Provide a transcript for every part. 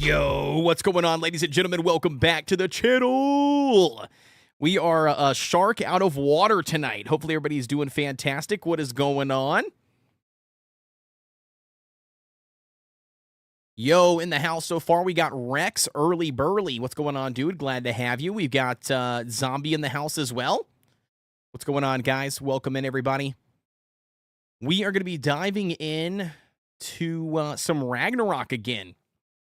Yo, what's going on, ladies and gentlemen? Welcome back to the channel. We are a shark out of water tonight. Hopefully everybody's doing fantastic. What is going on? Yo, in the house so far, we got Rex, Early Burly. What's going on, dude? Glad to have you. We've got Zombie in the house as well. What's going on, guys? Welcome in, everybody. We are going to be diving in to some Ragnarok again.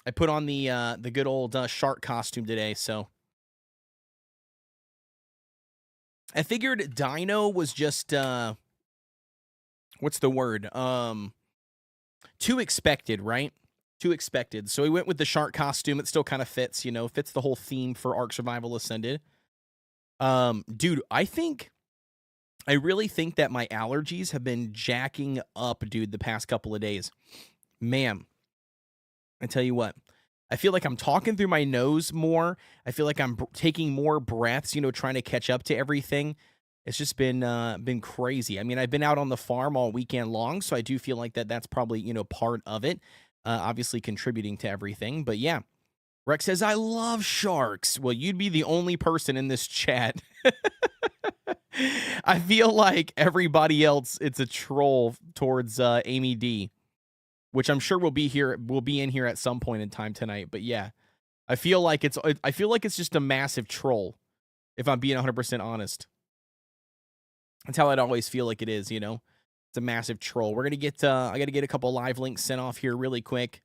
I put on the good old shark costume today, so I figured Dino was just what's the word? Too expected, right? Too expected. So we went with the shark costume. It still kind of fits, you know, fits the whole theme for ARK Survival Ascended. Dude, I really think that my allergies have been jacking up, dude, the past couple of days. Man, I tell you what, I feel like I'm talking through my nose more. I feel like I'm taking more breaths, you know, trying to catch up to everything. It's just been crazy. I mean, I've been out on the farm all weekend long, so I do feel like that's probably, you know, part of it, obviously contributing to everything. But yeah, Rex says, I love sharks. Well, you'd be the only person in this chat. I feel like everybody else, it's a troll towards Amy D, which I'm sure will be in here at some point in time tonight. But yeah, I feel like it's just a massive troll, if I'm being 100% honest. That's how I'd always feel like it is, you know? It's a massive troll. We're going to get, I got to get a couple live links sent off here really quick.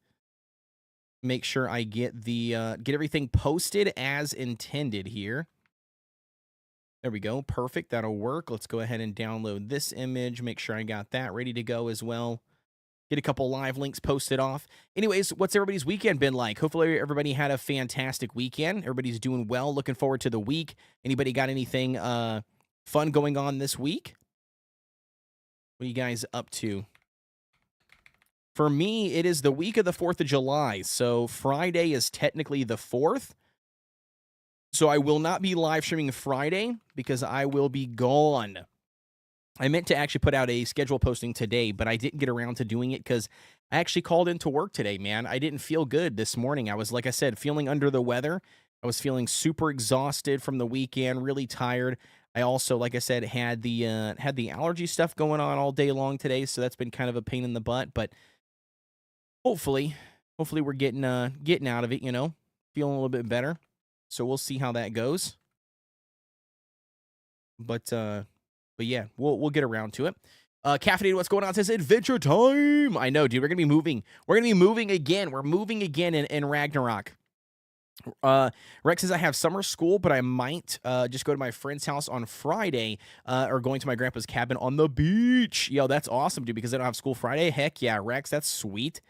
Make sure I get get everything posted as intended here. There we go. Perfect. That'll work. Let's go ahead and download this image. Make sure I got that ready to go as well. Get a couple live links posted off. Anyways, what's everybody's weekend been like? Hopefully everybody had a fantastic weekend. Everybody's doing well. Looking forward to the week. Anybody got anything fun going on this week? What are you guys up to? For me, it is the week of the 4th of July. So Friday is technically the 4th. So I will not be live streaming Friday because I will be gone. I meant to actually put out a schedule posting today, but I didn't get around to doing it because I actually called into work today, man. I didn't feel good this morning. I was, like I said, feeling under the weather. I was feeling super exhausted from the weekend, really tired. I also, like I said, had the allergy stuff going on all day long today, so that's been kind of a pain in the butt. But hopefully we're getting out of it, you know, feeling a little bit better. So we'll see how that goes. But yeah, we'll get around to it. Caffeinated, what's going on? Says adventure time. I know, dude. We're gonna be moving. We're gonna be moving again. We're moving again in Ragnarok. Rex says I have summer school, but I might just go to my friend's house on Friday, or going to my grandpa's cabin on the beach. Yo, that's awesome, dude. Because I don't have school Friday. Heck yeah, Rex. That's sweet.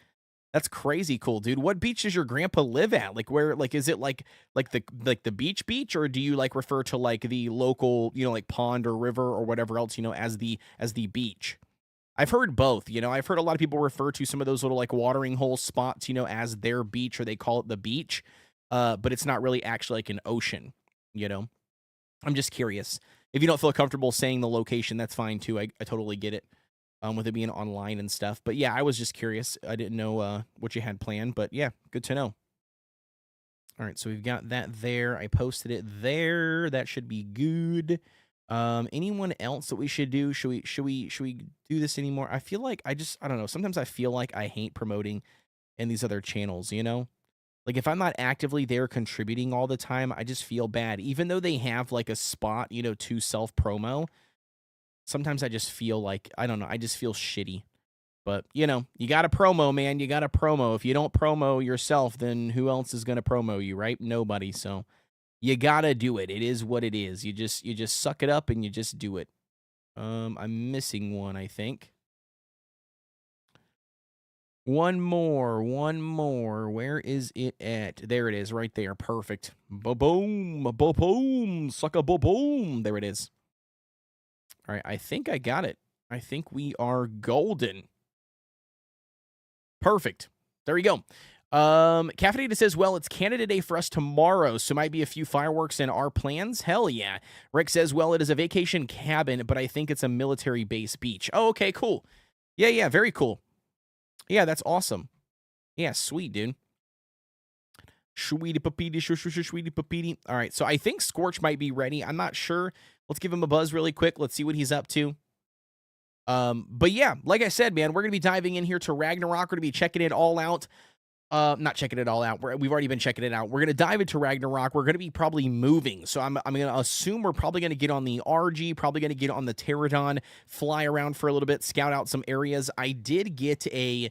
That's crazy cool, dude. What beach does your grandpa live at? Like where? Like is it like the beach, or do you like refer to like the local, you know, like pond or river or whatever else, you know, as the beach? I've heard both. You know, I've heard a lot of people refer to some of those little like watering hole spots, you know, as their beach, or they call it the beach, but it's not really actually like an ocean. You know, I'm just curious. If you don't feel comfortable saying the location, that's fine too. I totally get it. With it being online and stuff. But yeah, I was just curious. I didn't know what you had planned, but yeah, good to know. All right, so we've got that there. I posted it there. That should be good. Anyone else that we should do? Should we do this anymore? I feel like I don't know. Sometimes I feel like I hate promoting in these other channels, you know? Like if I'm not actively there contributing all the time, I just feel bad. Even though they have like a spot, you know, to self-promo, sometimes I just feel like, I don't know, I just feel shitty. But, you know, you got to promo, man. You got to promo. If you don't promo yourself, then who else is going to promo you, right? Nobody. So you got to do it. It is what it is. You just suck it up and you just do it. I'm missing one, I think. One more. Where is it at? There it is, right there. Perfect. Boom, boom, suck a boom. There it is. All right, I think I got it. I think we are golden. Perfect. There we go. Caffeinated says, well, it's Canada Day for us tomorrow, so might be a few fireworks in our plans. Hell yeah. Rick says, well, it is a vacation cabin, but I think it's a military base beach. Oh, okay, cool. Yeah, very cool. Yeah, that's awesome. Yeah, sweet, dude. Sweetie papiti, sweetie papiti. All right, so I think Scorch might be ready. I'm not sure. Let's give him a buzz really quick. Let's see what he's up to. But yeah, like I said, man, we're gonna be diving in here to Ragnarok. We're gonna be checking it all out. Not checking it all out. We've already been checking it out. We're gonna dive into Ragnarok. We're gonna be probably moving, so I'm gonna assume we're probably gonna get on the RG, probably gonna get on the Pterodon, fly around for a little bit, scout out some areas. I did get a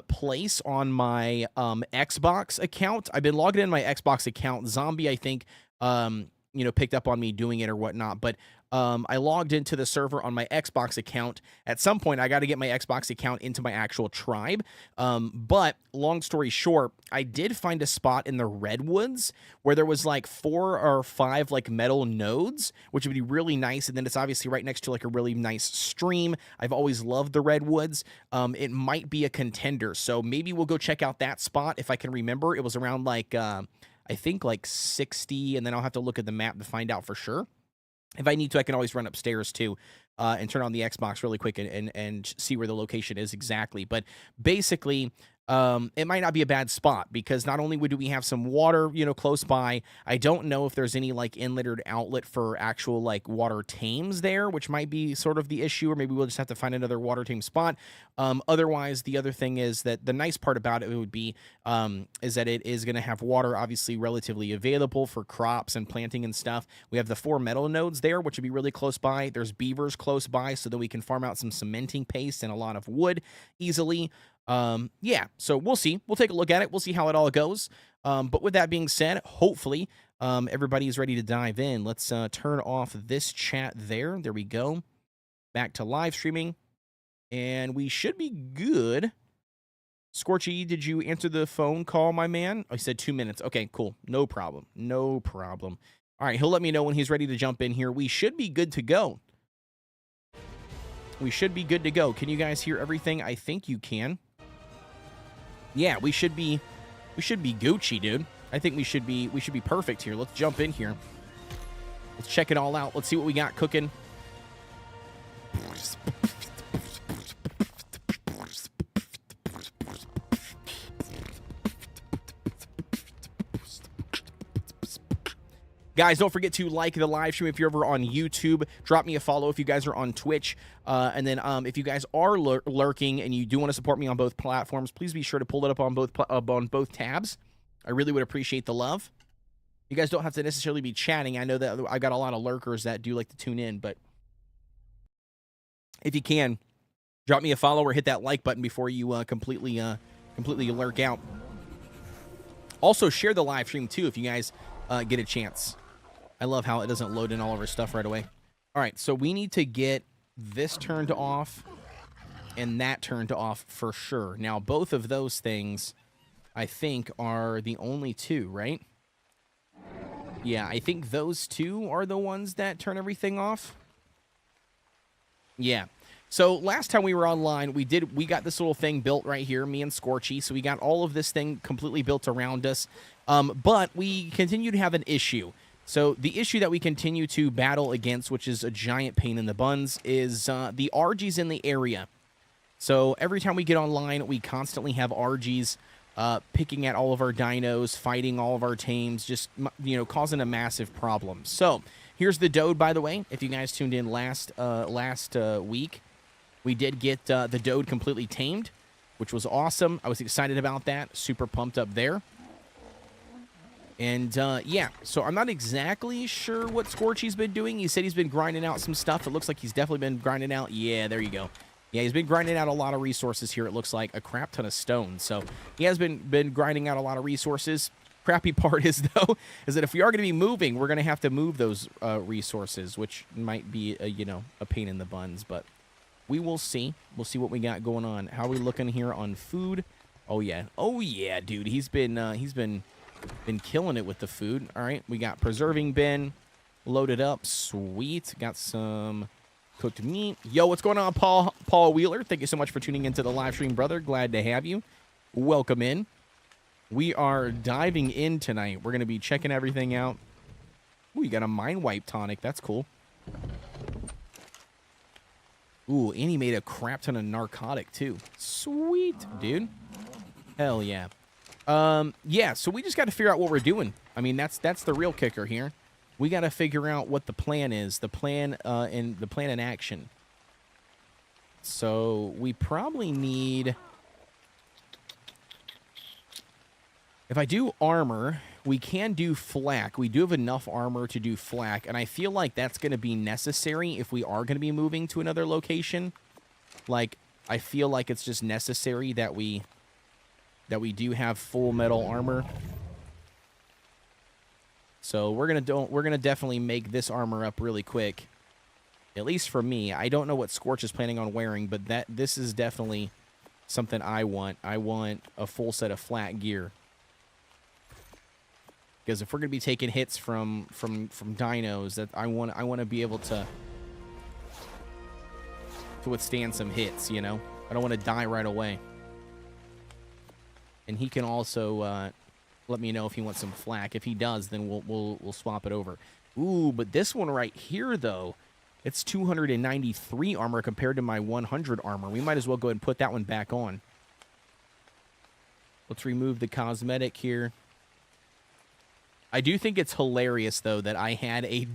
place on my Xbox account. I've been logged in my Xbox account. Zombie, I think, picked up on me doing it or whatnot, but I logged into the server on my Xbox account. At some point, I got to get my Xbox account into my actual tribe. But long story short, I did find a spot in the Redwoods where there was like 4 or 5 like metal nodes, which would be really nice. And then it's obviously right next to like a really nice stream. I've always loved the Redwoods. It might be a contender. So maybe we'll go check out that spot if I can remember. It was around like, I think like 60, and then I'll have to look at the map to find out for sure. If I need to, I can always run upstairs too and turn on the Xbox really quick and see where the location is exactly. But basically, it might not be a bad spot because not only do we have some water, close by, I don't know if there's any like inlet or outlet for actual like water tames there, which might be sort of the issue, or maybe we'll just have to find another water tame spot. Otherwise, the other thing is that the nice part about it would be is that it is going to have water obviously relatively available for crops and planting and stuff. We have the 4 metal nodes there, which would be really close by. There's beavers close by, so that we can farm out some cementing paste and a lot of wood easily. Yeah, so we'll see. We'll take a look at it. We'll see how it all goes. But with that being said, hopefully, everybody is ready to dive in. Let's turn off this chat there. There we go. Back to live streaming. And we should be good. Scorchy, did you answer the phone call, my man? Oh, he said 2 minutes. Okay, cool. No problem. No problem. All right, he'll let me know when he's ready to jump in here. We should be good to go. We should be good to go. Can you guys hear everything? I think you can. Yeah, we should be Gucci, dude. I think we should be perfect here. Let's jump in here. Let's check it all out. Let's see what we got cooking. Guys, don't forget to like the live stream if you're ever on YouTube. Drop me a follow if you guys are on Twitch. And then if you guys are lurking and you do want to support me on both platforms, please be sure to pull it up on both tabs. I really would appreciate the love. You guys don't have to necessarily be chatting. I know that I got a lot of lurkers that do like to tune in, but if you can, drop me a follow or hit that like button before you completely lurk out. Also, share the live stream too if you guys get a chance. I love how it doesn't load in all of our stuff right away. All right, so we need to get this turned off and that turned off for sure. Now, both of those things, I think, are the only two, right? Yeah, I think those two are the ones that turn everything off. Yeah. So last time we were online, we got this little thing built right here, me and Scorchy. So we got all of this thing completely built around us. But we continue to have an issue. So the issue that we continue to battle against, which is a giant pain in the buns, is the RGs in the area. So every time we get online, we constantly have RGs picking at all of our dinos, fighting all of our tames, just, causing a massive problem. So here's the Dode, by the way. If you guys tuned in last week, we did get the Dode completely tamed, which was awesome. I was excited about that. Super pumped up there. And, yeah, so I'm not exactly sure what Scorchy's been doing. He said he's been grinding out some stuff. It looks like he's definitely been grinding out. Yeah, there you go. Yeah, he's been grinding out a lot of resources here. It looks like a crap ton of stone. So he has been grinding out a lot of resources. Crappy part is, though, is that if we are going to be moving, we're going to have to move those resources, which might be, a pain in the buns. But we will see. We'll see what we got going on. How are we looking here on food? Oh, yeah. Oh, yeah, dude. He's been killing it with the food. All right, we got preserving bin loaded up. Sweet. Got some cooked meat. Yo, what's going on, Paul Wheeler? Thank you so much for tuning into the live stream, brother. Glad to have you. Welcome in. We are diving in tonight. We're going to be checking everything out. Ooh, you got a mind wipe tonic. That's cool. Ooh, and he made a crap ton of narcotic, too. Sweet, dude. Hell yeah. Yeah, so we just got to figure out what we're doing. I mean, that's the real kicker here. We got to figure out what the plan is, the plan in action. So we probably need, if I do armor, we can do flak. We do have enough armor to do flak, and I feel like that's going to be necessary if we are going to be moving to another location. Like, I feel like it's just necessary that we do have full metal armor. So we're gonna definitely make this armor up really quick. At least for me. I don't know what Scorch is planning on wearing, but this is definitely something I want. I want a full set of flat gear. Because if we're gonna be taking hits from dinos, that I want to be able to withstand some hits, you know? I don't want to die right away. And he can also let me know if he wants some flak. If he does, then we'll swap it over. Ooh, but this one right here though, it's 293 armor compared to my 100 armor. We might as well go ahead and put that one back on. Let's remove the cosmetic here. I do think it's hilarious though that I had a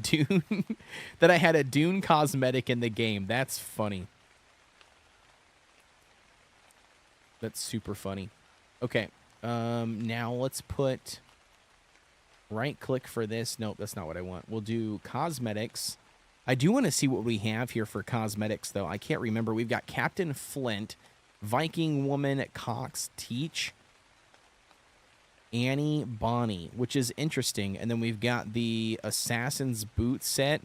Dune cosmetic in the game. That's funny. That's super funny. Okay. Now let's put right click for this. Nope, that's not what I want. We'll do cosmetics. I do want to see what we have here for cosmetics, though. I can't remember. We've got Captain Flint, Viking Woman, Cox Teach, Annie Bonnie, which is interesting. And then we've got the Assassin's Boot set.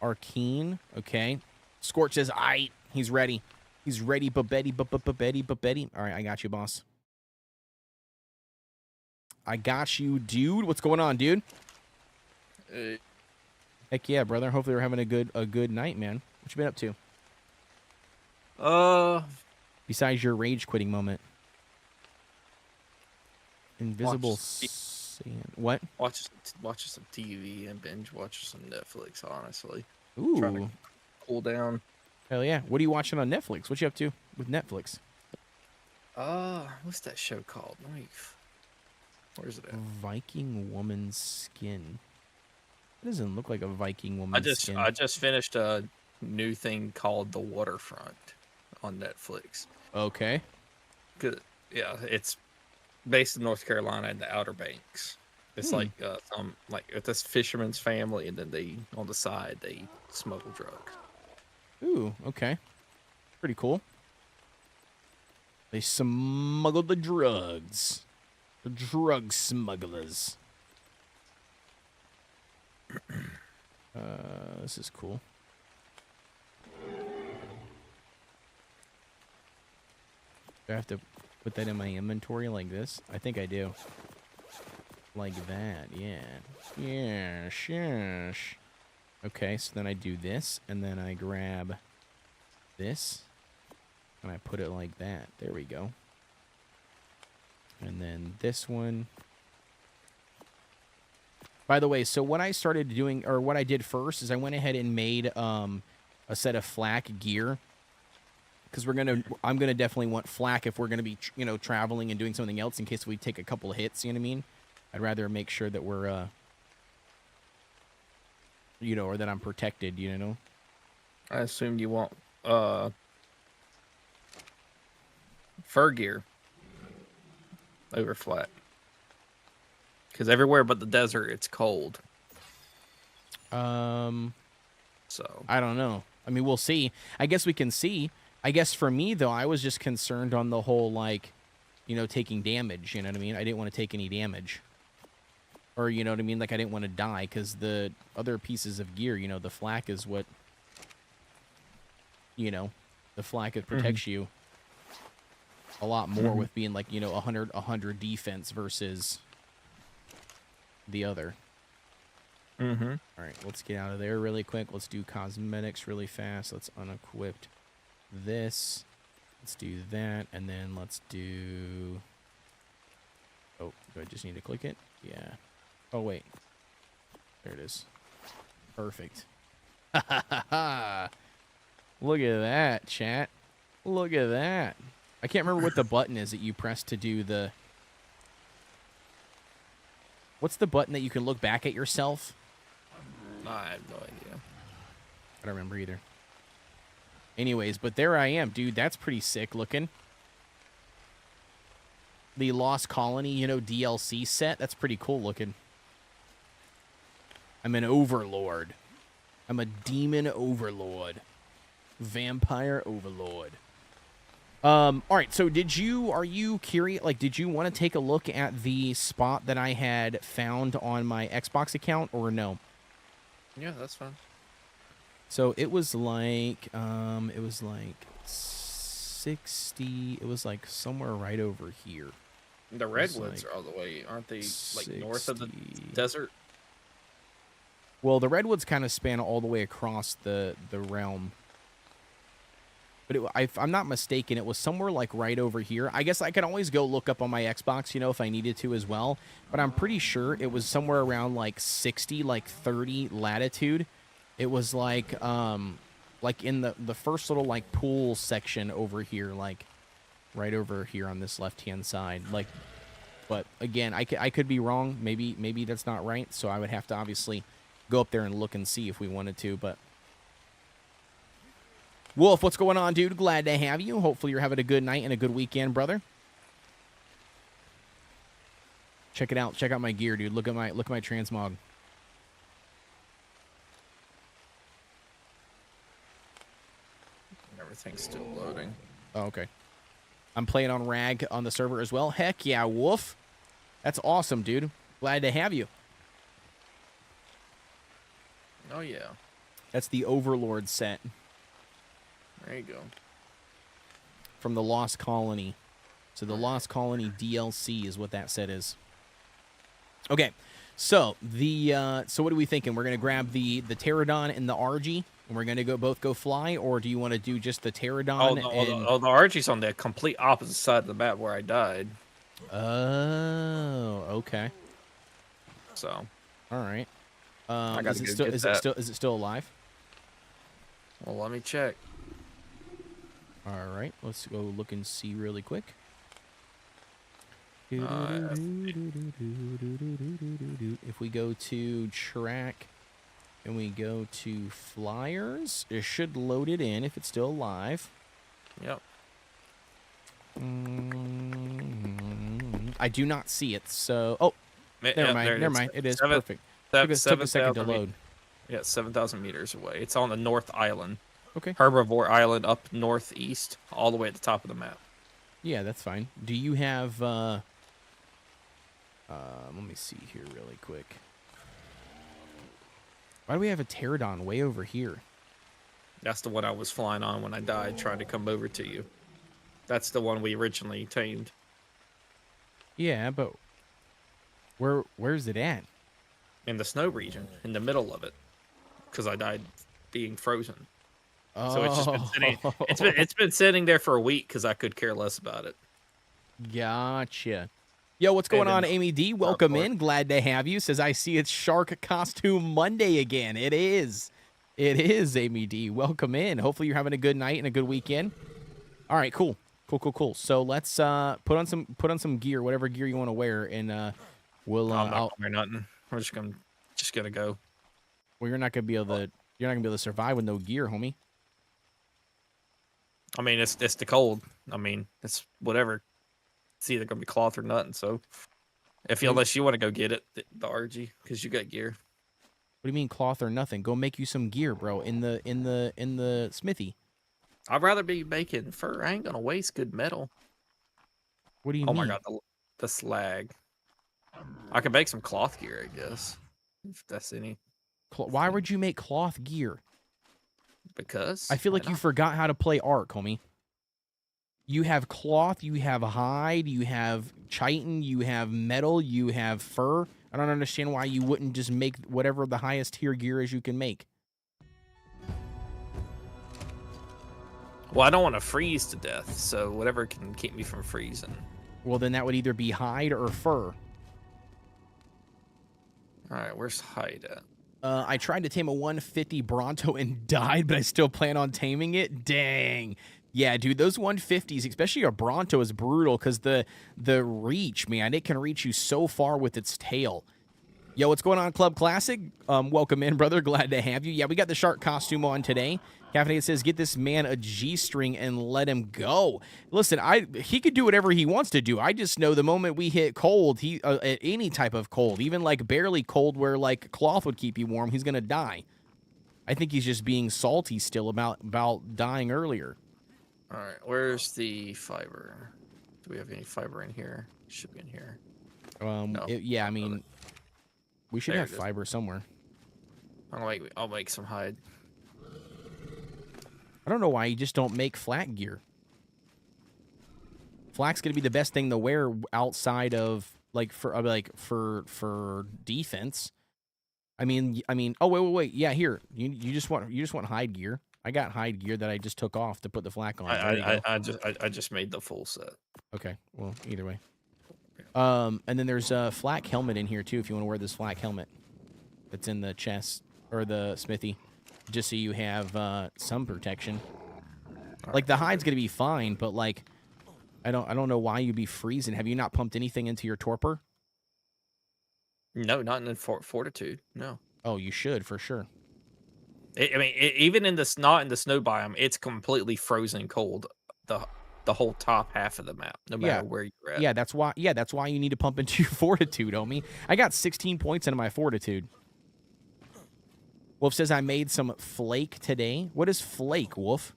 Arkeen, okay. Scorch says, aight, he's ready. He's ready, Babetty. All right, I got you, boss. I got you, dude. What's going on, dude? Heck yeah, brother. Hopefully we're having a good night, man. What you been up to? Besides your rage quitting moment. Invisible sand. What? Watch some TV and binge watch some Netflix, honestly. Ooh. Trying to cool down. Hell yeah. What are you watching on Netflix? What you up to with Netflix? What's that show called? Where's it at? Viking Woman's Skin. It doesn't look like a Viking Woman's Skin. I just finished a new thing called The Waterfront on Netflix. Okay. Good. Yeah, it's based in North Carolina in the Outer Banks. It's like this fisherman's family, and then on the side they smuggle drugs. Ooh, okay. Pretty cool. They smuggle the drugs. The drug smugglers. This is cool. Do I have to put that in my inventory like this? I think I do. Like that, yeah. Yeah, shush. Okay, so then I do this, and then I grab this, and I put it like that. There we go. And then this one. By the way, so what I started doing, or what I did first, is I went ahead and made a set of flak gear. Because I'm gonna definitely want flak if we're gonna be, traveling and doing something else in case we take a couple of hits. You know what I mean? I'd rather make sure that we're, or that I'm protected. You know. I assume you want fur gear over flak. Because everywhere but the desert, it's cold. So I don't know. I mean, we'll see. I guess we can see. I guess for me though, I was just concerned on the whole taking damage. You know what I mean? I didn't want to take any damage, or you know what I mean? Like I didn't want to die because the other pieces of gear, the flak is what. The flak it protects you a lot more with being like 100 defense versus the other. All right, let's get out of there really quick. Let's do cosmetics really fast. Let's unequip this. Let's do that, and then let's do. Oh, do I just need to click it? Yeah. Oh wait, there it is. Perfect. Ha ha ha ha! Look at that, chat. Look at that. I can't remember what the button is that you press to do the... What's the button that you can look back at yourself? I have no idea. I don't remember either. Anyways, but there I am, dude. That's pretty sick looking. The Lost Colony, you know, DLC set. That's pretty cool looking. I'm an overlord. I'm a demon overlord. Vampire overlord. All right, so are you curious, like, did you want to take a look at the spot that I had found on my Xbox account, or no? Yeah, that's fine. So it was like 60, it was like somewhere right over here. The redwoods are all the way, aren't they, like north of the desert? Well, the redwoods kind of span all the way across the realm. But if I'm not mistaken, it was somewhere like right over here. I guess I could always go look up on my Xbox, you know, if I needed to as well. But I'm pretty sure it was somewhere around like 60, like 30 latitude. It was like in the first little like pool section over here, like right over here on this left-hand side. Like, but again, I could be wrong. Maybe that's not right. So I would have to obviously go up there and look and see if we wanted to, but... Wolf, what's going on, dude? Glad to have you. Hopefully you're having a good night and a good weekend, brother. Check it out. Check out my gear, dude. Look at my transmog. Everything's still loading. Oh, okay. I'm playing on Rag on the server as well. Heck yeah, Wolf. That's awesome, dude. Glad to have you. Oh, yeah. That's the Overlord set. There you go. From the Lost Colony. So the Lost Colony DLC is what that set is. Okay. So so what are we thinking? We're gonna grab the Pterodon and the RG, and we're gonna both go fly, or do you want to do just the Pterodon? The RG's on the complete opposite side of the map where I died. Oh, okay. So, all right. is it still alive? Well, let me check. All right, let's go look and see really quick. If we go to track and we go to flyers, it should load it in if it's still alive. Yep. I do not see it, so... Never mind. It is perfect. Took a second to load. Yeah, 7,000 meters away. It's on the North Island. Okay. Herbivore Island up northeast, all the way at the top of the map. Yeah, that's fine. Do you have... let me see here really quick. Why do we have a Pterodon way over here? That's the one I was flying on when I died, trying to come over to you. That's the one we originally tamed. Yeah, but... Where's it at? In the snow region, in the middle of it, because I died being frozen. Oh. So it's just been sitting. It's been sitting there for a week because I could care less about it. Gotcha. Yo, what's going on, Amy D? Welcome in. Glad to have you. Says I see it's Shark Costume Monday again. It is. It is, Amy D. Welcome in. Hopefully you're having a good night and a good weekend. All right, cool. So let's put on some gear, whatever gear you want to wear, and we'll. I'm not wearing nothing. We're just gonna go. Well, you're not gonna be able to survive with no gear, homie. I mean, it's the cold. I mean, it's whatever. It's either gonna be cloth or nothing. So, unless you want to go get it, the RG, because you got gear. What do you mean cloth or nothing? Go make you some gear, bro. In the smithy. I'd rather be making fur. I ain't gonna waste good metal. What do you mean? Oh my god, the slag. I can make some cloth gear, I guess. If that's any. Why would you make cloth gear? Because I feel like you forgot how to play ARK, homie. You have cloth, you have hide, you have chitin, you have metal, you have fur. I don't understand why you wouldn't just make whatever the highest tier gear is you can make. Well, I don't want to freeze to death, so whatever can keep me from freezing. Well, then that would either be hide or fur. All right, where's hide at? I tried to tame a 150 Bronto and died, but I still plan on taming it. Dang. Yeah, dude, those 150s, especially a Bronto, is brutal because the reach, man, it can reach you so far with its tail. Yo, what's going on, Club Classic? Welcome in, brother. Glad to have you. Yeah, we got the shark costume on today. Caffeinated says, get this man a G-string and let him go. Listen, he could do whatever he wants to do. I just know the moment we hit cold, at any type of cold, even like barely cold where like cloth would keep you warm, he's going to die. I think he's just being salty still about dying earlier. All right, where's the fiber? Do we have any fiber in here? Should be in here. No. Yeah, I mean, we should have fiber somewhere. I'll make some hide. I don't know why you just don't make flak gear. Flak's gonna be the best thing to wear outside of for defense. I mean. Oh wait. Yeah, here. You just want hide gear. I got hide gear that I just took off to put the flak on. I just made the full set. Okay. Well, either way. And then there's a flak helmet in here too if you want to wear this flak helmet. That's in the chest or the smithy, just so you have some protection. Like the hide's gonna be fine, but like I don't know why you'd be freezing. Have you not pumped anything into your torpor? No, not in fortitude. No. Oh, you should for sure. Even in the not in the snow biome, it's completely frozen cold. The whole top half of the map, no matter where you're at. Yeah, that's why. Yeah, that's why you need to pump into your fortitude, homie. I got 16 points into my fortitude. Wolf says I made some flake today. What is flake, Wolf?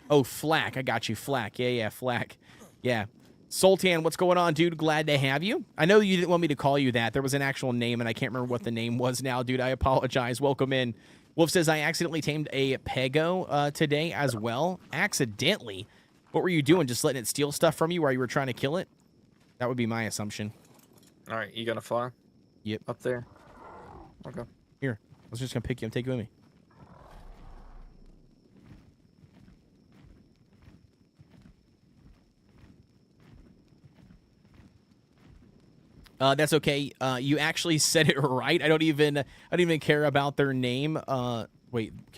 Oh, flak. I got you, flak. Yeah, flak. Yeah. Sultan, what's going on, dude? Glad to have you. I know you didn't want me to call you that. There was an actual name, and I can't remember what the name was now, dude. I apologize. Welcome in. Wolf says I accidentally tamed a Pego today as well. Accidentally? What were you doing? Just letting it steal stuff from you while you were trying to kill it? That would be my assumption. All right, you gonna fly? Yep. Up there. Okay. Here, I was just gonna pick you and take you with me. That's okay. You actually said it right. I don't even care about their name. Care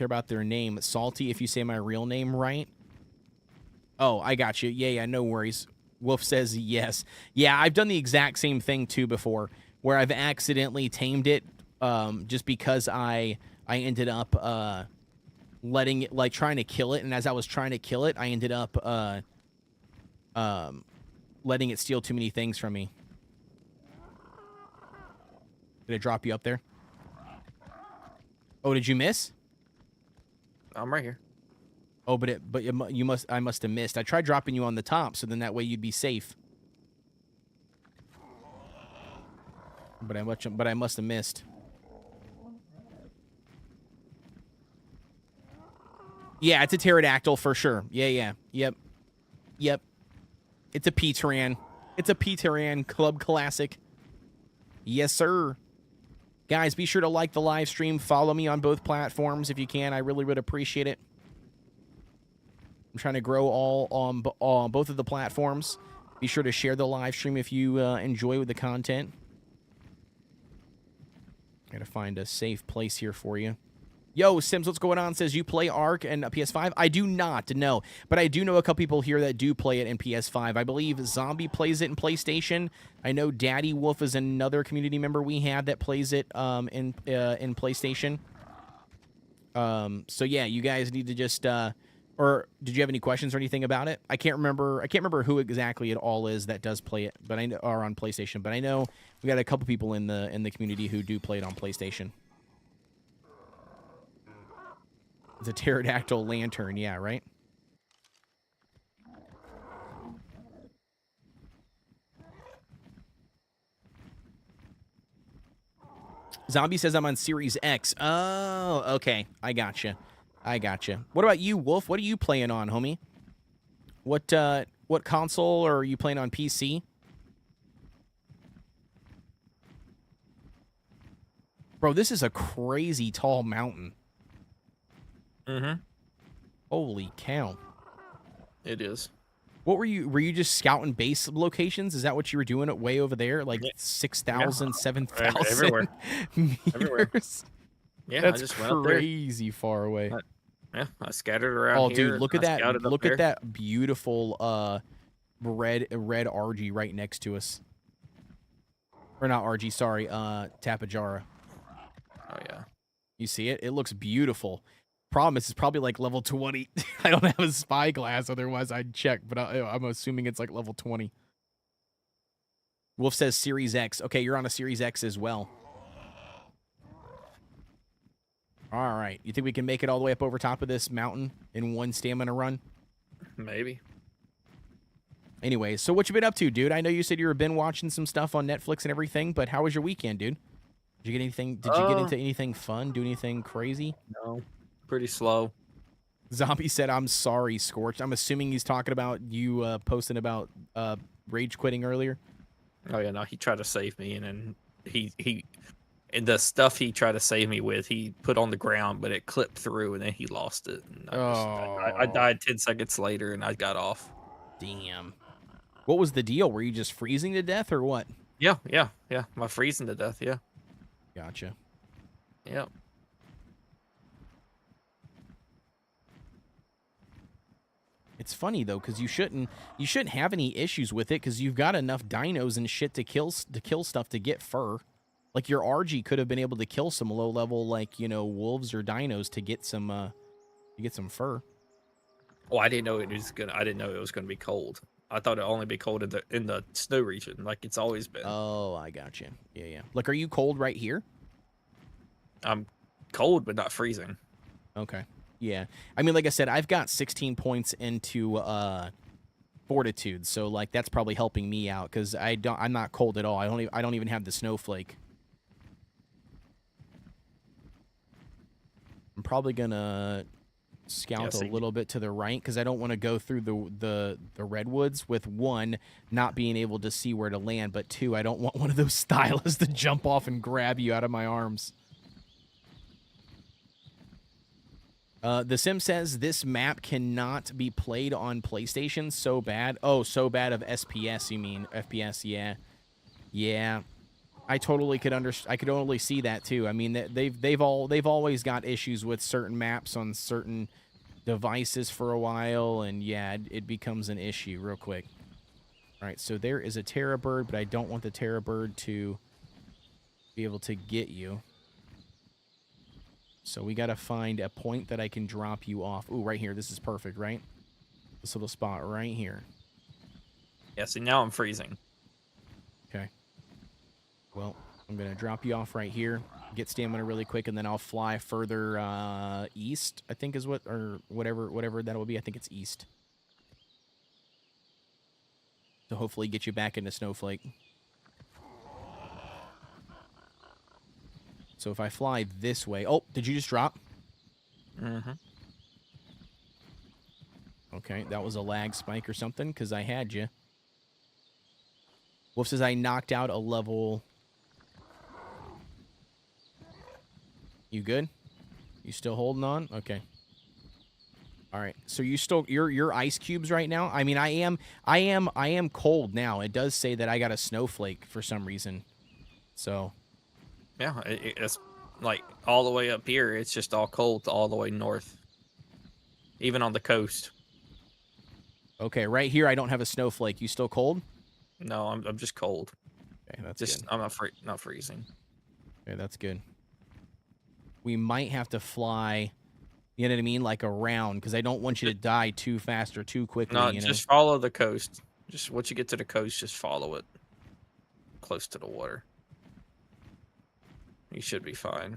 about their name. Salty, if you say my real name right. Oh, I got you. Yeah, no worries. Wolf says yes. Yeah, I've done the exact same thing too before, where I've accidentally tamed it, just because I ended up letting it, like, trying to kill it, and as I was trying to kill it, I ended up letting it steal too many things from me. Did it drop you up there? Oh, did you miss? I'm right here. Oh, I must have missed. I tried dropping you on the top, so then that way you'd be safe. But I must have missed. Yeah, it's a pterodactyl for sure. Yeah. Yep. It's a P-Tyran. It's a P-Tyran Club Classic. Yes, sir. Guys, be sure to like the live stream. Follow me on both platforms if you can. I really would appreciate it. I'm trying to grow all on both of the platforms. Be sure to share the live stream if you enjoy the content. Gotta find a safe place here for you. Yo, Sims, what's going on? Says you play ARK and PS5. I do not, no. But I do know a couple people here that do play it in PS5. I believe Zombie plays it in PlayStation. I know Daddy Wolf is another community member we have that plays it in PlayStation. So yeah, you guys need to just or did you have any questions or anything about it? I can't remember who exactly it all is that does play it, but I know are on PlayStation. But I know we got a couple people in the community who do play it on PlayStation. It's a pterodactyl lantern, yeah, right? Zombie says I'm on Series X. Oh, okay. I gotcha. What about you, Wolf? What are you playing on, homie? What console, or are you playing on PC? Bro, this is a crazy tall mountain. Mm-hmm. Holy cow. It is. What were you just scouting base locations? Is that what you were doing way over there? Like 6,000, 7,000 Everywhere. meters? Yeah, That's I just went up there. crazy far away. Yeah, I scattered around Oh, here. dude, look I at that! scouted up Look at there. that beautiful red RG right next to us. Or not RG, sorry, Tapajara. Oh yeah. You see it? It looks beautiful. Problem is, it's probably like level 20. I don't have a spyglass, otherwise I'd check, but I'm assuming it's like level 20. Wolf says Series X. Okay, you're on a Series X as well. All right. You think we can make it all the way up over top of this mountain in one stamina run? Maybe. Anyways, so what you been up to, dude? I know you said you were been watching some stuff on Netflix and everything, but how was your weekend, dude? Did you get anything? Did you get into anything fun? Do anything crazy? No. Pretty slow. Zombie said, "I'm sorry, Scorched." I'm assuming he's talking about you posting about rage quitting earlier. Oh yeah, no, he tried to save me, and then he and the stuff he tried to save me with, he put on the ground, but it clipped through, and then he lost it. And I Oh, died 10 seconds later, and I got off. damn. What was the deal? Were you just freezing to death or what? Yeah, yeah, yeah. My freezing to death. Yeah, Gotcha. yeah. It's funny though, because you shouldn't have any issues with it, because you've got enough dinos and shit to kill stuff to get fur. Like your RG could have been able to kill some low level, like, you know, wolves or dinos to get some fur. Well, I didn't know it was gonna. I didn't know it was gonna be cold. I thought it'd only be cold in the snow region, like it's always been. Oh, I gotcha. Yeah, yeah. Like, are you cold right here? I'm cold, but not freezing. Okay. Yeah. I mean, like I said, I've got 16 points into fortitude, so like that's probably helping me out, because I'm not cold at all. I don't even have the snowflake. I'm probably gonna scout a little bit to the right, because I don't want to go through the redwoods with, one, not being able to see where to land, but two, I don't want one of those stylists to jump off and grab you out of my arms. The Sim says this map cannot be played on PlayStation. So bad. Oh, so bad of SPS, you mean? FPS, yeah. Yeah. I totally could I could totally see that too. I mean, they've always got issues with certain maps on certain devices for a while, and yeah, it becomes an issue real quick. All right, so there is a Terra bird, but I don't want the Terra bird to be able to get you. So we got to find a point that I can drop you off. Ooh, right here. This is perfect, right? This little spot right here. Yeah, see, now I'm freezing. Okay. Well, I'm going to drop you off right here, get stamina really quick, and then I'll fly further east, I think is what, or whatever that will be. I think it's east. To hopefully get you back into Snowflake. So if I fly this way... Oh, did you just drop? Mm-hmm. Okay, that was a lag spike or something, because I had you. Wolf says I knocked out a level... You good? You still holding on? Okay. All right. So you're ice cubes right now? I mean, I am cold now. It does say that I got a snowflake for some reason. So... Yeah, it's like all the way up here. It's just all cold all the way north, even on the coast. Okay, right here I don't have a snowflake. You still cold? No, I'm just cold. Okay, that's just good. I'm not freezing. Okay, that's good. We might have to fly, you know what I mean, like around, because I don't want you to die too fast or too quickly. No, you know? just follow the coast. Just once you get to the coast, just follow it close to the water. You should be fine.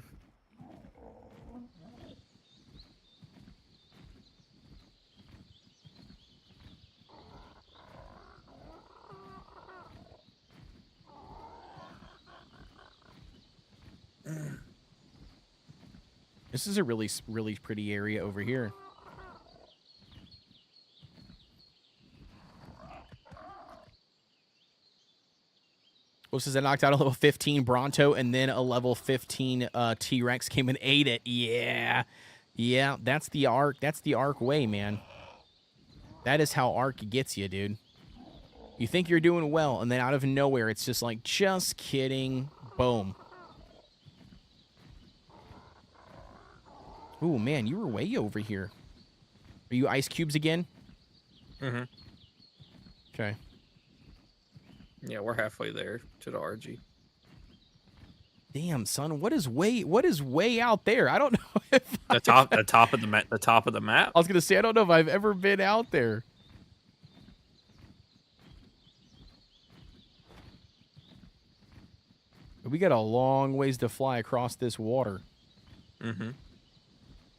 This is a really, really pretty area over here. Well, says I knocked out a level 15 Bronto, and then a level 15 T-Rex came and ate it. Yeah. Yeah, that's the ARK. That's the ARK way, man. That is how ARK gets you, dude. You think you're doing well, and then out of nowhere, it's just like, just kidding. Boom. Oh, man, you were way over here. Are you ice cubes again? Mm-hmm. Okay. Yeah, we're halfway there to the RG. Damn, son, what is way out there? I don't know if The top of the map. The top of the map. I was gonna say I don't know if I've ever been out there. We got a long ways to fly across this water. Mm-hmm.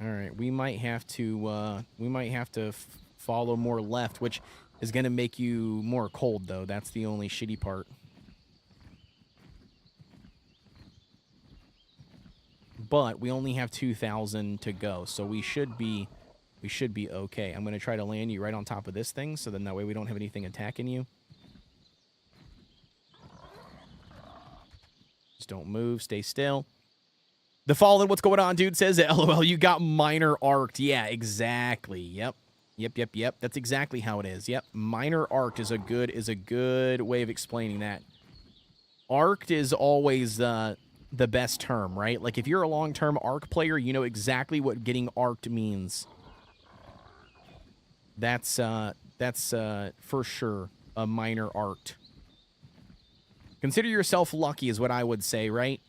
All right, we might have to follow more left, which is gonna make you more cold though. That's the only shitty part. But we only have 2,000 to go, so we should be okay. I'm gonna try to land you right on top of this thing, so then that way we don't have anything attacking you. Just don't move. Stay still. The Fallen, what's going on, dude? Says, LOL, you got minor arced. Yeah, exactly. Yep. That's exactly how it is. Yep. Minor arced is a good way of explaining that. Arced is always the best term, right? Like, if you're a long-term ARK player, you know exactly what getting arced means. That's for sure a minor arced. Consider yourself lucky is what I would say, right?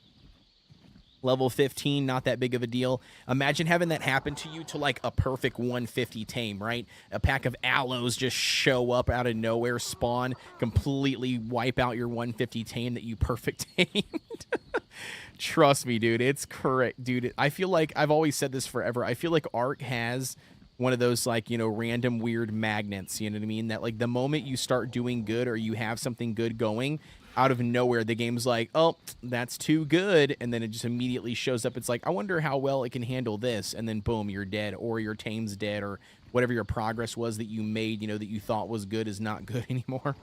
Level 15, not that big of a deal. Imagine having that happen to you to like a perfect 150 tame, right? A pack of aloes just show up out of nowhere, spawn, completely wipe out your 150 tame that you perfect tamed. Trust me, dude. It's correct. Dude, I feel like I've always said this forever. I feel like ARK has one of those, like, you know, random weird magnets, you know what I mean? That, like, the moment you start doing good or you have something good going, out of nowhere, the game's like, oh, that's too good. And then it just immediately shows up. It's like, I wonder how well it can handle this. And then, boom, you're dead. Or your tame's dead. Or whatever your progress was that you made, you know, that you thought was good is not good anymore.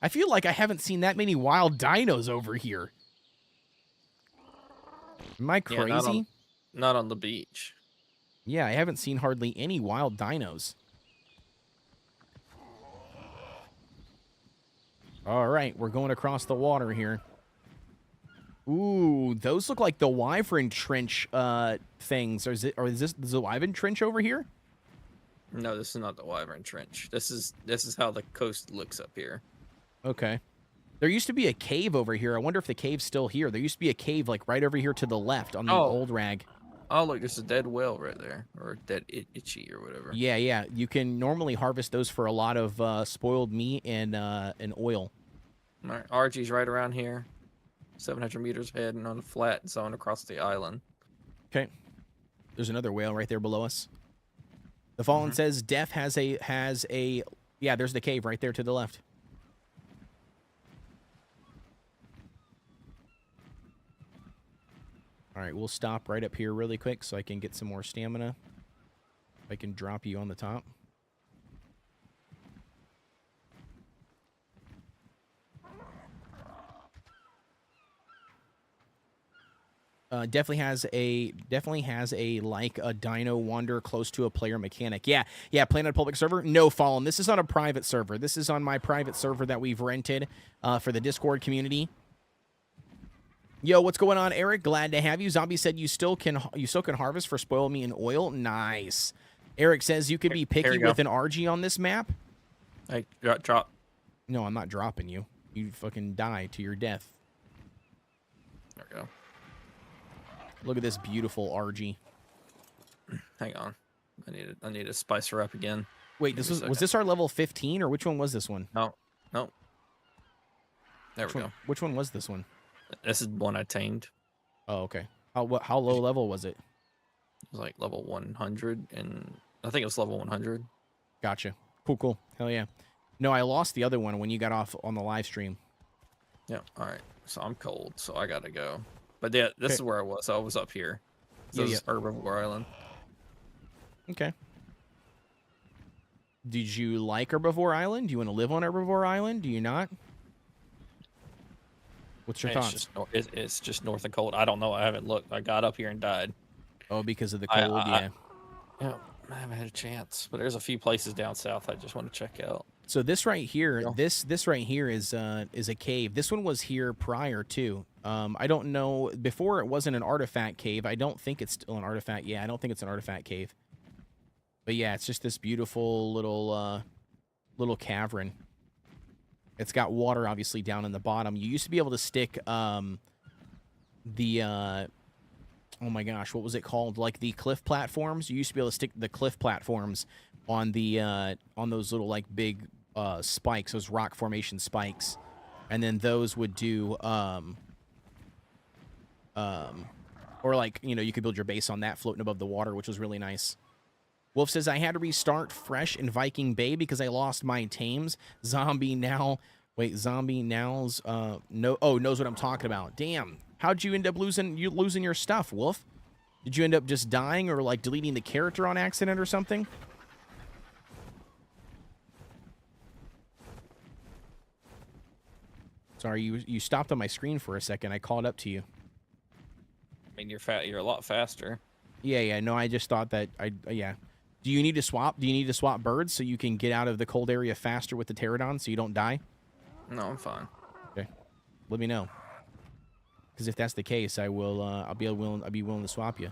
I feel like I haven't seen that many wild dinos over here. Am I crazy? Yeah, not on the beach. Yeah, I haven't seen hardly any wild dinos. All right, we're going across the water here. Ooh, those look like the Wyvern Trench things. Or is this the Wyvern Trench over here? No, this is not the Wyvern Trench. This is how the coast looks up here. Okay. There used to be a cave over here. I wonder if the cave's still here. There used to be a cave like right over here to the left on the old rag. Oh, look, there's a dead whale right there, or dead itchy or whatever. Yeah. You can normally harvest those for a lot of spoiled meat and oil. All right, RG's right around here, 700 meters ahead and on a flat zone across the island. Okay. There's another whale right there below us. The Fallen says Def has a yeah, there's the cave right there to the left. All right, we'll stop right up here really quick so I can get some more stamina. I can drop you on the top. Definitely has a like a dino wander close to a player mechanic. Yeah, playing on a public server. No, Fallen. This is on a private server. This is on my private server that we've rented for the Discord community. Yo, what's going on, Eric? Glad to have you. Zombie said you still can harvest for spoiled meat and oil. Nice. Eric says you could be picky with an RG on this map. Hey, drop. No, I'm not dropping you. You fucking die to your death. There we go. Look at this beautiful RG. Hang on. I need to spice her up again. Wait, was this our level 15 or which one was this one? No. There we go. Which one was this one? This is one I tamed. Oh, okay. How low level was it? It was like level 100, and I think it was level 100. Gotcha. Cool. Hell yeah. No, I lost the other one when you got off on the live stream. Yeah. All right. So I'm cold, so I gotta go. But yeah, this is where I was. I was up here. So this is Herbivore Island. Okay. Did you like Herbivore Island? Do you want to live on Herbivore Island? Do you not? What's your thoughts? It's just north and cold. I don't know. I haven't looked. I got up here and died. Oh, because of the cold, yeah. Yeah, I haven't had a chance. But there's a few places down south I just want to check out. So this right here, this right here is a cave. This one was here prior to. I don't know. Before it wasn't an artifact cave. I don't think it's still an artifact. Yeah, I don't think it's an artifact cave. But yeah, it's just this beautiful little cavern. It's got water obviously down in the bottom. You used to be able to stick oh my gosh, what was it called? Like the cliff platforms. You used to be able to stick the cliff platforms on the on those little like big spikes, those rock formation spikes, and then those would do or like, you know, you could build your base on that floating above the water, which was really nice. Wolf says, I had to restart fresh in Viking Bay because I lost my tames. Zombie now's knows what I'm talking about. Damn. How'd you end up losing your stuff, Wolf? Did you end up just dying or like deleting the character on accident or something? Sorry, you stopped on my screen for a second. I called up to you. I mean, you're a lot faster. Yeah. No, I just thought that yeah. Do you need to swap? Do you need to swap birds so you can get out of the cold area faster with the pterodon so you don't die? No, I'm fine. Okay, let me know. Because if that's the case, I will. I'll be willing to swap you,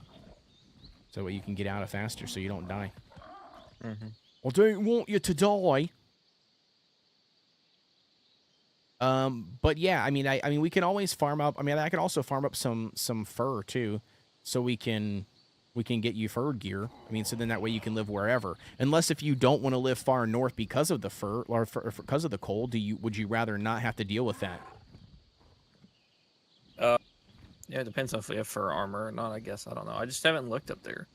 so you can get out of faster so you don't die. Mm-hmm. I don't want you to die. But yeah, I mean, we can always farm up. I mean, I can also farm up some fur too, so we can get you fur gear. I mean, so then that way you can live wherever. Unless if you don't want to live far north because of the fur or because of the cold, would you rather not have to deal with that? Yeah, it depends on if we have fur armor or not, I guess. I don't know. I just haven't looked up there.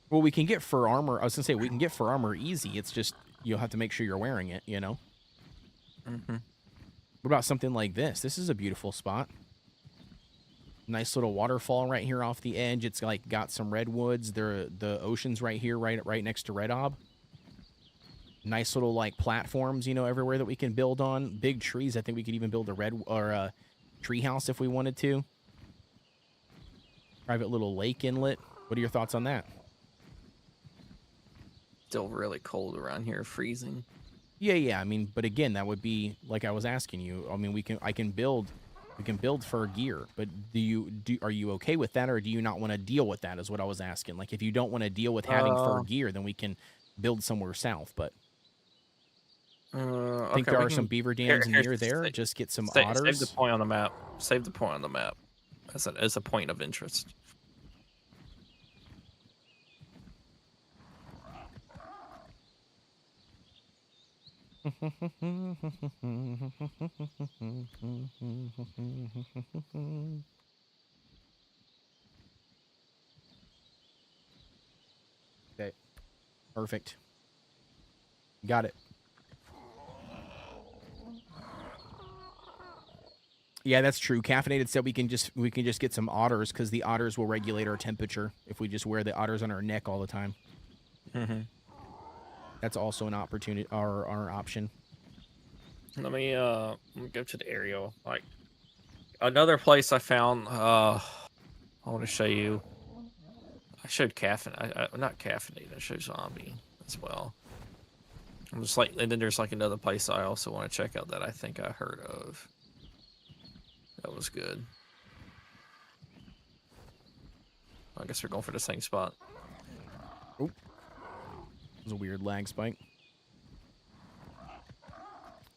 Well, we can get fur armor. I was gonna say we can get fur armor easy. It's just you'll have to make sure you're wearing it, you know? Mm-hmm. What about something like this? This is a beautiful spot. Nice little waterfall right here off the edge. It's like got some redwoods. The ocean's right here, right next to Red Ob. Nice little like platforms, you know, everywhere that we can build on. Big trees. I think we could even build a tree house if we wanted to. Private little lake inlet. What are your thoughts on that? Still really cold around here, freezing. Yeah. I mean, but again, that would be like I was asking you. I mean, we can build fur gear, but are you okay with that, or do you not want to deal with that? Is what I was asking. Like, if you don't want to deal with having fur gear, then we can build somewhere south. But I think there are some beaver dams near there. Just get some otters. Save the point on the map. Save the point on the map. As a point of interest. Okay. Perfect. Got it. Yeah, that's true. Caffeinated said we can just get some otters because the otters will regulate our temperature if we just wear the otters on our neck all the time. Mm-hmm. That's also an opportunity or our option. Let me go to the area. Like another place I found. I want to show you. I showed not caffeinated. I showed zombie as well. I'm just like, and then there's like another place I also want to check out that I think I heard of. That was good. I guess we're going for the same spot. Oh, it was a weird lag spike.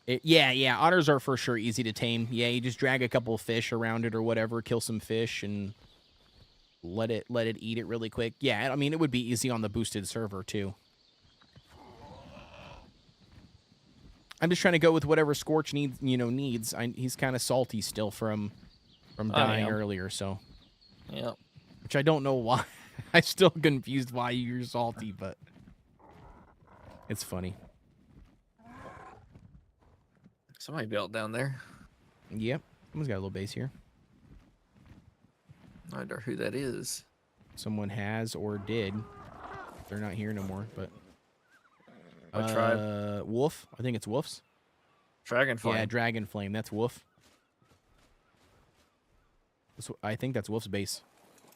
Yeah, otters are for sure easy to tame. Yeah, you just drag a couple of fish around it or whatever, kill some fish, and let it eat it really quick. Yeah, I mean, it would be easy on the boosted server too. I'm just trying to go with whatever Scorch needs. He's kind of salty still from dying earlier, so. Yeah. Which I don't know why. I'm still confused why you're salty, but it's funny. Somebody built down there. Yep. Someone's got a little base here. I wonder who that is. Someone has or did. They're not here no more, but. What tribe? Wolf. I think it's Wolf's. Dragonflame. Yeah, Dragonflame. That's Wolf. I think that's Wolf's base.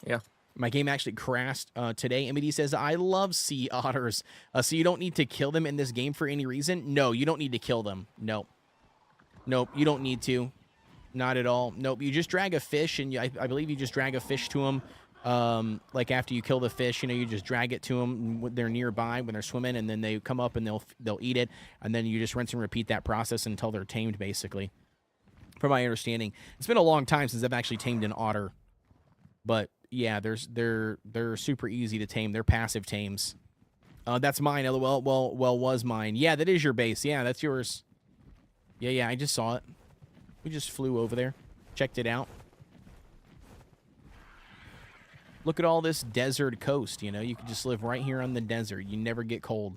Yeah. My game actually crashed today. MD says, I love sea otters. So you don't need to kill them in this game for any reason? No, you don't need to kill them. Nope, you don't need to. Not at all. Nope. You just drag a fish, and I believe you just drag a fish to them. Like after you kill the fish, you know, you just drag it to them when they're nearby, when they're swimming, and then they come up and they'll eat it, and then you just rinse and repeat that process until they're tamed, basically. From my understanding, it's been a long time since I've actually tamed an otter, but yeah, they're super easy to tame. They're passive tames. That's mine. Well, was mine. Yeah, that is your base. Yeah, that's yours. Yeah, I just saw it. We just flew over there, checked it out. Look at all this desert coast, you know? You could just live right here on the desert. You never get cold.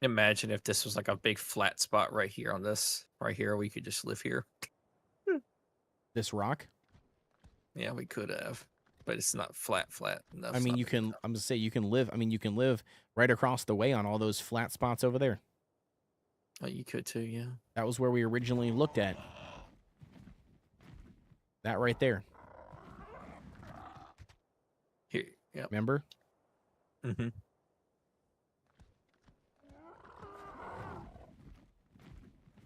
Imagine if this was like a big flat spot right here on this. Right here, we could just live here. This rock? Yeah, we could have. But it's not flat enough. I mean, you can, I'm going to say you can live, I mean, you can live right across the way on all those flat spots over there. Oh, you could too, yeah. That was where we originally looked at. That right there. Here, yeah. Remember? Mm-hmm.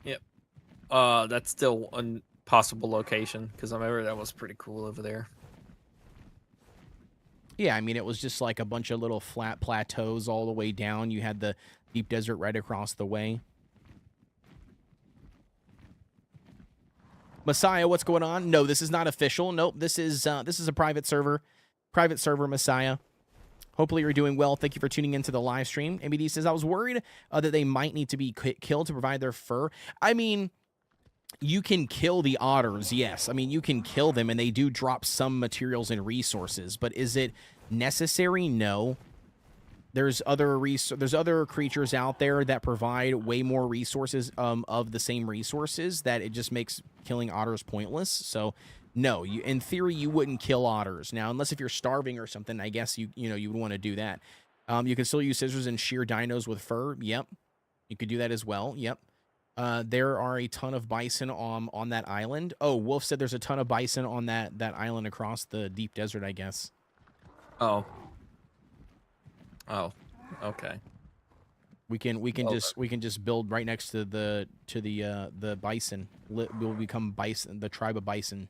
Yep. That's still a possible location, because I remember that was pretty cool over there. Yeah, I mean, it was just like a bunch of little flat plateaus all the way down. You had the deep desert right across the way. Messiah, what's going on? No, this is not official. Nope, this is a private server. Private server, Messiah. Hopefully you're doing well. Thank you for tuning into the live stream. MBD says, I was worried that they might need to be killed to provide their fur. I mean, you can kill the otters, yes. I mean, you can kill them, and they do drop some materials and resources. But is it necessary? No. There's other creatures out there that provide way more resources of the same resources that it just makes killing otters pointless. So, no, in theory, you wouldn't kill otters. Now, unless if you're starving or something, I guess you would want to do that. You can still use scissors and shear dinos with fur. Yep. You could do that as well. Yep. There are a ton of bison on that island. Oh, Wolf said there's a ton of bison on that island across the deep desert, I guess. Oh, okay. We can just build right next to the bison. We'll become bison, the tribe of bison.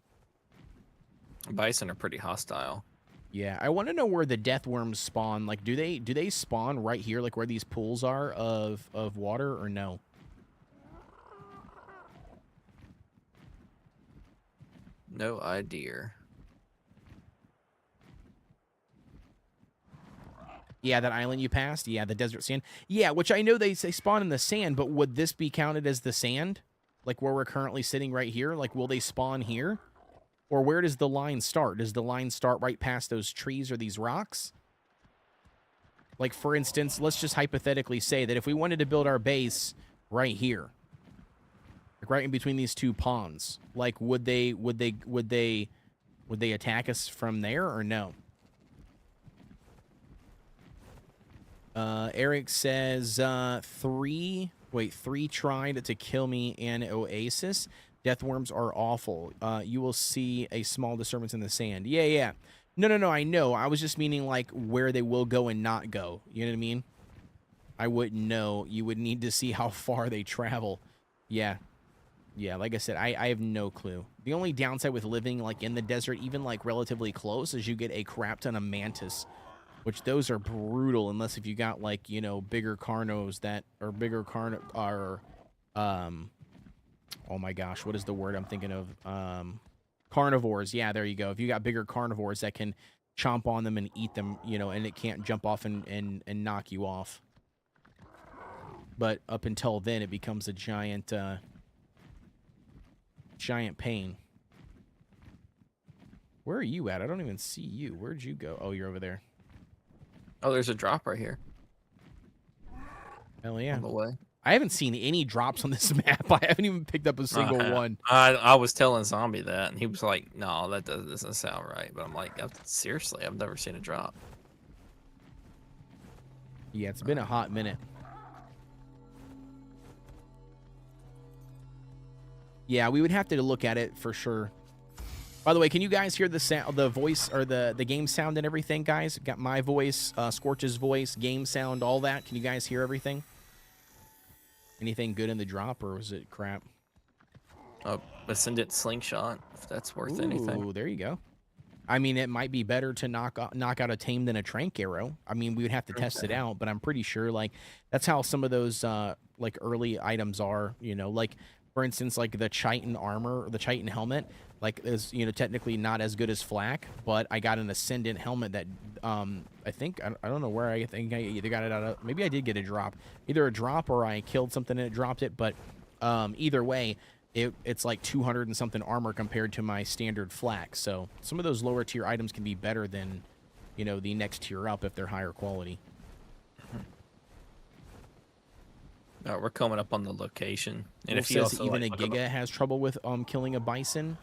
Bison are pretty hostile. Yeah, I want to know where the death worms spawn. Like, do they spawn right here, like where these pools are of water, or no? No idea. Yeah, that island you passed. Yeah, the desert sand. Yeah, which I know they spawn in the sand, but would this be counted as the sand? Like where we're currently sitting right here? Like, will they spawn here? Or where does the line start? Does the line start right past those trees or these rocks? Like, for instance, let's just hypothetically say that if we wanted to build our base right here, like right in between these two ponds, like would they attack us from there or no? Eric says, three tried to kill me in Oasis. Death worms are awful. You will see a small disturbance in the sand. Yeah. No, I know. I was just meaning, like, where they will go and not go. You know what I mean? I wouldn't know. You would need to see how far they travel. Yeah, like I said, I have no clue. The only downside with living, like, in the desert, even, like, relatively close, is you get a crap ton of mantis. Which those are brutal unless if you got, like, you know, bigger carnos that are bigger oh my gosh, what is the word I'm thinking of? Carnivores. Yeah, there you go. If you got bigger carnivores that can chomp on them and eat them, you know, and it can't jump off and knock you off. But up until then, it becomes a giant pain. Where are you at? I don't even see you. Where'd you go? Oh, you're over there. Oh, there's a drop right here. Hell yeah. On the way. I haven't seen any drops on this map. I haven't even picked up a single one. I was telling Zombie that, and he was like, no, that doesn't sound right. But I'm like, seriously, I've never seen a drop. Yeah, it's been a hot minute. Yeah, we would have to look at it for sure. By the way, can you guys hear the sound, the voice, or the game sound and everything, guys? Got my voice, Scorch's voice, game sound, all that. Can you guys hear everything? Anything good in the drop, or was it crap? a Ascendant Slingshot, if that's worth anything. Ooh, there you go. I mean, it might be better to knock out a tame than a trank arrow. I mean, we would have to test it Okay. out, but I'm pretty sure like that's how some of those like early items are. You know, like for instance, like the chitin armor, or the chitin helmet, like is technically not as good as flak, but I got an ascendant helmet that I think I don't know where I think I either got it out of, maybe I did get a drop, either a drop or I killed something and it dropped it, but either way. It's like 200 and something armor compared to my standard flak. So some of those lower tier items can be better than, the next tier up if they're higher quality. We're coming up on the location. And Wolf if you says also even like, a look up Giga has trouble with killing a bison.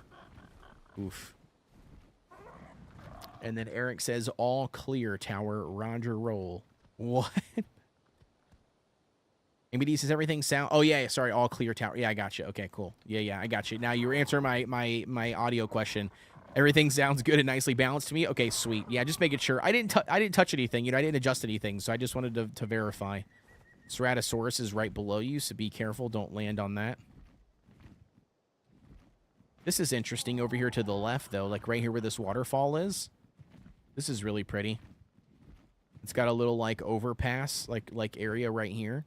Oof. And then Eric says all clear tower. Roger roll. What? MBD says everything sound. Oh yeah, sorry, all clear tower. Yeah, I got you. Okay, cool. Yeah, I got you. Now you were answering my audio question. Everything sounds good and nicely balanced to me. Okay, sweet. Yeah, just making sure. I didn't touch anything. I didn't adjust anything, so I just wanted to verify. Ceratosaurus is right below you, so be careful. Don't land on that. This is interesting over here to the left, though. Like right here where this waterfall is. This is really pretty. It's got a little like overpass, like area right here.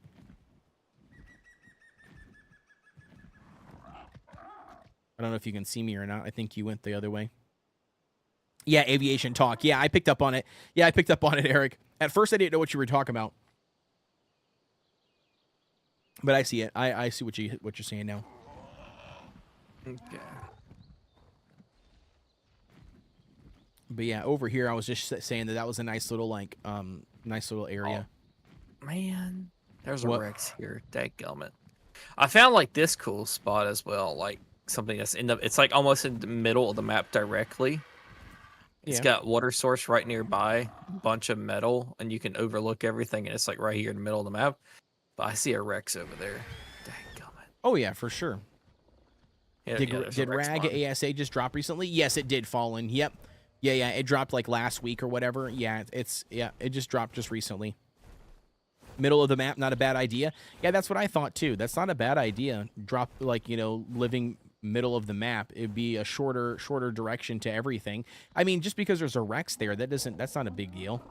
I don't know if you can see me or not. I think you went the other way. Yeah, aviation talk. Yeah, I picked up on it. Yeah, I picked up on it, Eric. At first, I didn't know what you were talking about, but I see it. I see what you're saying now. Okay. But yeah, over here, I was just saying that was a nice little nice little area. Oh, man, there's a What? Rex here. Dadgummit. I found like this cool spot as well. Like something that's it's like almost in the middle of the map directly. It's got water source right nearby, bunch of metal, and you can overlook everything, and it's like right here in the middle of the map. But I see a Rex over there. Dadgummit. Oh yeah, for sure. Yeah, Did Rag ASA just drop recently? Yes, it did. Fallen. Yep. Yeah. It dropped like last week or whatever. Yeah, it just dropped just recently. Middle of the map, not a bad idea. Yeah, that's what I thought too. That's not a bad idea. Drop like, living middle of the map. It'd be a shorter direction to everything. I mean, just because there's a Rex there, that's not a big deal.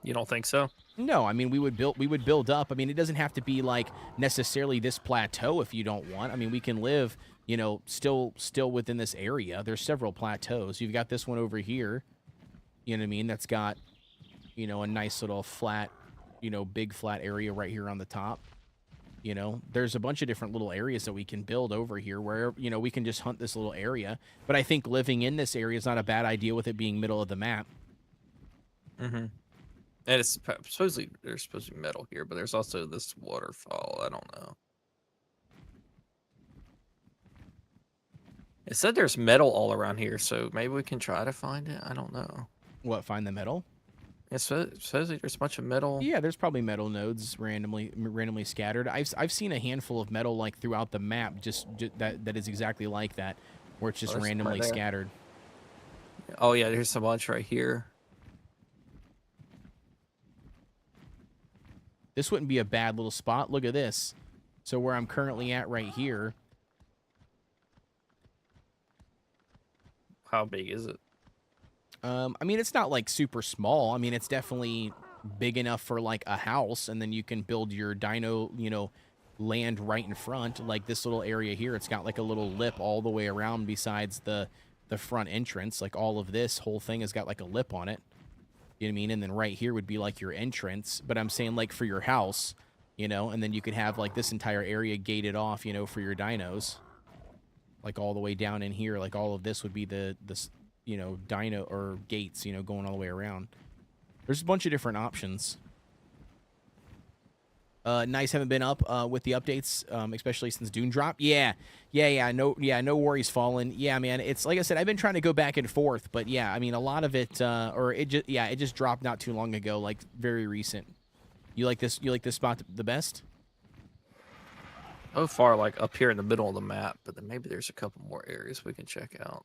You don't think so? No, I mean we would build up. I mean, it doesn't have to be like necessarily this plateau if you don't want. I mean, we can live, still within this area. There's several plateaus. You've got this one over here. You know what I mean? That's got, a nice little flat, big flat area right here on the top. There's a bunch of different little areas that we can build over here where, we can just hunt this little area. But I think living in this area is not a bad idea with it being middle of the map. Mm-hmm. And it's supposedly, there's supposed to be metal here, but there's also this waterfall. I don't know. It said there's metal all around here, so maybe we can try to find it. I don't know. What, find the metal? It says there's a bunch of metal. Yeah, there's probably metal nodes randomly scattered. I've seen a handful of metal like throughout the map, just that is exactly like that, where it's just randomly scattered. Oh yeah, there's a bunch right here. This wouldn't be a bad little spot. Look at this. So where I'm currently at right here. How big is it? I mean, it's not like super small. I mean, it's definitely big enough for like a house, and then you can build your dino, land right in front. Like this little area here, it's got like a little lip all the way around besides the front entrance. Like all of this whole thing has got like a lip on it. You know what I mean? And then right here would be like your entrance. But I'm saying like for your house, and then you could have like this entire area gated off, for your dinos. Like all the way down in here, like all of this would be the dino or gates, going all the way around. There's a bunch of different options. Nice haven't been up with the updates, especially since Dune drop. Yeah, no worries, Fallen. Yeah, man, it's like I said, I've been trying to go back and forth, but yeah, I mean, a lot of it, it just dropped not too long ago, like very recent. You like this spot the best? So far, like up here in the middle of the map, but then maybe there's a couple more areas we can check out.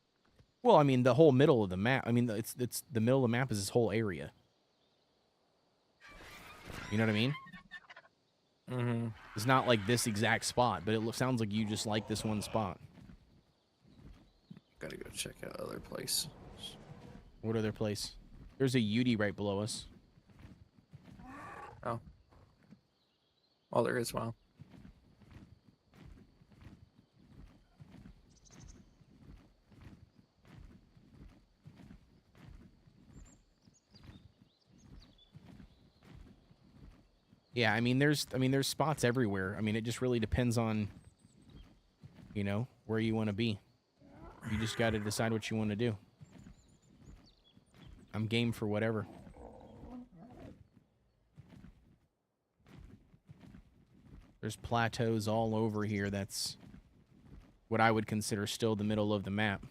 Well, I mean, the whole middle of the map. I mean, it's the middle of the map is this whole area. You know what I mean? Mm-hmm. It's not like this exact spot, but it sounds like you just like this one spot. Gotta go check out other place. What other place? There's a UD right below us. Oh. Oh, there is one. Yeah, I mean there's spots everywhere. I mean it just really depends on, you know, where you want to be. You just got to decide what you want to do. I'm game for whatever. There's plateaus all over here. That's what I would consider still the middle of the map.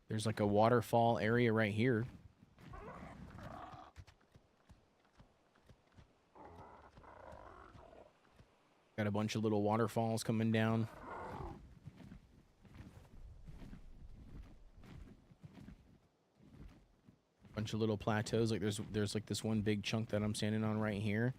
There's like a waterfall area right here. Got a bunch of little waterfalls coming down. Bunch of little plateaus. Like there's like this one big chunk that I'm standing on right here.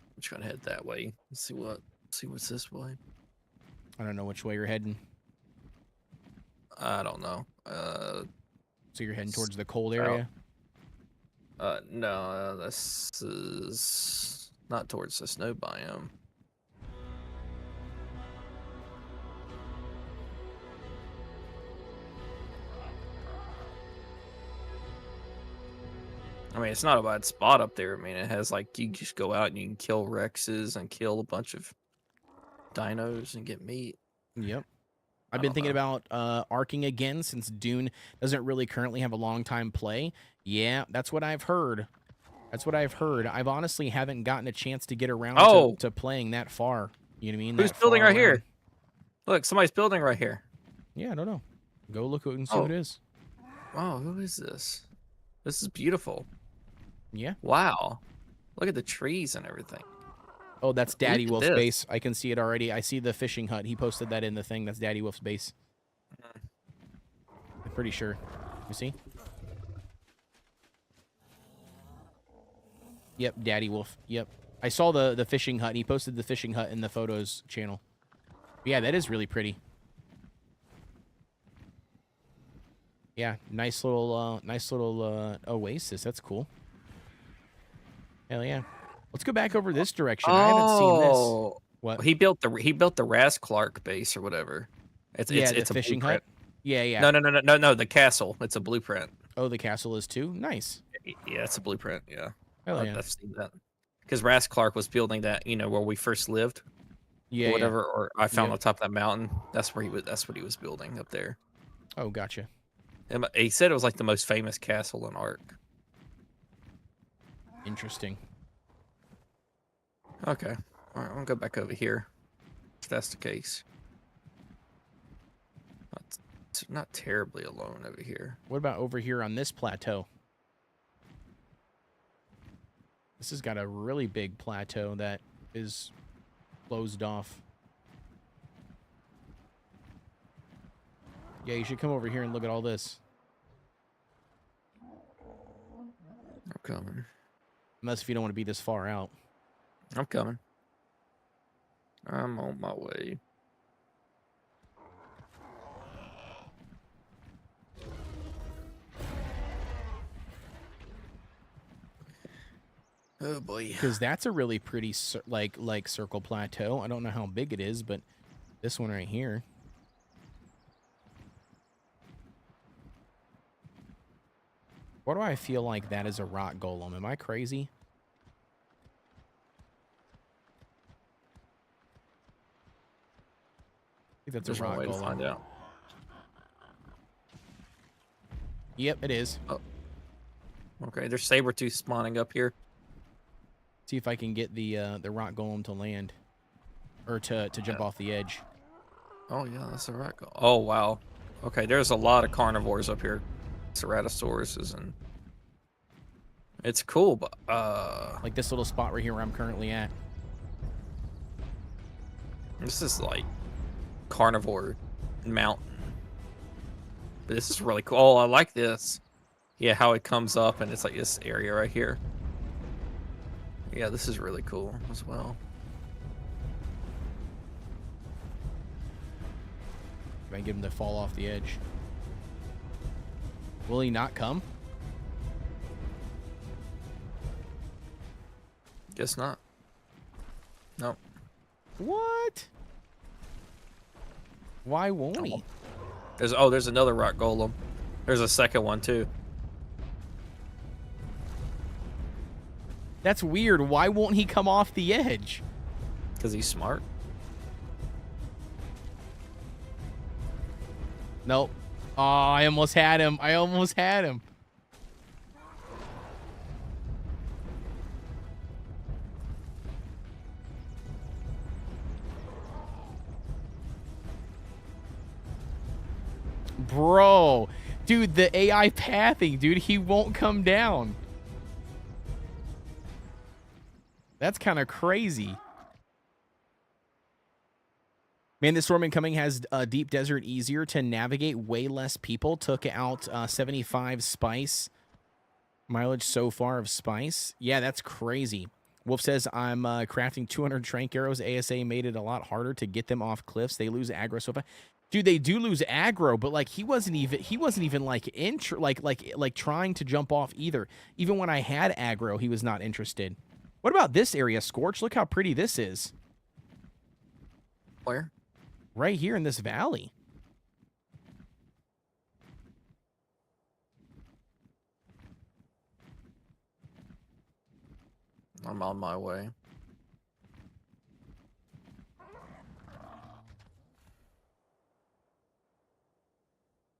I'm just gonna head that way. Let's see what's this way. I don't know which way you're heading. I don't know. So you're heading towards the cold area? No, this is not towards the snow biome. I mean, it's not a bad spot up there. I mean, it has like, you just go out and you can kill Rexes and kill a bunch of dinos and get meat. Yep. I've been thinking about arcing again since Dune doesn't really currently have a long time play. Yeah, that's what I've heard. That's what I've heard. I've honestly haven't gotten a chance to get around to playing that far. You know what I mean? Who's building right here? Look, somebody's building right here. Yeah, I don't know. Go look and see who it is. Wow, who is this? This is beautiful. Yeah. Wow. Look at the trees and everything. Oh, that's Daddy Wolf's base. I can see it already. I see the fishing hut. He posted that in the thing. That's Daddy Wolf's base. I'm pretty sure. You see? Yep, Daddy Wolf. Yep. I saw the fishing hut. He posted the fishing hut in the photos channel. But yeah, that is really pretty. Yeah, nice little oasis. That's cool. Hell yeah. Let's go back over this direction. I haven't seen this. What? He built the Ras Clark base or whatever. It's a fishing hut. Yeah. No, the castle. It's a blueprint. Oh, the castle is too? Nice. Yeah, it's a blueprint, yeah. Hell yeah. I've seen that. Because Ras Clark was building that, you know, where we first lived. Yeah. Or whatever, or I found on top of that mountain. That's what he was building up there. Oh, gotcha. And he said it was like the most famous castle in ARK. Interesting. Okay. All right, I'm gonna go back over here. If that's the case. Not terribly alone over here. What about over here on this plateau? This has got a really big plateau that is closed off. Yeah, you should come over here and look at all this. I'm coming. Unless if you don't want to be this far out. I'm coming. I'm on my way. Oh boy. Because that's a really pretty like circle plateau. I don't know how big it is, but this one right here. Why do I feel like that is a rock golem? Am I crazy? I think that's a rock golem. To find out. Yep, it is. Oh. Okay, there's saber-tooth spawning up here. See if I can get the rock golem to land, or to jump off the edge. Oh yeah, that's a rock golem. Oh wow. Okay, there's a lot of carnivores up here. Ceratosauruses, and it's cool, but like this little spot right here where I'm currently at. This is like carnivore mountain. But this is really cool. Oh, I like this. Yeah, how it comes up and it's like this area right here. Yeah, this is really cool as well. If I get him to fall off the edge. Will he not come? Guess not. Nope. What? Why won't he? There's another rock golem. There's a second one too. That's weird. Why won't he come off the edge? Because he's smart. Nope. Oh, I almost had him. I almost had him. Bro. Dude, the AI pathing, dude, he won't come down. That's kind of crazy. Man, this storm incoming has deep desert easier to navigate. Way less people. Took out 75 spice. Mileage so far of spice. Yeah, that's crazy. Wolf says, I'm crafting 200 trank arrows. ASA made it a lot harder to get them off cliffs. They lose aggro so fast. Dude, they do lose aggro, but like he wasn't even like trying to jump off either. Even when I had aggro, he was not interested. What about this area, Scorch? Look how pretty this is. Where? Right here in this valley. I'm on my way.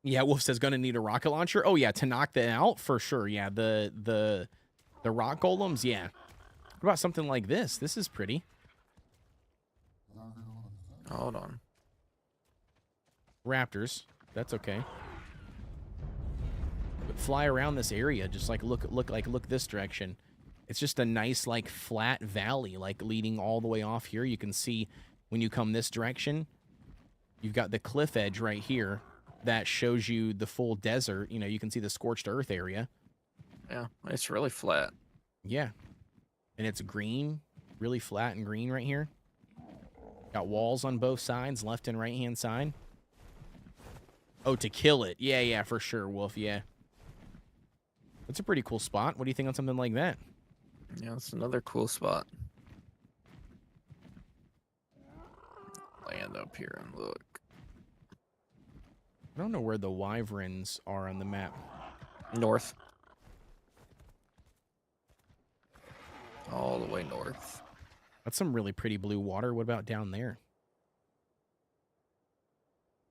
Yeah, Wolf says gonna need a rocket launcher. Oh yeah, to knock them out for sure. Yeah, the rock golems. Yeah. What about something like this? This is pretty. Hold on. Raptors. That's okay. But fly around this area. Just like look this direction. It's just a nice like flat valley, like leading all the way off here. You can see when you come this direction, you've got the cliff edge right here that shows you the full desert. You know, you can see the scorched earth area. Yeah, it's really flat. Yeah. And it's green, really flat and green right here. Got walls on both sides, left and right hand side. Oh, to kill it. Yeah, yeah, for sure, Wolf, yeah. That's a pretty cool spot. What do you think on something like that? Yeah, it's another cool spot. Land up here and look. I don't know where the wyverns are on the map. North. All the way north. That's some really pretty blue water. What about down there?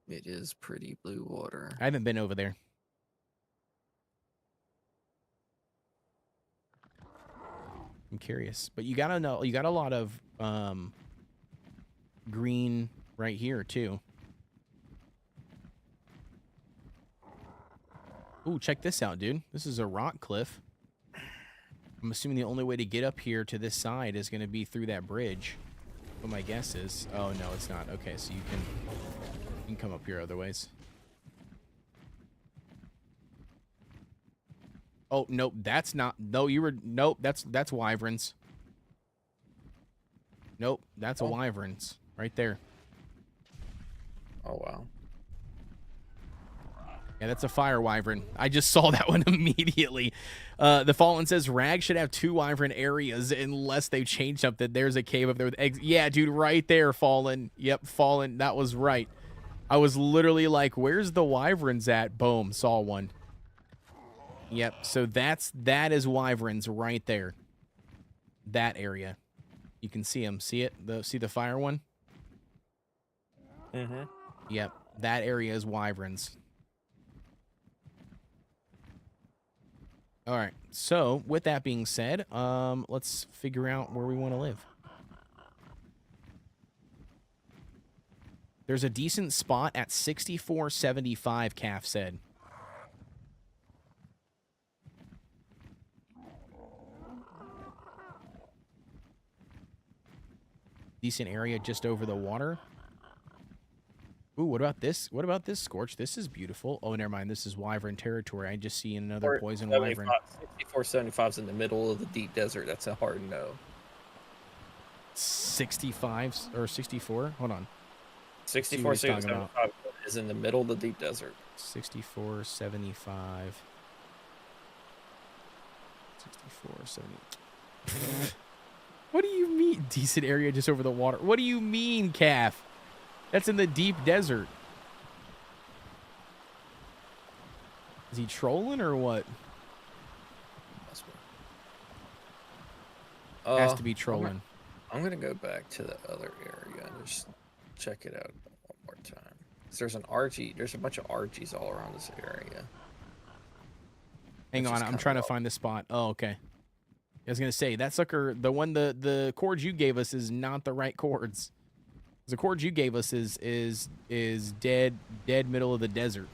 It is pretty blue water. I haven't been over there. I'm curious. But you gotta know, you got a lot of green right here too. Ooh, check this out, dude. This is a rock cliff. I'm assuming the only way to get up here to this side is going to be through that bridge. What my guess is. Oh, no, it's not. Okay, so you can come up here other ways. Oh, nope, that's not. No, you were. Nope, that's wyverns. Nope, that's a wyverns right there. Oh, wow. Yeah, that's a fire wyvern. I just saw that one immediately. The Fallen says Rag should have 2 wyvern areas unless they change something. There's a cave up there with eggs. Yeah, dude, right there, Fallen. Yep, Fallen. That was right. I was literally like, where's the wyverns at? Boom, saw one. Yep, so that is wyverns right there. That area. You can see them. See it? See the fire one? Mm-hmm. Yep, that area is wyverns. All right, so with that being said, let's figure out where we want to live. There's a decent spot at 6475, Calf said. decent area just over the water. Ooh, what about this? What about this, Scorch? This is beautiful. Oh, never mind. This is wyvern territory. I just see another poison wyvern. 6475 is in the middle of the deep desert. That's a hard no. 65 or 64? Hold on. 6475 is in the middle of the deep desert. 6475. 6470. What do you mean? Decent area just over the water. What do you mean, Calf? That's in the deep desert. Is he trolling or what? Has to be trolling. I'm gonna go back to the other area and just check it out one more time. There's an RG. There's a bunch of RGs all around this area. Hang on, I'm trying to find the spot. Oh, okay. I was gonna say that sucker. The one the chords you gave us is not the right chords. The chords you gave us is dead middle of the desert.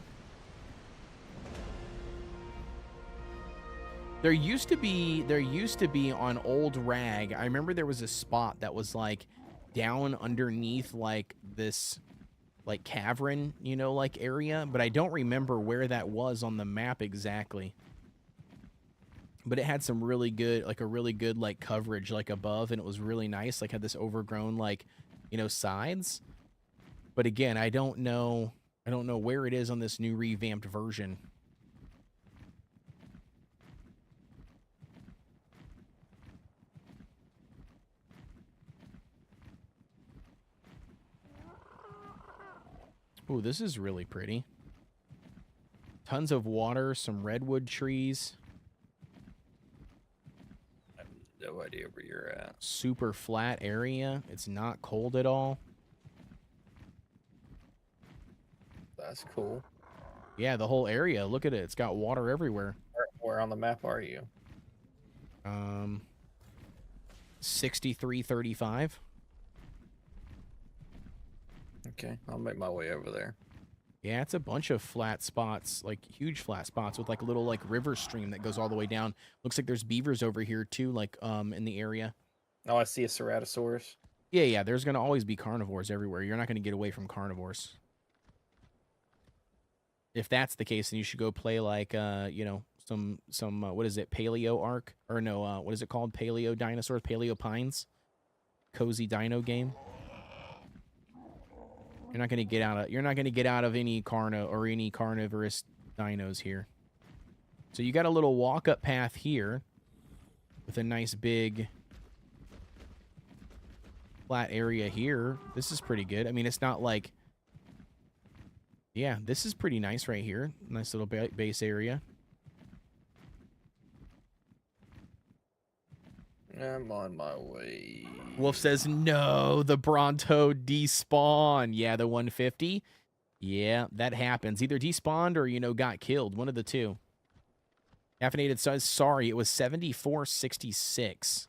There used to be on Old Rag. I remember there was a spot that was like down underneath like this like cavern, you know, like area, but I don't remember where that was on the map exactly. But it had some really good like coverage like above, and it was really nice, like had this overgrown like, you know, sides. But again, I don't know where it is on this new revamped version. Ooh, this is really pretty. Tons of water, some redwood trees. I have no idea where you're at. Super flat area. It's not cold at all. That's cool. Yeah, the whole area. Look at it. It's got water everywhere. Where on the map are you? 6335. Okay, I'll make my way over there. Yeah, it's a bunch of flat spots, like huge flat spots with like a little like river stream that goes all the way down. Looks like there's beavers over here too, like in the area. Oh, I see a ceratosaurus. Yeah, there's gonna always be carnivores everywhere. You're not gonna get away from carnivores. If that's the case, then you should go play like you know, some what is it, Paleo ARK? Or no, what is it called? Paleo Dinosaurs, Paleo Pines? Cozy dino game. You're not gonna get out of any carnivorous dinos here. So you got a little walk up path here with a nice big flat area here. This is pretty good. I mean, it's not like, yeah, this is pretty nice right here. Nice little base area. I'm on my way. Wolf says, no, the Bronto despawn. Yeah, the 150. Yeah, that happens. Either despawned or, you know, got killed. One of the two. Caffeinated says, sorry, it was 7466.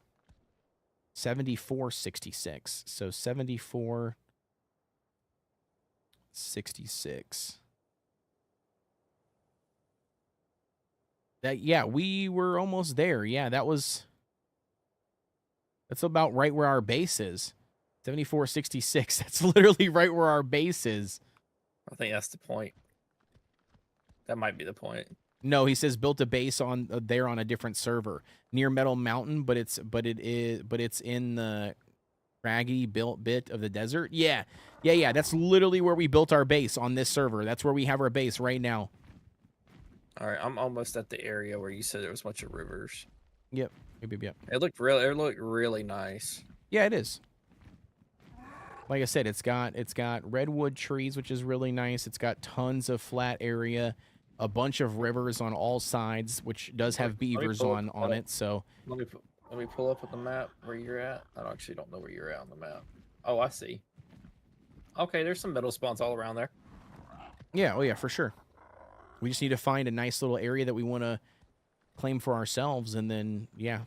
7466. So 7466. That, yeah, we were almost there. Yeah, that's about right where our base is. 7466. That's literally right where our base is. I think that's the point. That might be the point. No, he says built a base on there on a different server near Metal Mountain, but it's in the craggy built bit of the desert. Yeah. That's literally where we built our base on this server. That's where we have our base right now. All right, I'm almost at the area where you said there was a bunch of rivers. Yep. It looked really nice. Yeah, it is. Like I said, it's got redwood trees, which is really nice. It's got tons of flat area, a bunch of rivers on all sides, which does have beavers on it. So let me pull up at the map where you're at. I actually don't know where you're at on the map. Oh, I see. Okay, there's some metal spawns all around there. Yeah, oh yeah, for sure. We just need to find a nice little area that we want to claim for ourselves, and then yeah,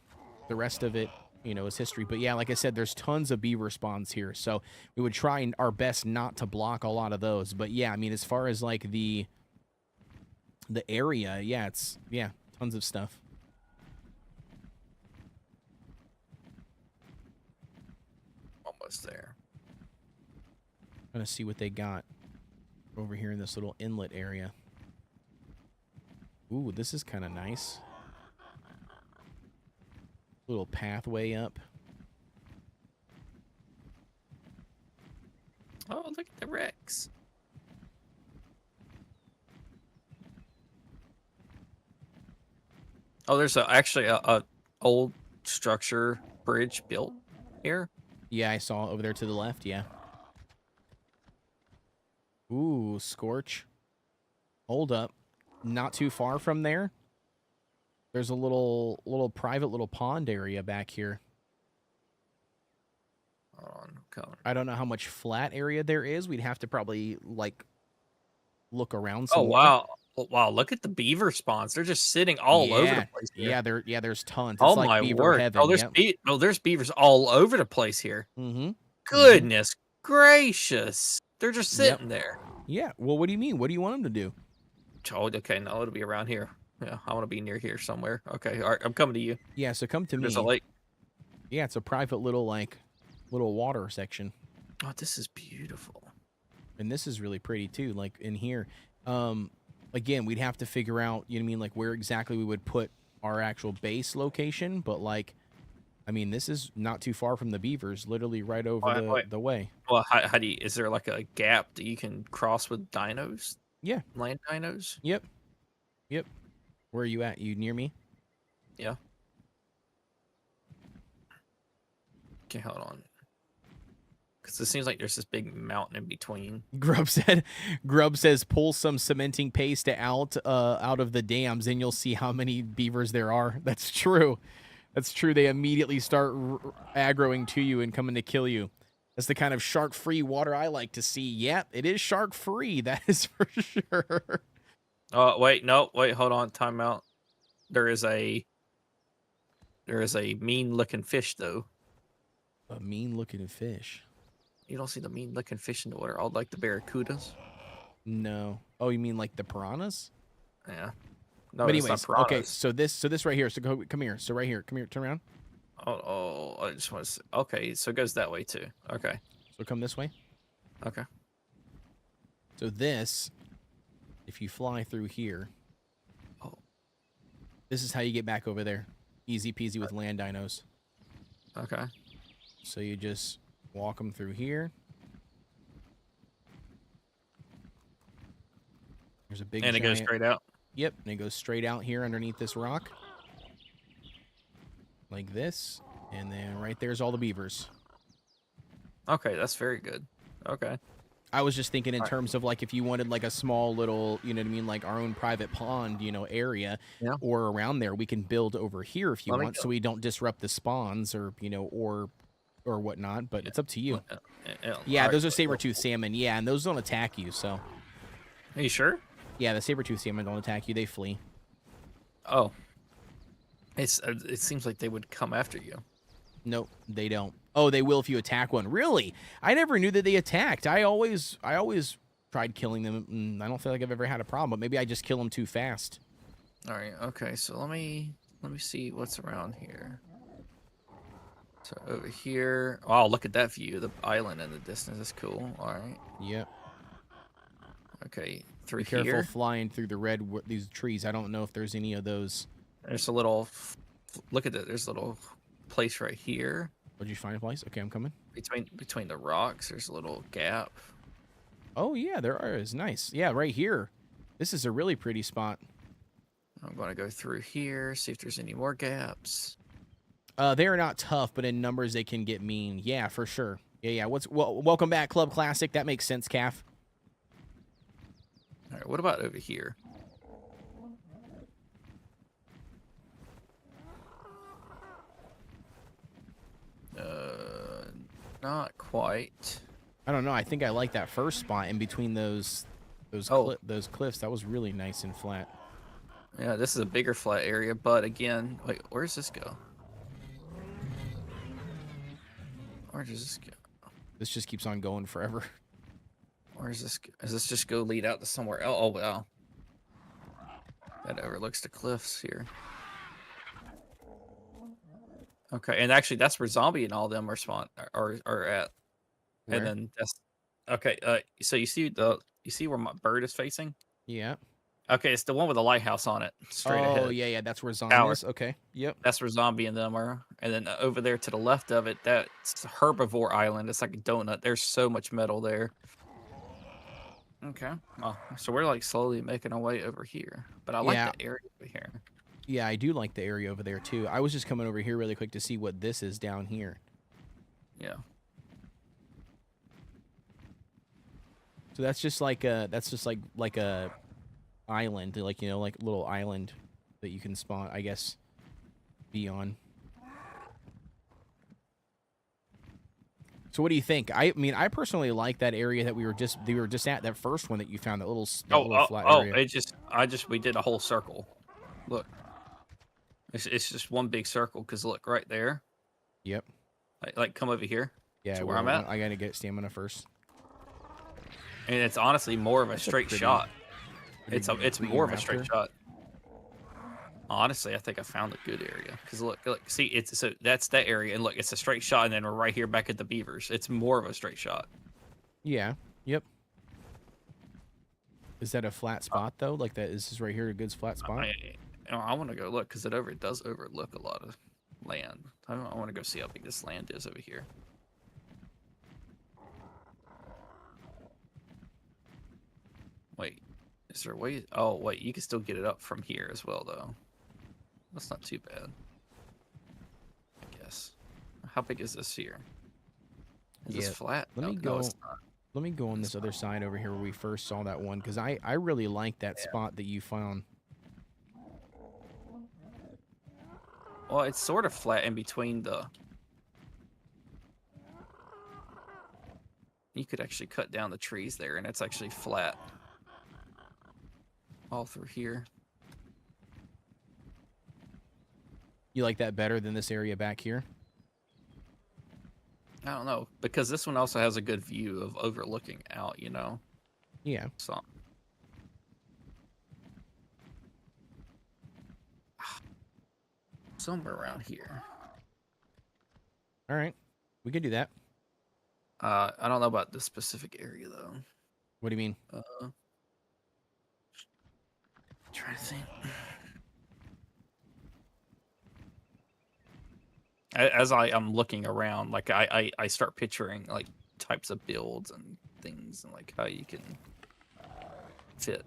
the rest of it, you know, is history. But yeah, like I said, there's tons of beaver spawns here, so we would try our best not to block a lot of those. But yeah, I mean, as far as like the area, yeah, it's tons of stuff. On was there. Gonna see what they got over here in this little inlet area. Ooh, this is kind of nice. Little pathway up. Oh, look at the wrecks. Oh, there's actually a old structure bridge built here. Yeah, I saw over there to the left. Yeah. Ooh, Scorch. Hold up. Not too far from there. There's a little private little pond area back here. Hold on, coming. I don't know how much flat area there is. We'd have to probably like look around some Oh more. wow. Oh, wow, look at the beaver spawns. They're just sitting all over the place here. Yeah, there's tons. Oh It's like my beaver word. heaven. Oh, there's beavers all over the place here. Mm-hmm. Goodness gracious. They're just sitting there. Yeah. Well, what do you mean? What do you want them to do? Oh, okay, no, it'll be around here. Yeah, I want to be near here somewhere. Okay, all right, I'm coming to you. Yeah, so come to me. There's a lake. Yeah, it's a private little little water section. Oh, this is beautiful. And this is really pretty too, like in here. Again, we'd have to figure out, you know what I mean, like where exactly we would put our actual base location, but like I mean, this is not too far from the beavers, literally right over the way. Well, how do you, is there like a gap that you can cross with dinos? Yeah. Land dinos? Yep. Where are you at? You near me? Yeah. Okay, hold on. Because it seems like there's this big mountain in between. Grub says pull some cementing paste out of the dams and you'll see how many beavers there are. That's true. That's true. They immediately start aggroing to you and coming to kill you. That's the kind of shark-free water I like to see. Yep, it is shark-free. That is for sure. Oh, wait, no, wait, hold on, time out. There is a mean-looking fish, though. A mean-looking fish. You don't see the mean-looking fish in the water, all like the barracudas? No. Oh, you mean like the piranhas? Yeah. No, but it's not anyways, piranhas. okay, so this right here. So come here. So right here. Come here, turn around. Oh, I just want to. Okay, so it goes that way too. Okay. So come this way. Okay. So this, if you fly through here, this is how you get back over there. Easy peasy with land dinos. Okay. So you just walk them through here. There's a big and it goes straight out. Yep, and it goes straight out here underneath this rock. Like this. And then right there's all the beavers. Okay, that's very good. Okay. I was just thinking in terms of like if you wanted like a small little, you know what I mean, like our own private pond, you know, area or around there, we can build over here if you want so we don't disrupt the spawns or, you know, or whatnot, but it's up to you. Yeah, those are saber-tooth salmon. Yeah, and those don't attack you, so. Are you sure? Yeah, the saber-tooth salmon don't attack you. They flee. Oh. It seems like they would come after you. Nope, they don't. Oh, they will if you attack one. Really? I never knew that they attacked. I always tried killing them, and I don't feel like I've ever had a problem, but maybe I just kill them too fast. All right, okay, so let me see what's around here. So over here, oh, look at that view, the island in the distance. That's cool. All right. Yep. Okay, through Be careful here. flying through these trees. I don't know if there's any of those. There's a little. Look at that. There's a little place right here. Did you find a place? Okay, I'm coming. Between the rocks, there's a little gap. Oh yeah, there is. Nice. Yeah, right here. This is a really pretty spot. I'm gonna go through here, see if there's any more gaps. They are not tough, but in numbers they can get mean. Yeah, for sure. Yeah. Welcome back, Club Classic. That makes sense, Calf. All right, what about over here? Not quite. I don't know. I think I like that first spot in between those cliffs. That was really nice and flat. Yeah, this is a bigger flat area, but again, wait, where does this go? Where does this go? This just keeps on going forever. Where is this? Does this just go lead out to somewhere else? Oh, wow. That overlooks the cliffs here. Okay, and actually, that's where zombie and all them are are at. And Where? then that's okay. So you see where my bird is facing? Yeah. Okay, it's the one with the lighthouse on it, straight Oh, ahead. yeah, yeah. That's where Zom Tower. is. Okay. Yep. That's where zombie and them are. And then over there to the left of it, that's Herbivore Island. It's like a donut. There's so much metal there. Okay. Well, so we're like slowly making our way over here. But I like Yeah. the area over here. Yeah, I do like the area over there too. I was just coming over here really quick to see what this is down here. Yeah. So that's just like a island, like like a little island that you can spawn, I guess, be on. So what do you think? I mean, I personally like that area that we were just at, that first one that you found, that little flat area. We did a whole circle. Look, it's just one big circle because look right there. Yep. Like come over here Yeah, to where well, I'm at, I gotta get stamina first. and it's honestly more of a That's a straight shot. It's pretty more of a map straight here. shot. Honestly, I think I found a good area because look, see, so that's that area, and look, it's a straight shot, and then we're right here back at the beavers. It's more of a straight shot. Yeah. Yep. Is that a flat spot though? Like that is this right here a good flat spot? I want to go look because it does overlook a lot of land. I want to go see how big this land is over here. Wait, is there a way? Oh, wait, you can still get it up from here as well, though. That's not too bad, I guess. How big is this here? Is this flat? Let No, me no, go. it's not. Let me go on this other side over here where we first saw that one, because I really like that spot that you found. Well, it's sort of flat in between the... You could actually cut down the trees there, and it's actually flat. All through here. You like that better than this area back here? I don't know, because this one also has a good view of overlooking out, Yeah. So... Somewhere around here. All right. We can do that. I don't know about this specific area, though. What do you mean? Trying to think. As I'm looking around, like I start picturing like types of builds and things and like how you can fit.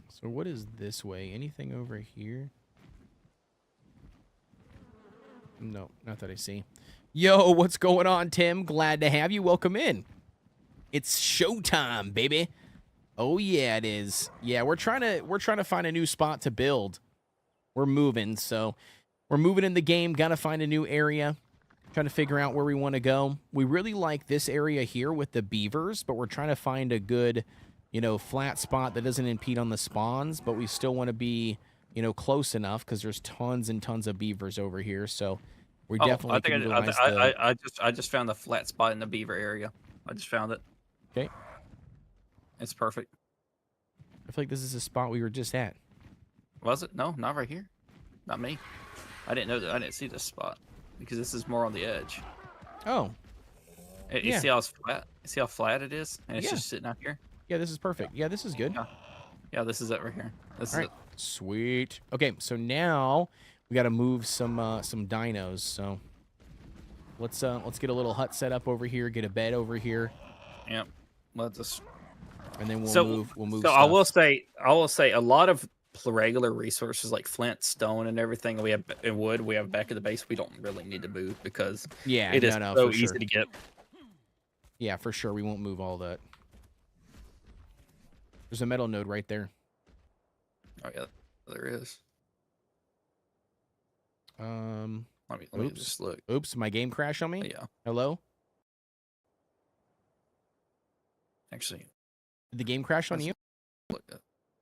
So what is this way? Anything over here? No, not that I see. Yo, what's going on, Tim? Glad to have you. Welcome in. It's showtime, baby. Oh yeah, it is. Yeah, we're trying to find a new spot to build. We're moving, so we're moving in the game. Gotta find a new area. Trying to figure out where we want to go. We really like this area here with the beavers, but we're trying to find a good, flat spot that doesn't impede on the spawns, but we still want to be, close enough because there's tons and tons of beavers over here. So we definitely can utilize the... I just found the flat spot in the beaver area. I just found it. Okay. It's perfect. I feel like this is a spot we were just at. Was it? No, not right here. Not me. I didn't know that. I didn't see this spot because this is more on the edge. Oh. You see how it's flat? You see how flat it is? And it's Yeah. just sitting out here? Yeah, this is perfect. Yeah, this is good. Yeah, this is it right here. This is it. Sweet. Okay, so now we got to move some dinos. So let's get a little hut set up over here, get a bed over here. Yep. Let's just... And then we'll move. So stuff. I will say a lot of regular resources like flint, stone, and everything we have in wood we have back at the base. We don't really need to move because it is so easy to get. Yeah, for sure. We won't move all that. There's a metal node right there. Oh yeah, there is. Let me just look. Oops, my game crashed on me. Yeah. Hello. Actually, Did the game crash on you? Look,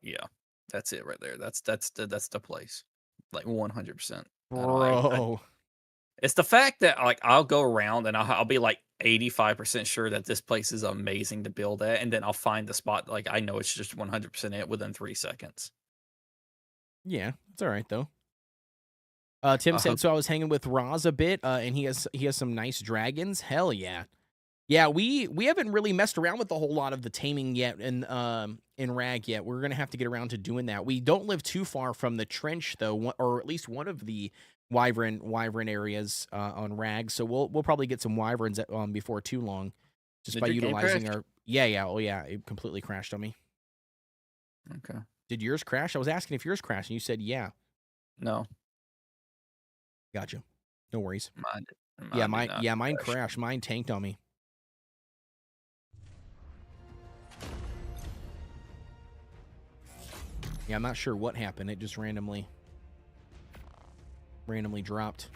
yeah, that's it right there. That's the place, like 100%. Bro, It's the fact that like I'll go around and I'll be like 85% sure that this place is amazing to build at, and then I'll find the spot like I know it's just 100% it within 3 seconds. Yeah, it's all right though. Tim I said, hope so I was hanging with Roz a bit, and he has some nice dragons. Hell yeah. Yeah, we haven't really messed around with a whole lot of the taming yet in Rag yet. We're gonna have to get around to doing that. We don't live too far from the trench though, or at least one of the wyvern areas on Rag. So we'll probably get some wyverns before too long, just did by your game utilizing crash? our oh yeah, it completely crashed on me. Okay. Did yours crash? I was asking if yours crashed, and you said yeah. No. Gotcha. No worries. Mine did not Mine crash. crashed. Mine tanked on me. Yeah, I'm not sure what happened. It just randomly dropped.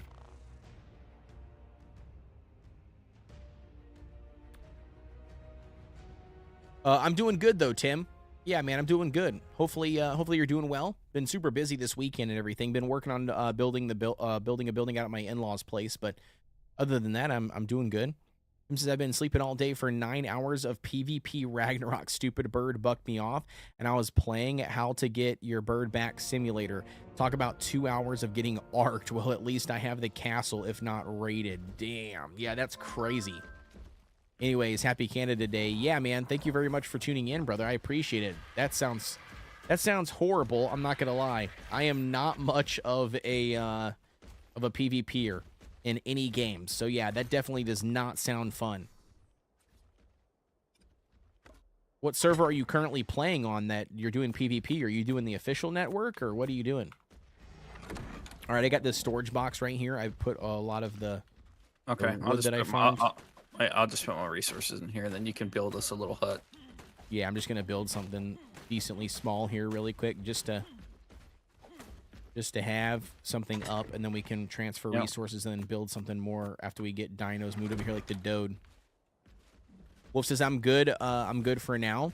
I'm doing good though, Tim. Yeah, man, I'm doing good. Hopefully you're doing well. Been super busy this weekend and everything. Been working on building a building out at my in-laws' place, but other than that, I'm doing good. Since I've been sleeping all day for 9 hours of PvP Ragnarok, stupid bird bucked me off, and I was playing How to Get Your Bird Back Simulator. Talk about 2 hours of getting arked. Well, at least I have the castle, if not raided. Damn. Yeah, that's crazy. Anyways, happy Canada Day. Yeah, man, thank you very much for tuning in, brother. I appreciate it. That sounds horrible. I'm not gonna lie. I am not much of a PvPer in any games. So yeah, that definitely does not sound fun. What server are you currently playing on that you're doing PvP? Are you doing the official network, or what are you doing? All right, I got this storage box right here. I've put a lot of the Okay, wood that I farmed. I'll just put my resources in here, and then you can build us a little hut. Yeah, I'm just gonna build something decently small here really quick, just to have something up, and then we can transfer resources and then build something more after we get dinos moved over here, like the Dode. Wolf says, I'm good for now.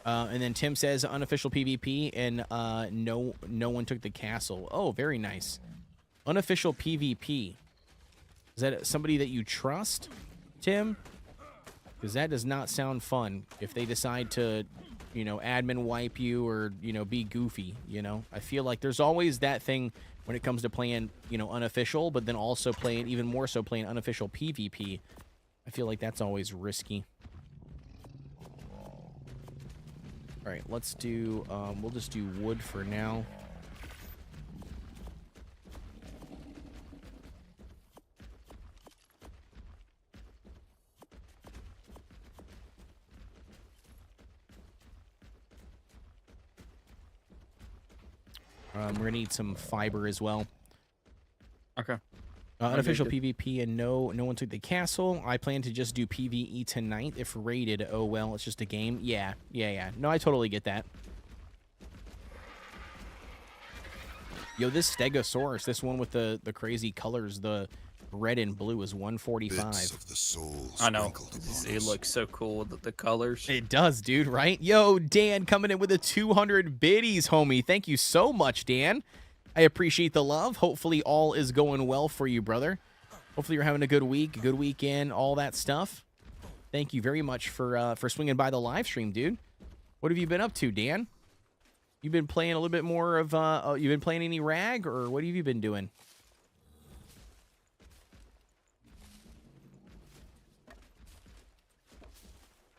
And then Tim says, unofficial PvP, and no one took the castle. Oh, very nice. Unofficial PvP. Is that somebody that you trust, Tim? Because that does not sound fun if they decide to, admin wipe you or, be goofy, I feel like there's always that thing when it comes to playing, unofficial, but then also playing, even more so playing unofficial PvP. I feel like that's always risky. All right, let's do, we'll just do wood for now. We're gonna need some fiber as well. Okay. Unofficial PvP, and no one took the castle. I plan to just do PvE tonight if raided. Oh well, it's just a game. Yeah. No, I totally get that. Yo, this Stegosaurus, this one with the crazy colors, the red and blue, is 145. Of the soul I know. It us. looks so cool with the colors. It does, dude, right? Yo, Dan coming in with a 200 biddies, homie. Thank you so much, Dan. I appreciate the love. Hopefully all is going well for you, brother. Hopefully you're having a good week, a good weekend, all that stuff. Thank you very much for swinging by the live stream, dude. What have you been up to, Dan? You've been playing a little bit more of, you've been playing any Rag, or what have you been doing?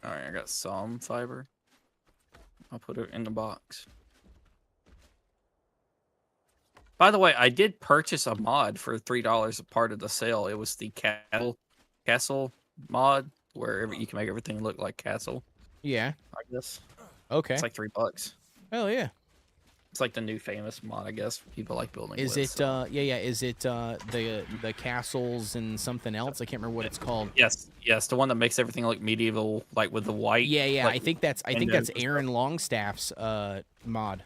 All right, I got some fiber. I'll put it in the box. By the way, I did purchase a mod for $3 a part of the sale. It was the castle mod, where you can make everything look like castle. Yeah. I guess. Okay. It's like $3. Oh yeah. It's like the new famous mod, I guess. People like building. Is with, it? so. Yeah. Is it the castles and something else? I can't remember what it's called. Yes, the one that makes everything look medieval, like with the white. Yeah. Like, I think that's Aaron Longstaff's mod.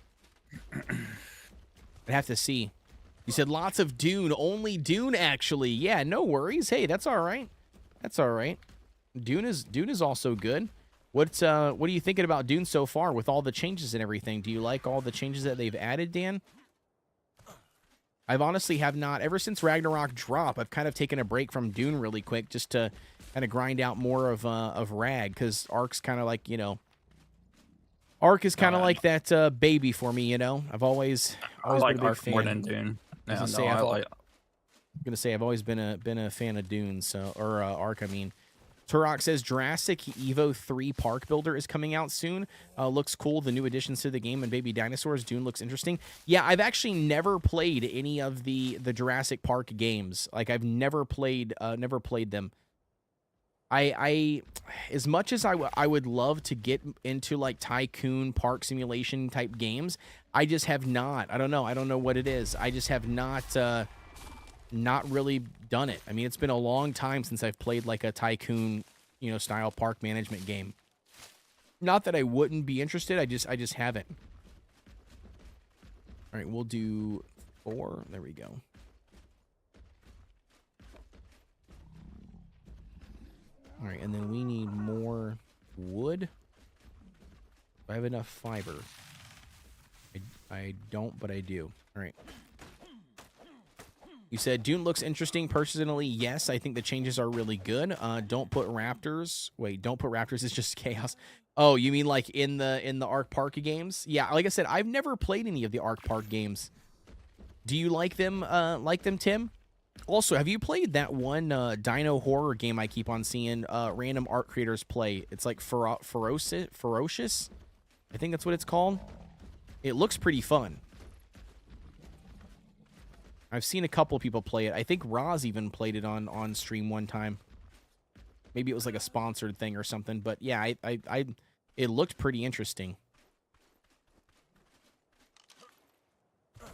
I'd have to see. You said lots of Dune, only Dune actually. Yeah, no worries. Hey, that's all right. That's all right. Dune is also good. What are you thinking about Dune so far with all the changes and everything? Do you like all the changes that they've added, Dan? I've honestly have not, ever since Ragnarok drop, I've kind of taken a break from Dune really quick just to kind of grind out more of Rag, because ARK's kind of like, you know, ARK is kind of like that baby for me, you know? I've always I like been a big ARK fan. more than Dune. I was gonna say I've always been a fan of Dune, so, or ARK, I mean. Turok says Jurassic Evo 3 Park Builder is coming out soon. Looks cool. The new additions to the game and baby dinosaurs. Dune looks interesting. Yeah, I've actually never played any of the Jurassic Park games. Like, I've never played them. I as much as I would love to get into like tycoon park simulation type games, I just have not. I don't know. I don't know what it is. I just have not really done it. I mean, it's been a long time since I've played like a tycoon, you know, style park management game. Not that I wouldn't be interested, I just haven't. All right, we'll do 4. There we go. All right, and then we need more wood. Do I have enough fiber? I don't, but I do. All right. You said Dune looks interesting. Personally, yes. I think the changes are really good. Don't put raptors. Wait, don't put raptors. It's just chaos. Oh, you mean like in the ARK Park games? Yeah, like I said, I've never played any of the ARK Park games. Do you like them? Tim? Also, have you played that one dino horror game I keep on seeing random art creators play? It's like Ferocious. I think that's what it's called. It looks pretty fun. I've seen a couple people play it. I think Roz even played it on stream one time. Maybe it was like a sponsored thing or something. But yeah, it looked pretty interesting. All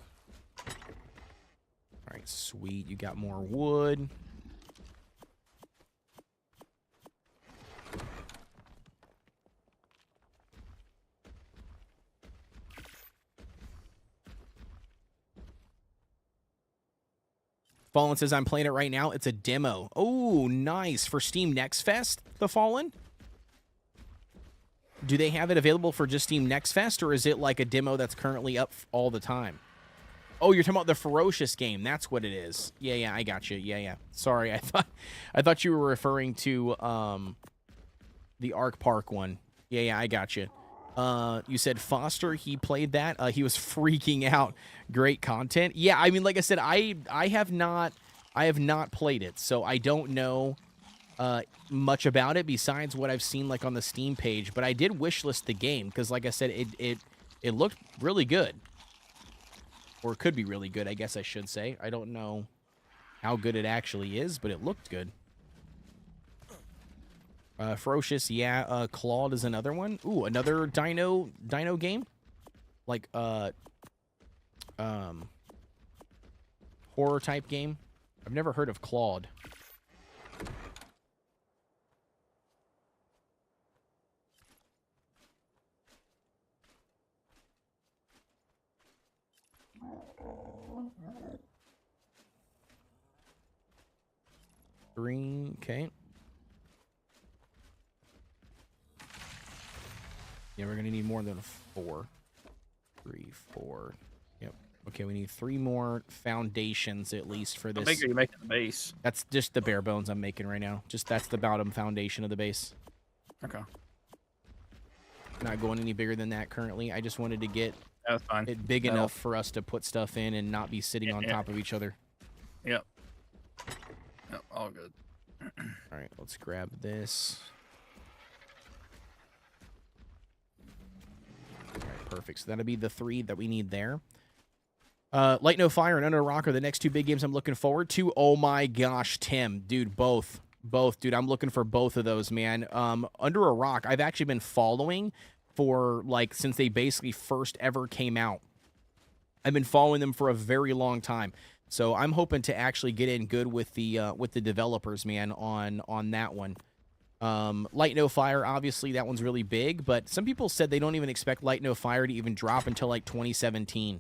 right, sweet. You got more wood. Fallen says, I'm playing it right now. It's a demo. Oh, nice. For Steam Next Fest, the Fallen? Do they have it available for just Steam Next Fest, or is it like a demo that's currently up all the time? Oh, you're talking about the Ferocious game. That's what it is. Yeah, I got you. Yeah. Sorry, I thought you were referring to the ARK Park one. Yeah, I got you. You said Foster, he played that. He was freaking out. Great content. Yeah, I mean, like I said, I have not played it, so I don't know much about it besides what I've seen like on the Steam page. But I did wishlist the game because, like I said, it looked really good, or could be really good, I guess I should say. I don't know how good it actually is, but it looked good. Ferocious, yeah. Claude is another one. Ooh, another dino game? Like, horror type game? I've never heard of Claude. Green, okay. Yeah, we're gonna need more than 4. 3, 4. Yep. Okay, we need 3 more foundations at least for this. How big are you making the base? That's just the bare bones I'm making right now. That's the bottom foundation of the base. Okay. Not going any bigger than that currently. I just wanted to get it big enough for us to put stuff in and not be sitting on top of each other. Yep, all good. All right, let's grab this. All right, perfect. So that'll be the 3 that we need there. Light No Fire and Under a Rock are the next 2 big games I'm looking forward to. Oh my gosh, Tim. Dude, both. Dude, I'm looking for both of those, man. Under a Rock, I've actually been following for, like, since they basically first ever came out. I've been following them for a very long time. So I'm hoping to actually get in good with the developers, man, on that one. Light No Fire, obviously that one's really big, but some people said they don't even expect Light No Fire to even drop until like 2017.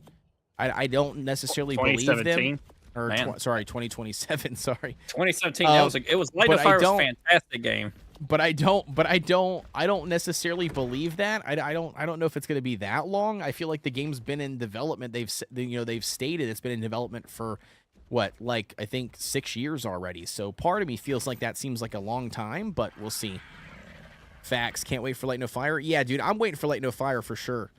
I don't necessarily believe them. Or sorry, 2027. Sorry, 2017. It was Light No Fire was a fantastic game. but I don't necessarily believe that. I don't know if it's going to be that long. I feel like the game's been in development. They've stated it's been in development for what, like, I think 6 years already. So part of me feels like that seems like a long time, but we'll see. Facts. Can't wait for Light No Fire. Yeah, dude, I'm waiting for Light No Fire for sure.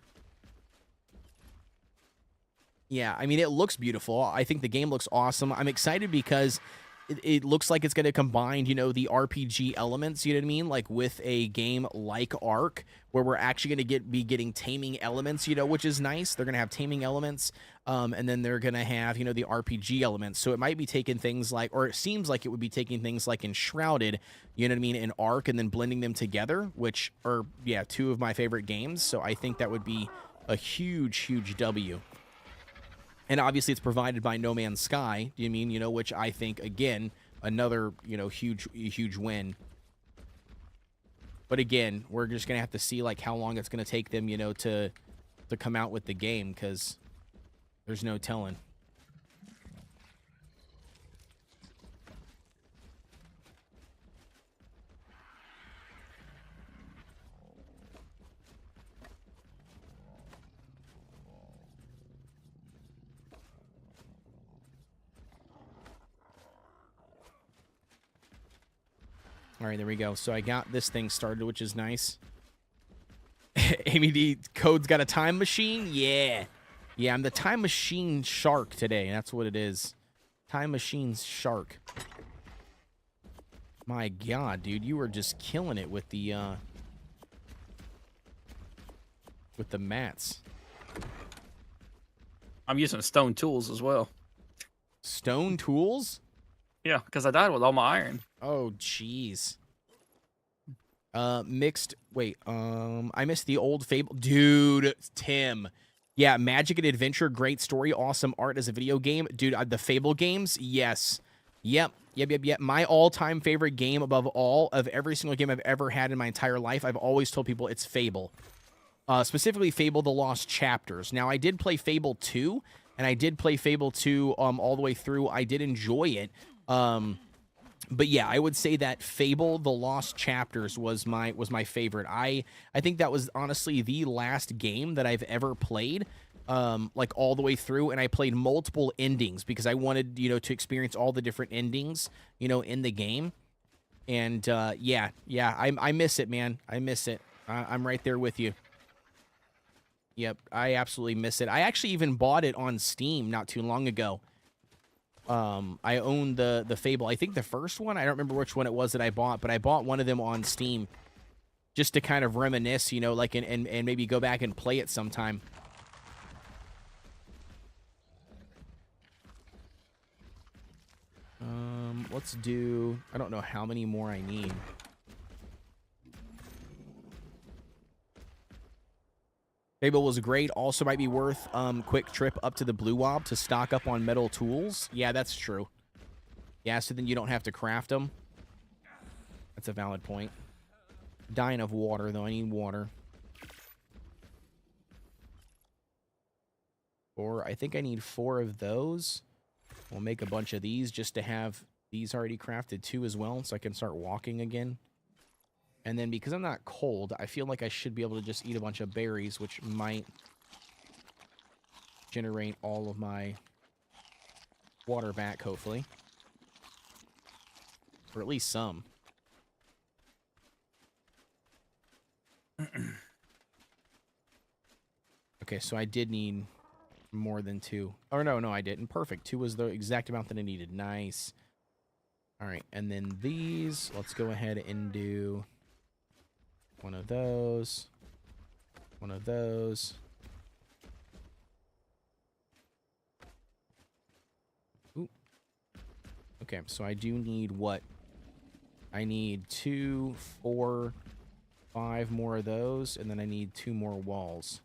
Yeah, I mean, it looks beautiful. I think the game looks awesome. I'm excited because it looks like it's going to combine, you know, the RPG elements, you know what I mean? Like with a game like ARK, where we're actually going to be getting taming elements, you know, which is nice. They're going to have taming elements, and then they're going to have, you know, the RPG elements. So it might be taking things like, or it seems like it would be taking things like Enshrouded, you know what I mean, in ARK, and then blending them together, which are, yeah, 2 of my favorite games. So I think that would be a huge, huge W. And obviously it's provided by No Man's Sky, you mean, you know, which I think, again, another, you know, huge win. But again, we're just going to have to see, like, how long it's going to take them, you know, to come out with the game, because there's no telling. All right, there we go. So I got this thing started, which is nice. Amy D, Code's got a time machine? Yeah. Yeah, I'm the time machine shark today. That's what it is. Time machine shark. My God, dude, you were just killing it with the mats. I'm using stone tools as well. Stone tools? Yeah, because I died with all my iron. Oh, jeez. Mixed. Wait. I missed the old Fable, dude. Tim. Yeah, Magic and Adventure, great story, awesome art as a video game, dude. The Fable games, yes. Yep. My all-time favorite game above all of every single game I've ever had in my entire life. I've always told people it's Fable. Specifically, Fable: The Lost Chapters. Now, I did play Fable 2, and I did play Fable 2 all the way through. I did enjoy it. But yeah, I would say that Fable: The Lost Chapters was my favorite. I think that was honestly the last game that I've ever played, like all the way through, and I played multiple endings because I wanted, you know, to experience all the different endings, you know, in the game. And yeah, I miss it, man. I miss it. I'm right there with you. Yep, I absolutely miss it. I actually even bought it on Steam not too long ago. I own the Fable. I think the first one, I don't remember which one it was that I bought, but I bought one of them on Steam just to kind of reminisce, you know, like, and maybe go back and play it sometime. Let's do, I don't know how many more I need. Fable was great. Also might be worth quick trip up to the Blue Wob to stock up on metal tools. Yeah, that's true. Yeah, so then you don't have to craft them. That's a valid point. Dying of water, though. I need water. I think I need 4 of those. We'll make a bunch of these just to have these already crafted too as well, so I can start walking again. And then because I'm not cold, I feel like I should be able to just eat a bunch of berries, which might generate all of my water back, hopefully. Or at least some. Okay, so I did need more than 2. Or no, I didn't. Perfect. 2 was the exact amount that I needed. Nice. All right, and then these, let's go ahead and do one of those. One of those. Ooh. Okay, so I do need what? I need 2, 4, 5 more of those, and then I need 2 more walls.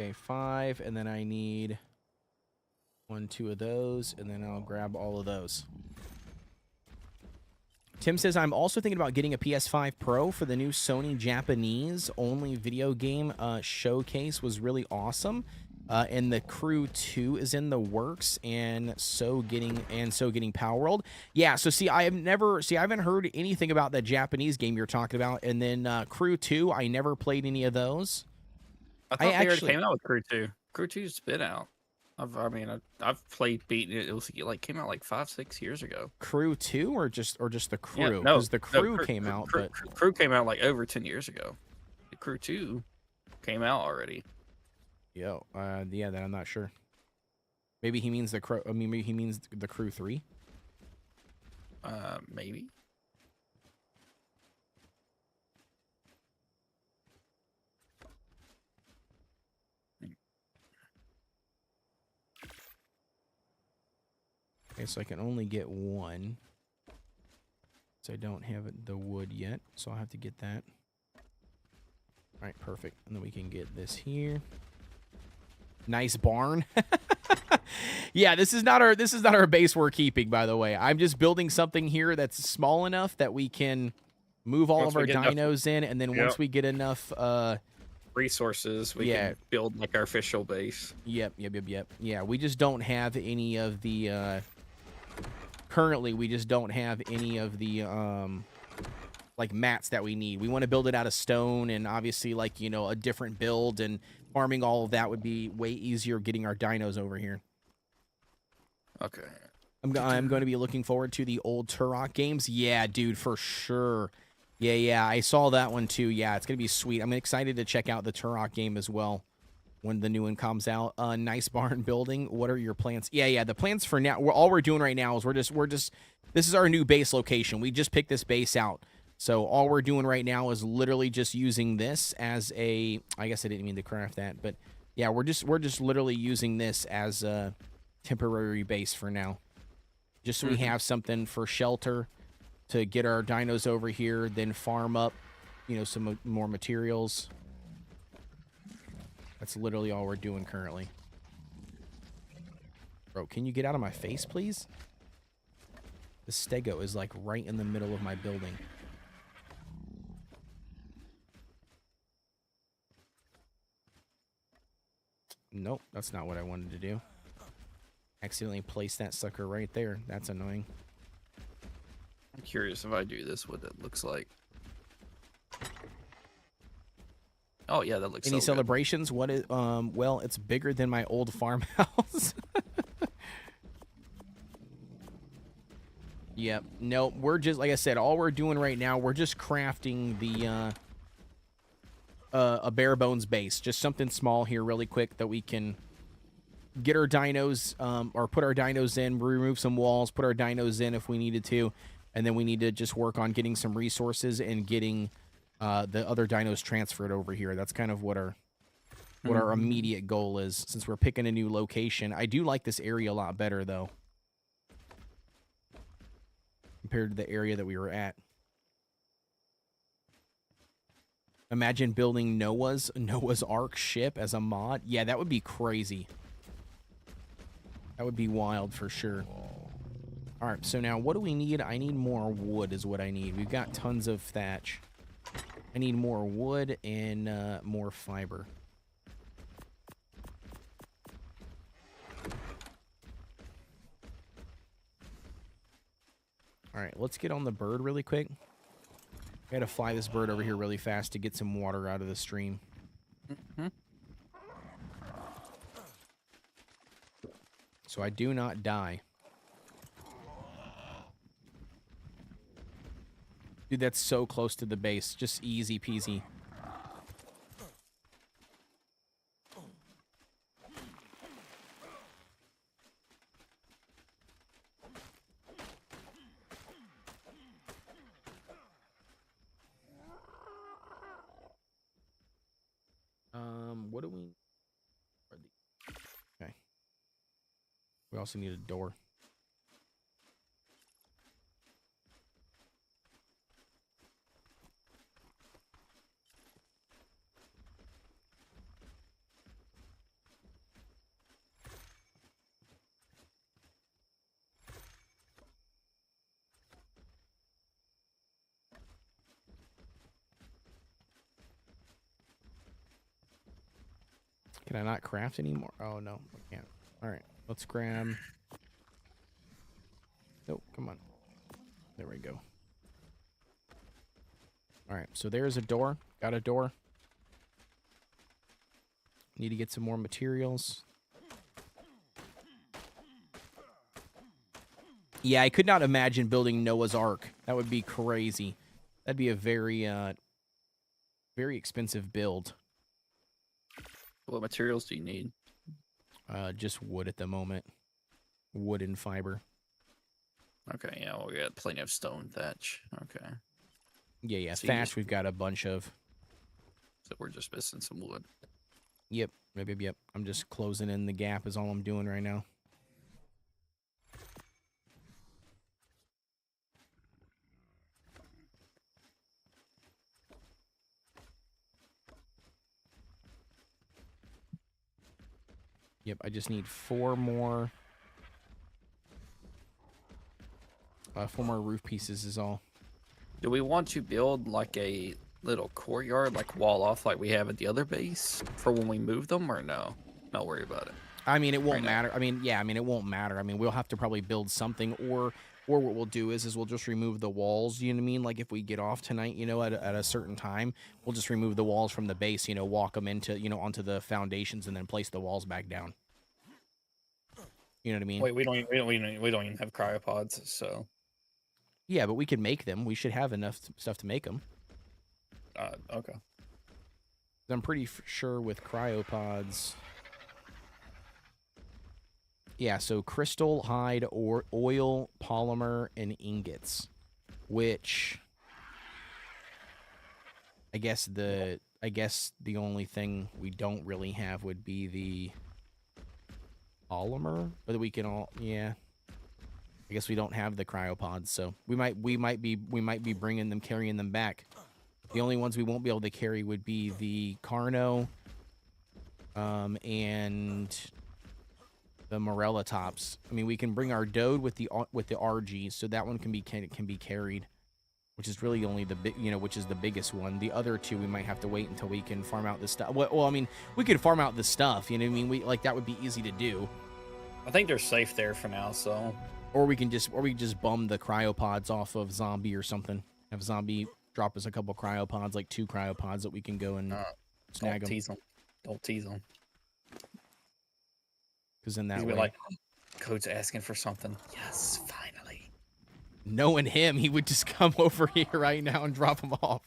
Okay, 5, and then I need 1, 2 of those, and then I'll grab all of those. Tim says, I'm also thinking about getting a PS5 Pro for the new Sony Japanese only video game showcase was really awesome. And the Crew 2 is in the works, and so getting Power World. Yeah, so see, I haven't heard anything about that Japanese game you're talking about. And then Crew 2, I never played any of those. I thought they already came out with Crew 2. Crew 2's been out. I've played beaten it. It was like came out like 5-6 years ago. Crew 2 or just the Crew? Yeah, no, because the Crew came out, but Crew came out like over 10 years ago. The Crew 2 came out already. yeah, then I'm not sure. Maybe he means the Crew. I mean, maybe he means the Crew 3. Maybe. Okay, so I can only get one. So I don't have the wood yet, so I'll have to get that. All right, perfect. And then we can get this here. Nice barn. Yeah, this is not our base we're keeping, by the way. I'm just building something here that's small enough that we can move all of our dinos in, and then once we get enough resources, we can build like our official base. Yep. Yeah, we just don't have any of the currently we just don't have any of the like mats that we need. We want to build it out of stone, and obviously, like, you know, a different build, and farming all of that would be way easier getting our dinos over here. Okay. I'm going to be looking forward to the old Turok games. Yeah, dude, for sure. Yeah, I saw that one too. Yeah, it's going to be sweet. I'm excited to check out the Turok game as well when the new one comes out. Nice barn building. What are your plans? Yeah, the plans for now, all we're doing right now is we're just this is our new base location. We just picked this base out. So all we're doing right now is literally just using this as a, I guess I didn't mean to craft that, but yeah, we're just literally using this as a temporary base for now. Just so we have something for shelter to get our dinos over here, then farm up, you know, some more materials. That's literally all we're doing currently. Bro, can you get out of my face, please? The stego is like right in the middle of my building. Nope, that's not what I wanted to do. Accidentally placed that sucker right there. That's annoying. I'm curious if I do this, what it looks like. Oh yeah, that looks. Any so celebrations? Good. What is? Well, it's bigger than my old farmhouse. Yep. No, we're just, like I said, all we're doing right now, we're just crafting the a bare bones base, just something small here, really quick, that we can get our dinos, or put our dinos in, remove some walls, put our dinos in if we needed to, and then we need to just work on getting some resources and getting the other dinos transferred over here. That's kind of what our immediate goal is, since we're picking a new location. I do like this area a lot better, though, compared to the area that we were at. Imagine building Noah's Ark ship as a mod. Yeah, that would be crazy. That would be wild for sure. All right, so now what do we need? I need more wood is what I need. We've got tons of thatch. I need more wood and more fiber. All right, let's get on the bird really quick. I gotta fly this bird over here really fast to get some water out of the stream. So I do not die. Dude, that's so close to the base. Just easy peasy. What do we... Okay. We also need a door. Can I not craft anymore? Oh, no, I can't. All right, let's grab... Nope, come on. There we go. All right, so there's a door. Got a door. Need to get some more materials. Yeah, I could not imagine building Noah's Ark. That would be crazy. That'd be a very, very expensive build. What materials do you need? Just wood at the moment. Wood and fiber. Okay, yeah, well, we got plenty of stone thatch. Okay. Yeah, So thatch we've got a bunch of. So we're just missing some wood. Yep. I'm just closing in the gap is all I'm doing right now. Yep, I just need 4 more. 4 more roof pieces is all. Do we want to build like a little courtyard, like wall off, like we have at the other base for when we move them, or no? Not worry about it. I mean, it won't matter. I mean, yeah, I mean, it won't matter. I mean, we'll have to probably build something, or what we'll do is we'll just remove the walls. You know what I mean? Like if we get off tonight, you know, at a certain time, we'll just remove the walls from the base. You know, walk them into, you know, onto the foundations, and then place the walls back down. You know what I mean? Wait, we don't even have cryopods, so. Yeah, but we can make them. We should have enough stuff to make them. Okay. I'm pretty sure with cryopods. Yeah, so crystal, hide, or oil, polymer, and ingots, which I guess the only thing we don't really have would be the polymer, but we can all I guess we don't have the cryopods, so we might be bringing them, carrying them back. The only ones we won't be able to carry would be the Carno, and the Morella tops. I mean, we can bring our Dode with the RG, so that one can be carried, which is really only the which is the biggest one. The other two we might have to wait until we can farm out the stuff. Well, I mean, we could farm out the stuff. You know what I mean? That would be easy to do. I think they're safe there for now, so. Or we can just bum the cryopods off of Zombie or something. Have Zombie drop us a couple cryopods, like 2 cryopods that we can go and snag them. Don't tease them. Because in that way, like, Code's asking for something. Yes, finally. Knowing him, he would just come over here right now and drop them off.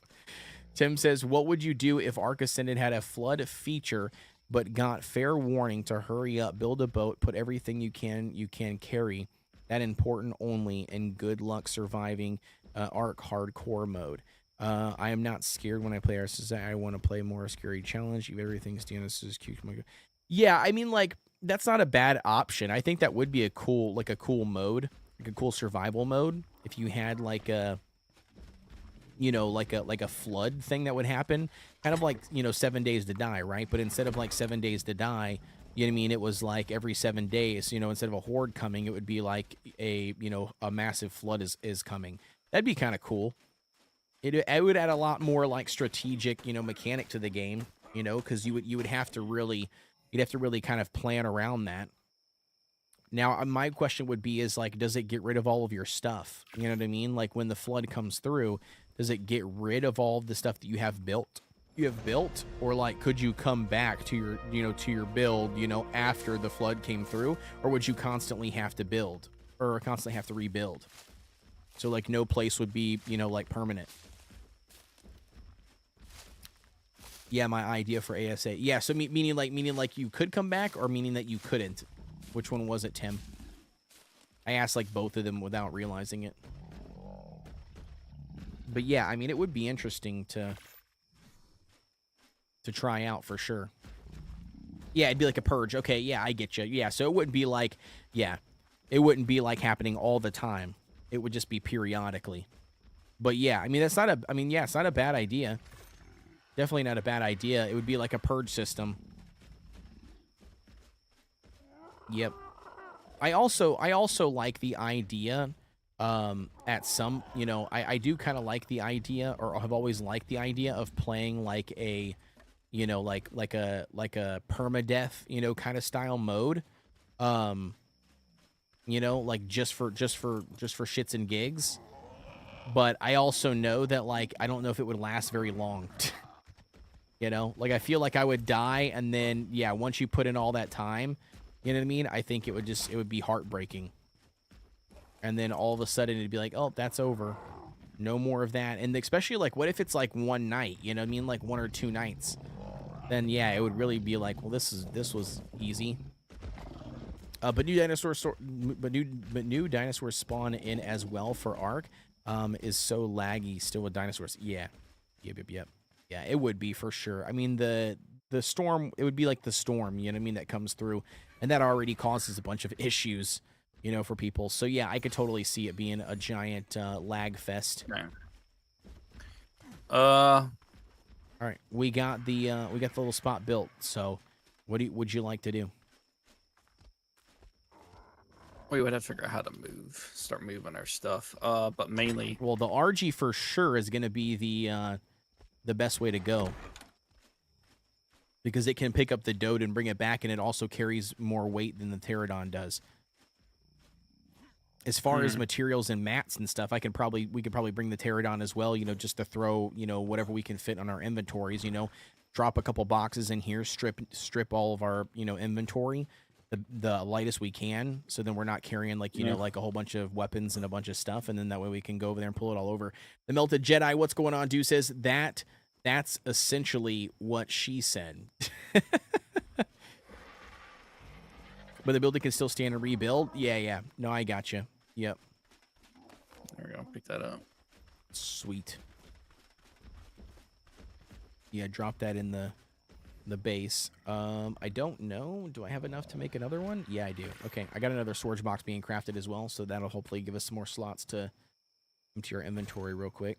Tim says, what would you do if ARK Ascended had a flood feature but got fair warning to hurry up, build a boat, put everything you can carry, that important only, and good luck surviving ARK hardcore mode. I am not scared when I play ARK. I want to play more scary challenge. Everything's Dinos is cute. Yeah, I mean, like, that's not a bad option. I think that would be a cool mode, like a cool survival mode. If you had like a, like a flood thing that would happen, kind of like 7 days to die, right? But instead of like 7 days to die, you know what I mean, it was like every 7 days. Instead of a horde coming, it would be like a massive flood is coming. That'd be kind of cool. It would add a lot more like strategic mechanic to the game, because you would have to really. You'd have to really kind of plan around that. Now, my question would be is like, does it get rid of all of your stuff? You know what I mean? Like when the flood comes through, does it get rid of all of the stuff that you have built? Or like, could you come back to your, to your build, after the flood came through? Or would you constantly have to build or constantly have to rebuild? So like no place would be, like permanent. Yeah, my idea for ASA. Yeah, so meaning like you could come back, or meaning that you couldn't. Which one was it, Tim? I asked like both of them without realizing it. But yeah, I mean, it would be interesting to try out for sure. Yeah, it'd be like a purge. Okay, yeah, I get you. Yeah, so it wouldn't be like, it wouldn't be like happening all the time. It would just be periodically. But yeah, I mean, it's not a bad idea. Definitely not a bad idea. It would be like a purge system. Yep. I also like the idea, at some, I do kind of like the idea, or have always liked the idea of playing like a, you know, like a permadeath, you know, kind of style mode. You know, like just for shits and gigs. But I also know that, like, I don't know if it would last very long. You know, like, I feel like I would die, and then, yeah, once you put in all that time, you know what I mean? I think it would be heartbreaking. And then all of a sudden it'd be like, oh, that's over. No more of that. And especially, like, what if it's like one night, you know what I mean? Like 1 or 2 nights. Then, yeah, it would really be like, well, this was easy. But new dinosaurs spawn in as well for ARK. Is so laggy still with dinosaurs. Yeah. Yep. Yeah, it would be for sure. I mean, the storm, it would be like the storm, you know what I mean, that comes through, and that already causes a bunch of issues, you know, for people. So yeah, I could totally see it being a giant lag fest. Right. All right, we got the little spot built. So, what would you like to do? We would have to figure out how to start moving our stuff. But mainly, well, the RG for sure is going to be the best way to go, because it can pick up the Dode and bring it back, and it also carries more weight than the Pterodon does. As far as materials and mats and stuff, we could probably bring the Pterodon as well, you know, just to throw, you know, whatever we can fit on our inventories, you know, drop a couple boxes in here, strip all of our, you know, inventory, the lightest we can, so then we're not carrying, like, you know, like a whole bunch of weapons and a bunch of stuff, and then that way we can go over there and pull it all over. The Melted Jedi, what's going on, dude, says that's essentially what she said. But the building can still stand and rebuild? Yeah. No, I got you. Yep. There we go. Pick that up. Sweet. Yeah, drop that in the base. I don't know. Do I have enough to make another one? Yeah, I do. Okay, I got another storage box being crafted as well, so that'll hopefully give us some more slots to empty our inventory real quick.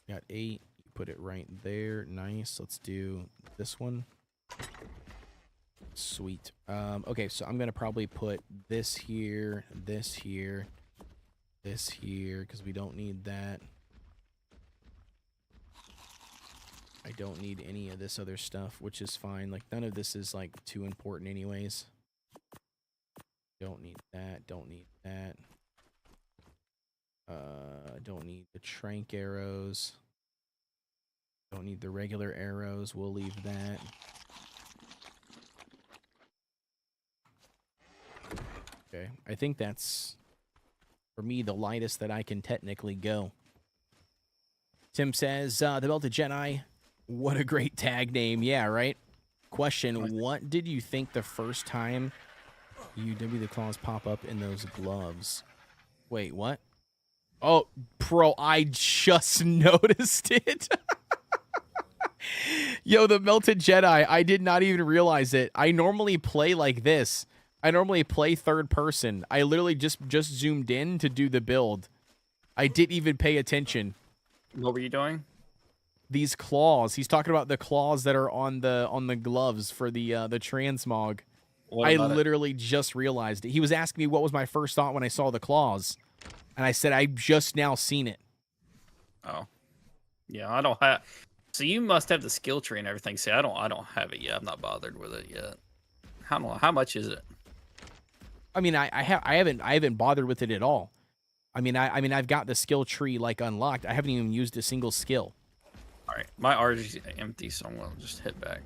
Got 8. Put it right there. Nice. Let's do this one. Sweet. Okay, so I'm gonna probably put this here, this here, this here, because we don't need that. I don't need any of this other stuff, which is fine. Like, none of this is, like, too important anyways. Don't need that. Don't need that. Don't need the trank arrows. Don't need the regular arrows. We'll leave that. Okay, I think that's, for me, the lightest that I can technically go. Tim says, the Melted Jedi, what a great tag name. Yeah, right? Question, what did you think the first time the claws pop up in those gloves? Wait, what? Oh, bro, I just noticed it. Yo, the Melted Jedi, I did not even realize it. I normally play like this. I normally play third person. I literally just zoomed in to do the build. I didn't even pay attention. What were you doing? These claws. He's talking about the claws that are on the gloves for the transmog. I literally just realized it. He was asking me what was my first thought when I saw the claws, and I said I've just now seen it. Oh, yeah. I don't have. So you must have the skill tree and everything. See, I don't have it yet. I'm not bothered with it yet. How much is it? I mean, I haven't bothered with it at all. I mean, I've got the skill tree, like, unlocked. I haven't even used a single skill. All right, my RG is empty, so I'm gonna just head back.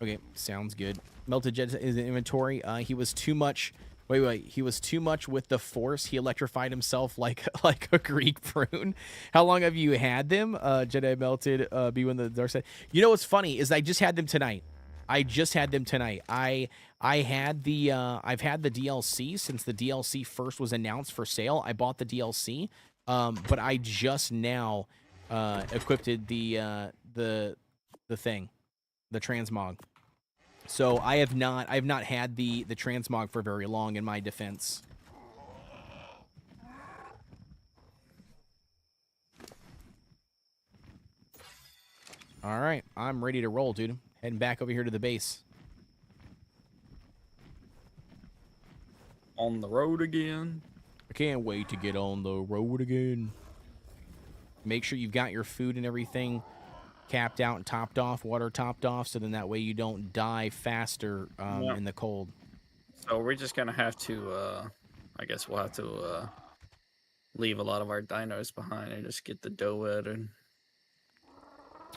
Okay, sounds good. Melted Jet is in inventory. He was too much. Wait. He was too much with the Force. He electrified himself like a Greek prune. How long have you had them? Jedi Melted. Be when the dark side. You know what's funny is I just had them tonight. I've had the DLC since the DLC first was announced for sale. I bought the DLC, but I just now equipped the thing, the transmog. So I've not had the transmog for very long, in my defense. All right, I'm ready to roll, dude. Heading back over here to the base. On the road again. I can't wait to get on the road again. Make sure you've got your food and everything capped out and topped off, water topped off, so then that way you don't die faster Yeah. in the cold. So we're just gonna have to. I guess we'll have to leave a lot of our dinos behind and just get the dough and.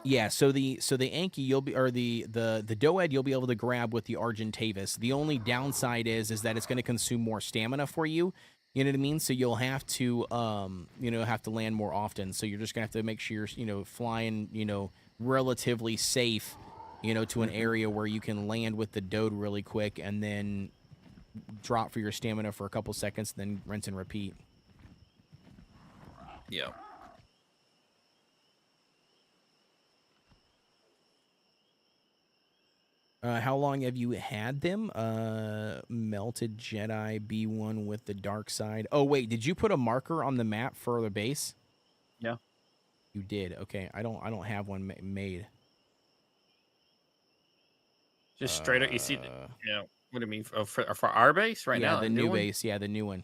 Yeah, so the Anki you'll be or the Doed you'll be able to grab with the Argentavis. The only downside is that it's going to consume more stamina for you. You know what I mean? So you'll have to have to land more often. So you're just going to have to make sure you're flying, relatively safe, to an area where you can land with the Dode really quick and then drop for your stamina for a couple seconds, then rinse and repeat. Yeah. How long have you had them? Melted Jedi B1 with the dark side. Oh wait, did you put a marker on the map for the base? Yeah. You did. Okay, I don't have one made. Just straight up. You see, what do you mean for our base right Yeah, now? the A new one? base. Yeah, the new one.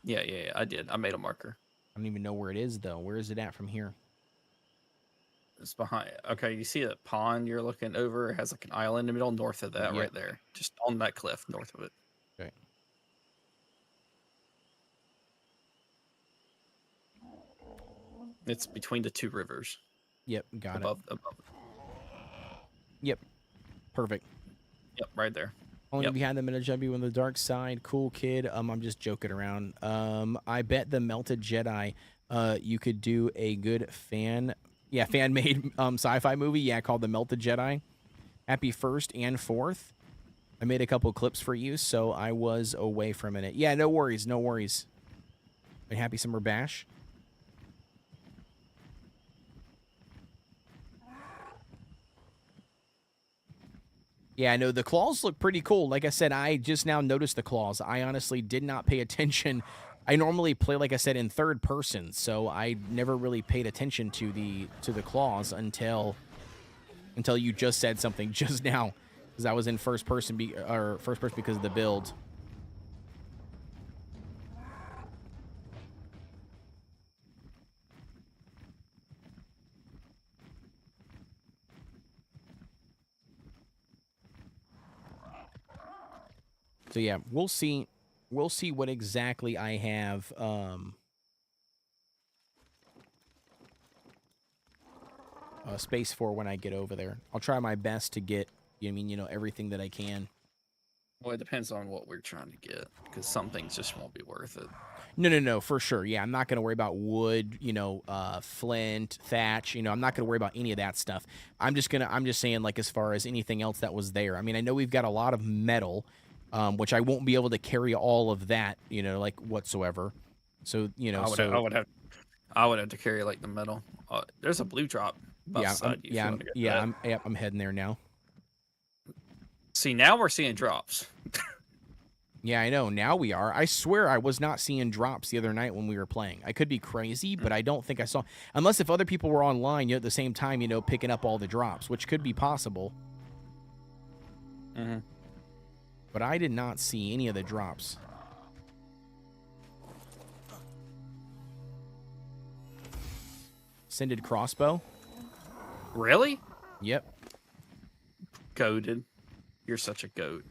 Yeah. I did. I made a marker. I don't even know where it is though. Where is it at from here? It's behind. Okay, you see that pond you're looking over? It has like an island in the middle, north of that, Yep. right there, just on that cliff, north of it. Okay. It's between the two rivers. Yep, got Above. Yep, perfect. Yep, right there. Only if you had them in a Jebby on the dark side. Cool kid. I'm just joking around. I bet the Melted Jedi, you could do a good fan-made sci-fi movie. Called The Melted Jedi. Happy 1st and 4th. I made a couple clips for you, so I was away for a minute. Yeah, no worries, no worries. And happy summer bash. Yeah, I know the claws look pretty cool. Like I said, I just now noticed the claws. I honestly did not pay attention. I normally play, like I said, in third person, so I never really paid attention to the claws until you just said something just now, because I was in first person because of the build. So yeah, we'll see. We'll see what exactly I have. Space for when I get over there. I'll try my best to get. Everything that I can. Well, it depends on what we're trying to get, because some things just won't be worth it. No, for sure. Yeah, I'm not going to worry about wood, flint, thatch. I'm not going to worry about any of that stuff. I'm just saying, like, as far as anything else that was there. I mean, I know we've got a lot of metal, which I won't be able to carry all of that, like, whatsoever. So, I would have to carry, like, the metal. There's a blue drop beside you. I'm heading there now. See, now we're seeing drops. Yeah, I know. Now we are. I swear I was not seeing drops the other night when we were playing. I could be crazy, but I don't think I saw. Unless if other people were online at the same time, picking up all the drops, which could be possible. Mm-hmm. But I did not see any of the drops. Ascended crossbow. Really? Yep. Goated. You're such a goat.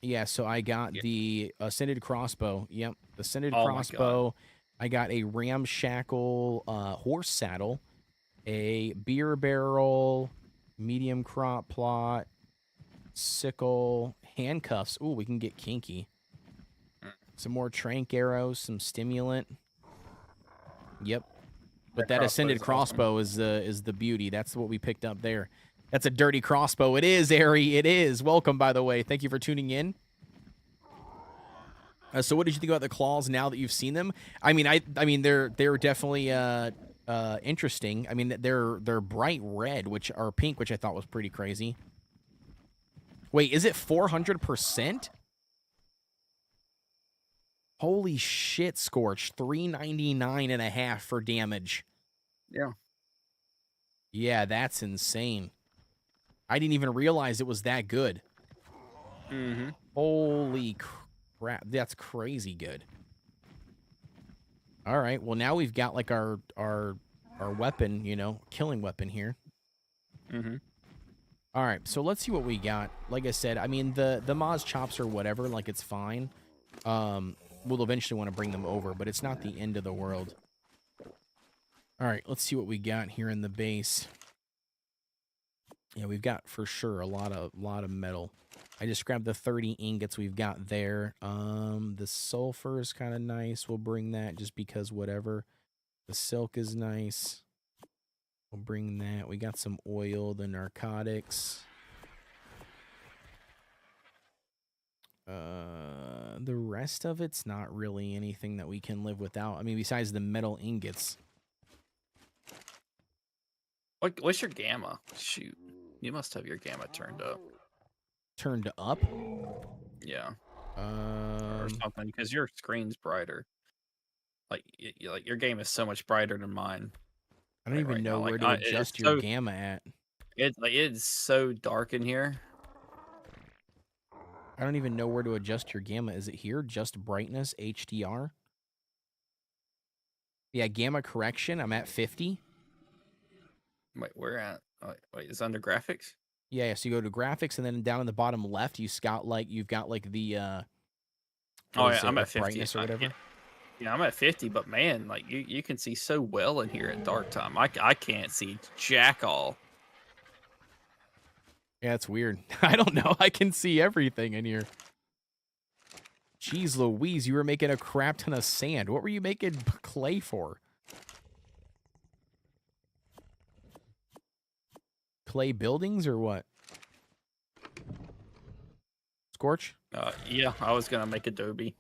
Yeah, so I got the Ascended crossbow. Yep, the Ascended crossbow. I got a ramshackle horse saddle, a beer barrel, medium crop plot, sickle, handcuffs. Ooh, we can get kinky. Some more trank arrows, some stimulant. Yep. But that Ascended crossbow is the beauty. That's what we picked up there. That's a dirty crossbow. It is, Ari. It is. Welcome, by the way. Thank you for tuning in. So, what did you think about the claws now that you've seen them? I mean, they're definitely interesting. I mean, they're bright red, or pink, which I thought was pretty crazy. Wait, is it 400%? Holy shit, Scorch! 399.5 for damage. Yeah. Yeah, that's insane. I didn't even realize it was that good. Mm-hmm. Holy crap, that's crazy good. All right, well now we've got like our our weapon, you know, killing weapon here. Mm-hmm. All right, so let's see what we got. Like I said, I mean the Maz chops or whatever, like it's fine. We'll eventually want to bring them over, but it's not the end of the world. All right, let's see what we got here in the base. Yeah, we've got for sure a lot of metal. I just grabbed the 30 ingots we've got there. The sulfur is kind of nice. We'll bring that just because whatever. The silk is nice. We'll bring that. We got some oil, the narcotics. The rest of it's not really anything that we can live without. I mean, besides the metal ingots. What's your gamma? Shoot, you must have your gamma turned up. Turned up? Yeah. Or something, because your screen's brighter. Like, like your game is so much brighter than mine. I don't even know where to adjust your gamma at. It's so dark in here. I don't even know where to adjust your gamma. Is it here? Just brightness, HDR? Yeah, gamma correction. I'm at 50. Wait, where at? Wait, is it under graphics? Yeah, so you go to graphics, and then down in the bottom left, you've got like the oh yeah, I'm at 50. Brightness or whatever. Yeah, I'm at 50, but man, like you can see so well in here at dark time. I can't see jack all. Yeah, it's weird. I don't know. I can see everything in here. Jeez Louise, you were making a crap ton of sand. What were you making clay for? Clay buildings or what? Scorch? Yeah, I was gonna make Adobe.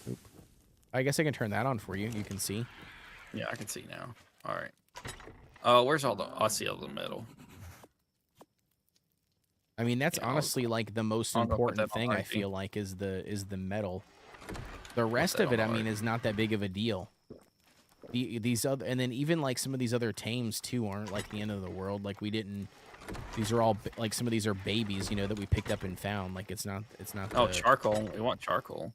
Oop. I guess I can turn that on for you. You can see. Yeah, I can see now. All right. Where's all the? I see all the metal. I mean, that's honestly like the most important thing. I feel like is the metal. The rest of it, I mean, is not that big of a deal. These other, and then even like some of these other tames too aren't like the end of the world. Like we didn't. These are all like some of these are babies, you know, that we picked up and found. Like it's not. Oh, charcoal. We want charcoal.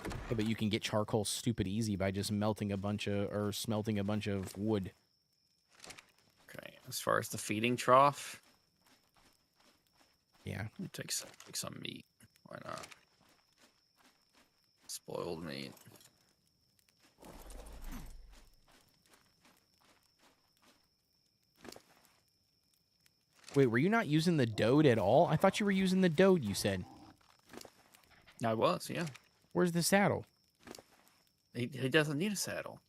Yeah, but you can get charcoal stupid easy by just melting a bunch of or smelting a bunch of wood. Okay. As far as the feeding trough. Yeah. Take some meat. Why not? Spoiled meat. Wait, were you not using the Dode at all? I thought you were using the Dode, you said. I was, yeah. Where's the saddle? He doesn't need a saddle.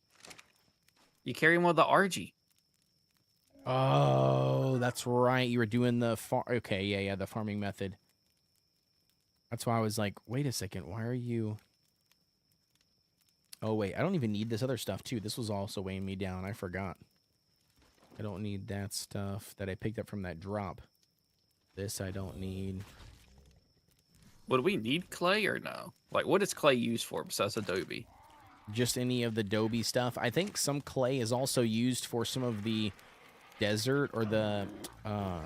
You carry him with the RG. Oh, that's right. You were doing the okay, yeah, the farming method. That's why I was like, wait a second, why are you... Oh, wait, I don't even need this other stuff, too. This was also weighing me down. I forgot. I don't need that stuff that I picked up from that drop. This I don't need. Would we need clay or no? Like, what is clay used for besides Adobe? Just any of the Adobe stuff. I think some clay is also used for some of the desert or the... oh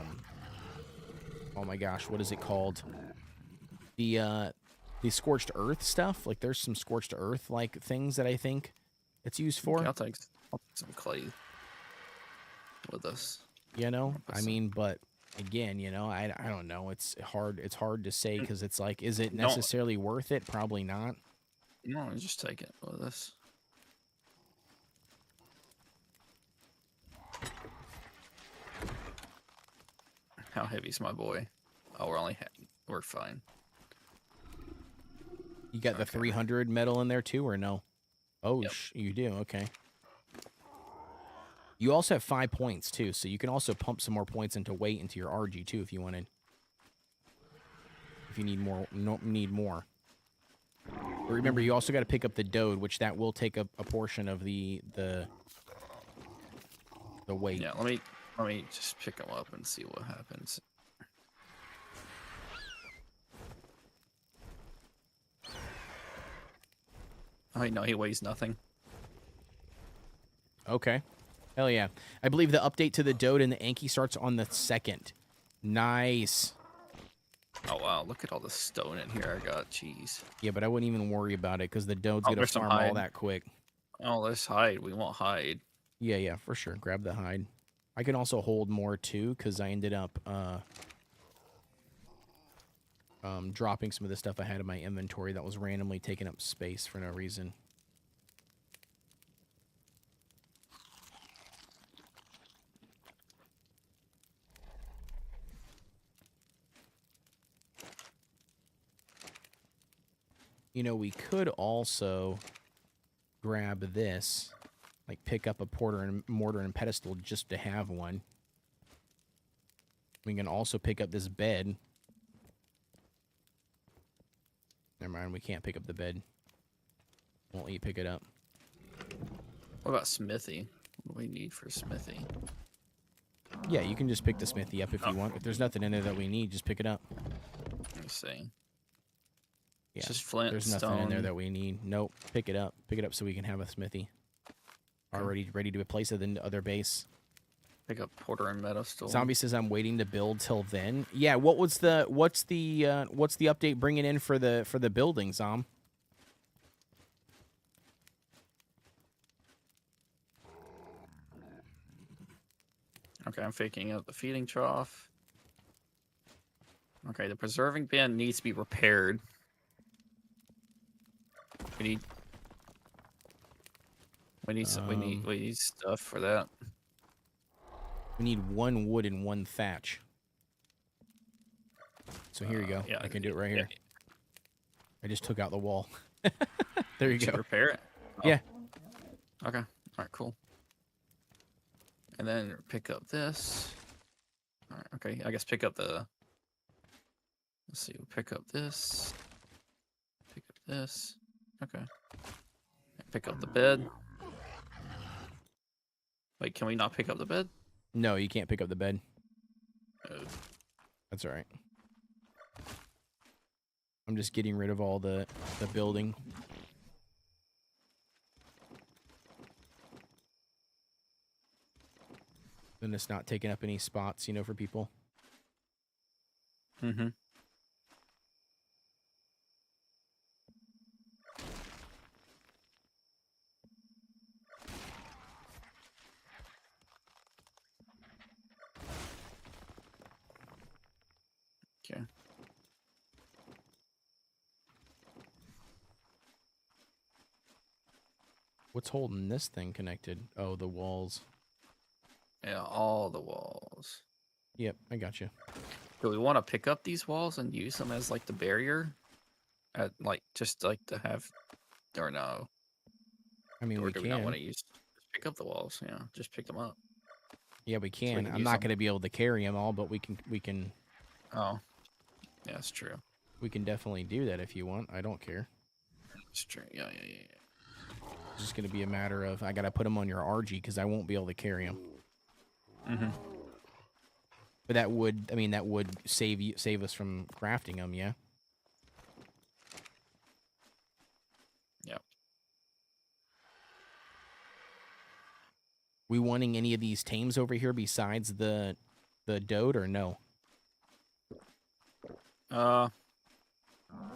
my gosh, what is it called? The scorched earth stuff. Like, there's some scorched earth like things that I think it's used for. Okay, I'll take some clay with us. You know, I mean, but again, you know, I don't know. It's hard to say because it's like, is it necessarily worth it? Probably not. No, just take it with us. How heavy's my boy? Oh, we're fine. You got the 300 metal in there too, or no? Oh, yep. You do. Okay. You also have 5 points too, so you can also pump some more points into weight into your RG too if you wanted. If you need more, need more. But remember, you also got to pick up the Dode, which that will take a portion of the weight. Yeah, let me just pick them up and see what happens. Oh, no, he weighs nothing. Okay. Hell yeah. I believe the update to the Dode and the Anki starts on the 2nd. Nice. Oh, wow. Look at all the stone in here I got. Jeez. Yeah, but I wouldn't even worry about it because the Dode's going to farm all that quick. Oh, let's hide. We won't hide. Yeah, for sure. Grab the hide. I can also hold more too, because I ended up dropping some of the stuff I had in my inventory that was randomly taking up space for no reason. You know, we could also grab this, like pick up a mortar and pedestal just to have one. We can also pick up this bed. Never mind, we can't pick up the bed. Won't let you pick it up. What about smithy? What do we need for smithy? Yeah, you can just pick the smithy up if you want. If there's nothing in there that we need, just pick it up. Let me see. Yeah, Just flint, there's nothing in there that we need. Nope, pick it up. Pick it up so we can have a smithy. Okay. Already ready to place it in the other base. Pick up porter and metal stone. Zombie says I'm waiting to build till then. Yeah, what's the update bringing in for the building, Zom? Okay, I'm faking out the feeding trough. Okay, the preserving bin needs to be repaired. We need stuff for that. We need 1 wood and 1 thatch. So here you go. Yeah, I can do it right here. I just took out the wall. There you Did go. you repair it? Oh. Yeah. Okay. All right. Cool. And then pick up this. All right. Okay. I guess pick up the. Let's see. We'll pick up this. Pick up this. Okay. Pick up the bed. Wait, can we not pick up the bed? No, you can't pick up the bed. Oh. That's all right. I'm just getting rid of all the building. Then it's not taking up any spots, you know, for people. Mm-hmm. Okay. What's holding this thing connected? Oh, the walls. Yeah, all the walls. Yep, I got you. Do we want to pick up these walls and use them as like the barrier? Just like to have, or no? I mean, Or we do can. we not want to just pick up the walls? Yeah, just pick them up. Yeah, we can. can I'm use not them. going to be able to carry them all, but we can. Oh, yeah, that's true. We can definitely do that if you want. I don't care. That's true. Yeah. It's just going to be a matter of I got to put them on your RG because I won't be able to carry them. Mm-hmm. But that would save us from crafting them, yeah. Yep. We wanting any of these tames over here besides the Dode or no?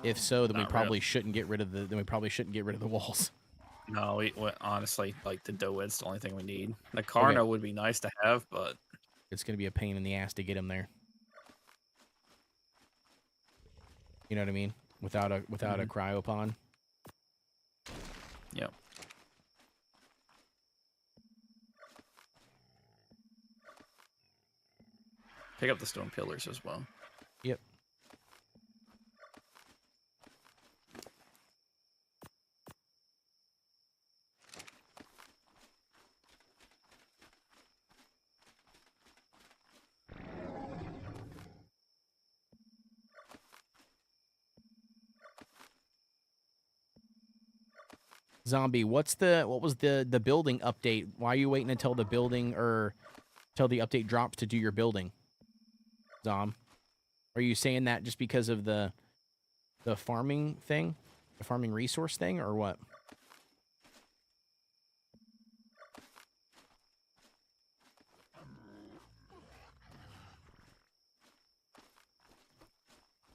If so, then we probably shouldn't get rid of the walls. No, we honestly, like the Doed's the only thing we need. The Karna would be nice to have, but it's going to be a pain in the ass to get them there. You know what I mean? Without a cryopod. Yep. Pick up the stone pillars as well. Yep. Zombie, what was the building update? Why are you waiting until the building or till the update drops to do your building? Zom, are you saying that just because of the farming thing, the farming resource thing, or what?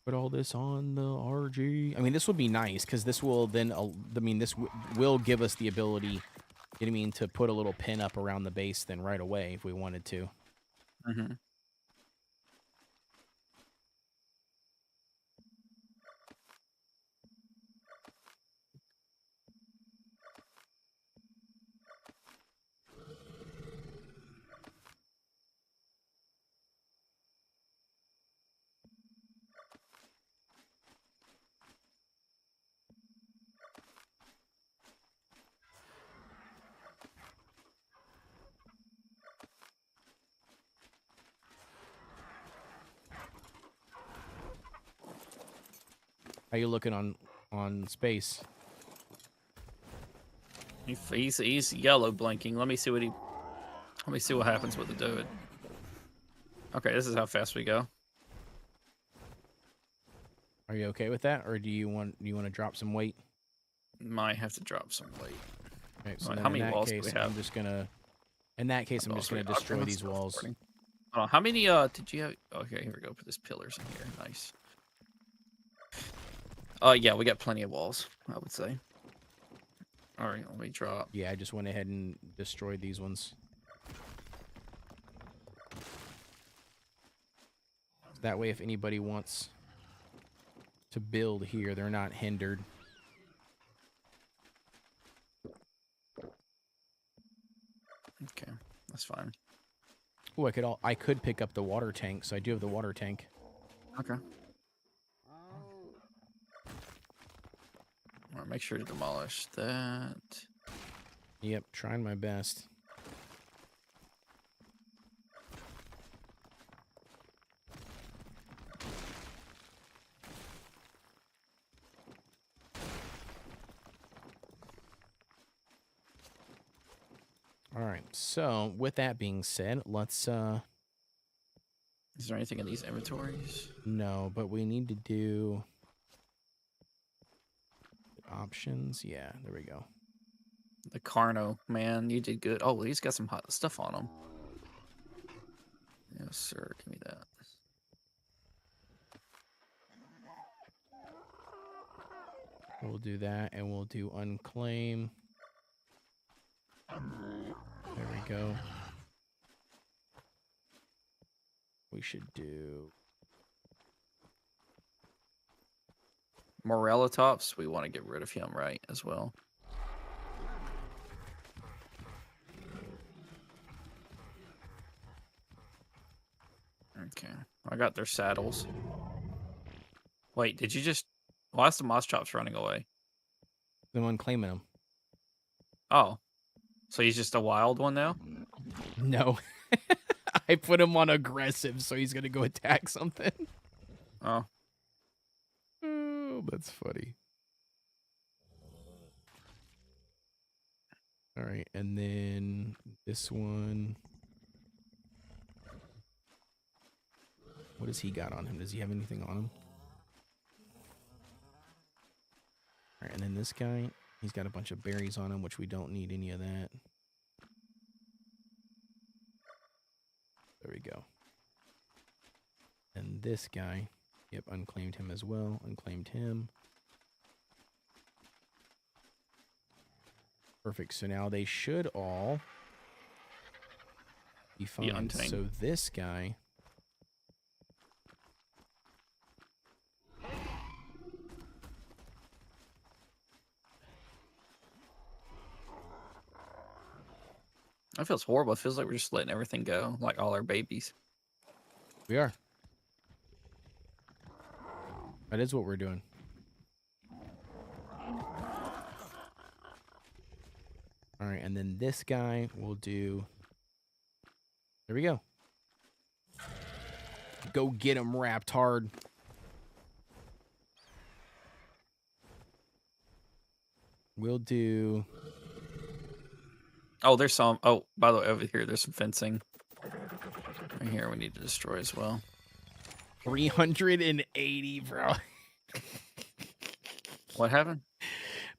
Put all this on the RG. I mean, this would be nice because this will then. This will give us the ability You know what I mean? To put a little pin up around the base then right away if we wanted to. Mm-hmm. How you looking on space? He's yellow blinking. Let me see what happens with the dude. Okay, this is how fast we go. Are you okay with that, or do you want to drop some weight? Might have to drop some weight. Okay, so How many in that walls case, do we have? I'm just gonna. In that case, I'm just gonna destroy these walls. How many did you have? Okay, here we go. Put these pillars in here. Nice. Yeah, we got plenty of walls, I would say. All right, let me drop. Yeah, I just went ahead and destroyed these ones. That way, if anybody wants to build here, they're not hindered. Okay, that's fine. Oh, I could pick up the water tank, so I do have the water tank. Okay. All right, make sure to demolish that. Yep, trying my best. All right, so with that being said, let's Is there anything in these inventories? no, but we need to do options. Yeah, there we go. The Carno, man, you did good. Oh, he's got some hot stuff on him. Yes, sir. Give me that. We'll do that, and we'll do unclaim. There we go. We should do Morellatops, we want to get rid of him, right, as well. Okay, I got their saddles. Wait, did you just... Why is the moss chops running away? them unclaiming them. Oh, so he's just a wild one now? No. I put him on aggressive, so he's gonna go attack something. Oh. Oh, that's funny. All right, and then this one. What does he got on him? Does he have anything on him? All right, and then this guy, he's got a bunch of berries on him, which we don't need any of that. There we go. And this guy, yep, unclaimed him as well. Unclaimed him. Perfect. So now they should all be fine. untamed. So this guy. That feels horrible. It feels like we're just letting everything go, like all our babies. We are. That is what we're doing. All right, and then this guy will do... There we go. Go get him wrapped hard. We'll do... Oh, there's some... Oh, by the way, over here, there's some fencing. Right here, we need to destroy as well. 380, bro. What happened?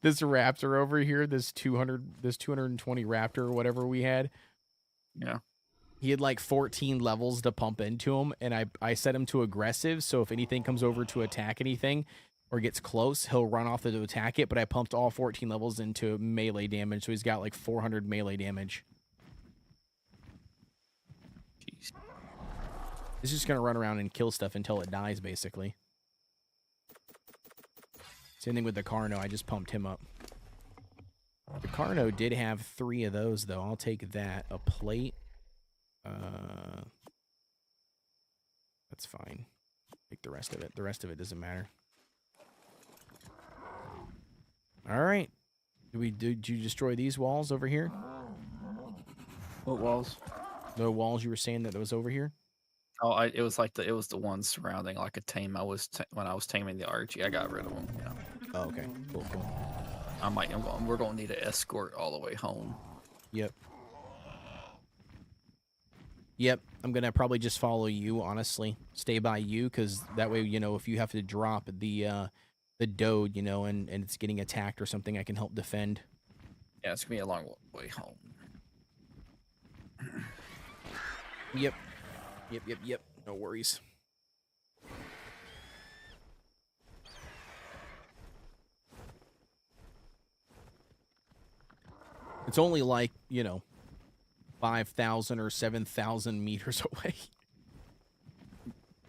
This raptor over here, this 220 raptor or whatever we had. Yeah. He had like 14 levels to pump into him, and I set him to aggressive, so if anything comes over to attack anything, or gets close, he'll run off to attack it, but I pumped all 14 levels into melee damage, so he's got like 400 melee damage. Jeez. He's just going to run around and kill stuff until it dies, basically. Same thing with the Carno. I just pumped him up. The Carno did have 3 of those, though. I'll take that. A plate. That's fine. Take the rest of it. The rest of it doesn't matter. All right. Did you destroy these walls over here? What walls? The walls you were saying that was over here? Oh, it was like it was the ones surrounding like a tame. When I was taming the Archie, I got rid of them. Yeah. Oh, okay. Cool, cool. We're going to need an escort all the way home. Yep. Yep. I'm going to probably just follow you, honestly. Stay by you, because that way, you know, if you have to drop the Dode, you know, and it's getting attacked or something, I can help defend. Yeah, it's going to be a long way home. Yep. Yep. No worries. It's only like, you know, 5,000 or 7,000 meters away.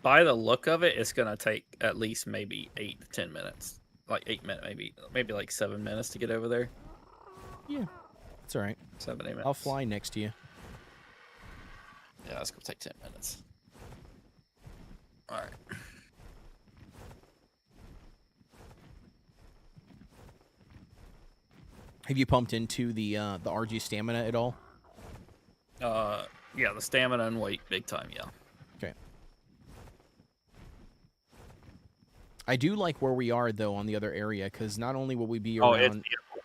By the look of it, it's going to take at least maybe 8 to 10 minutes. Like 8 minutes, maybe like 7 minutes to get over there. Yeah, that's all right. 7, 8 minutes. I'll fly next to you. Yeah, that's going to take 10 minutes. All right. Have you pumped into the RG stamina at all? Yeah, the stamina and weight, big time, yeah. Okay. I do like where we are, though, on the other area, because not only will we be around... it's beautiful.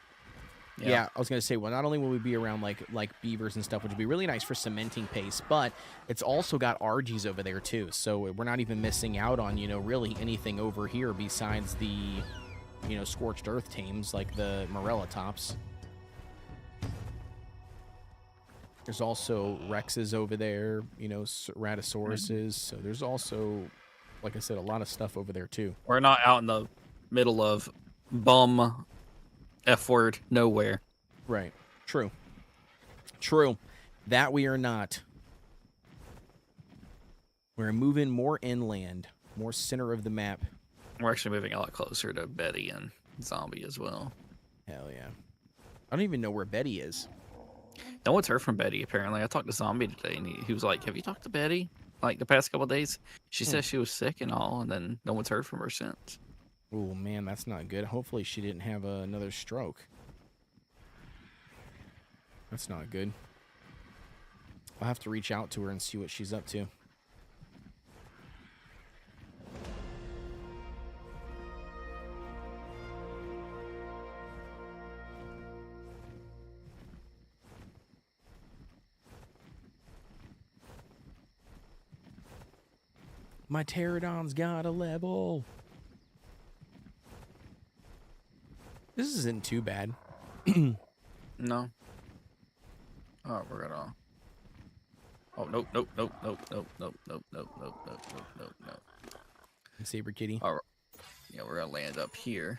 Yeah, I was going to say, well, not only will we be around, like beavers and stuff, which would be really nice for cementing pace, but it's also got RGs over there, too. So we're not even missing out on, you know, really anything over here besides the, you know, scorched earth tames, like the Morella tops. There's also Rexes over there, you know, Ratasauruses. So there's also, like I said, a lot of stuff over there, too. We're not out in the middle of bum F-word nowhere. Right. True. True. That we are not. We're moving more inland, more center of the map. We're actually moving a lot closer to Betty and Zombie as well. Hell yeah. I don't even know where Betty is. No one's heard from Betty, apparently. I talked to Zombie today, and he was like, have you talked to Betty? Like, the past couple of days? She said she was sick and all, and then no one's heard from her since. Oh, man, that's not good. Hopefully she didn't have another stroke. That's not good. I'll have to reach out to her and see what she's up to. My pterodon's got a level. This isn't too bad. No. Oh, we're gonna... Oh, nope. Saber kitty. All right. Yeah, we're gonna land up here.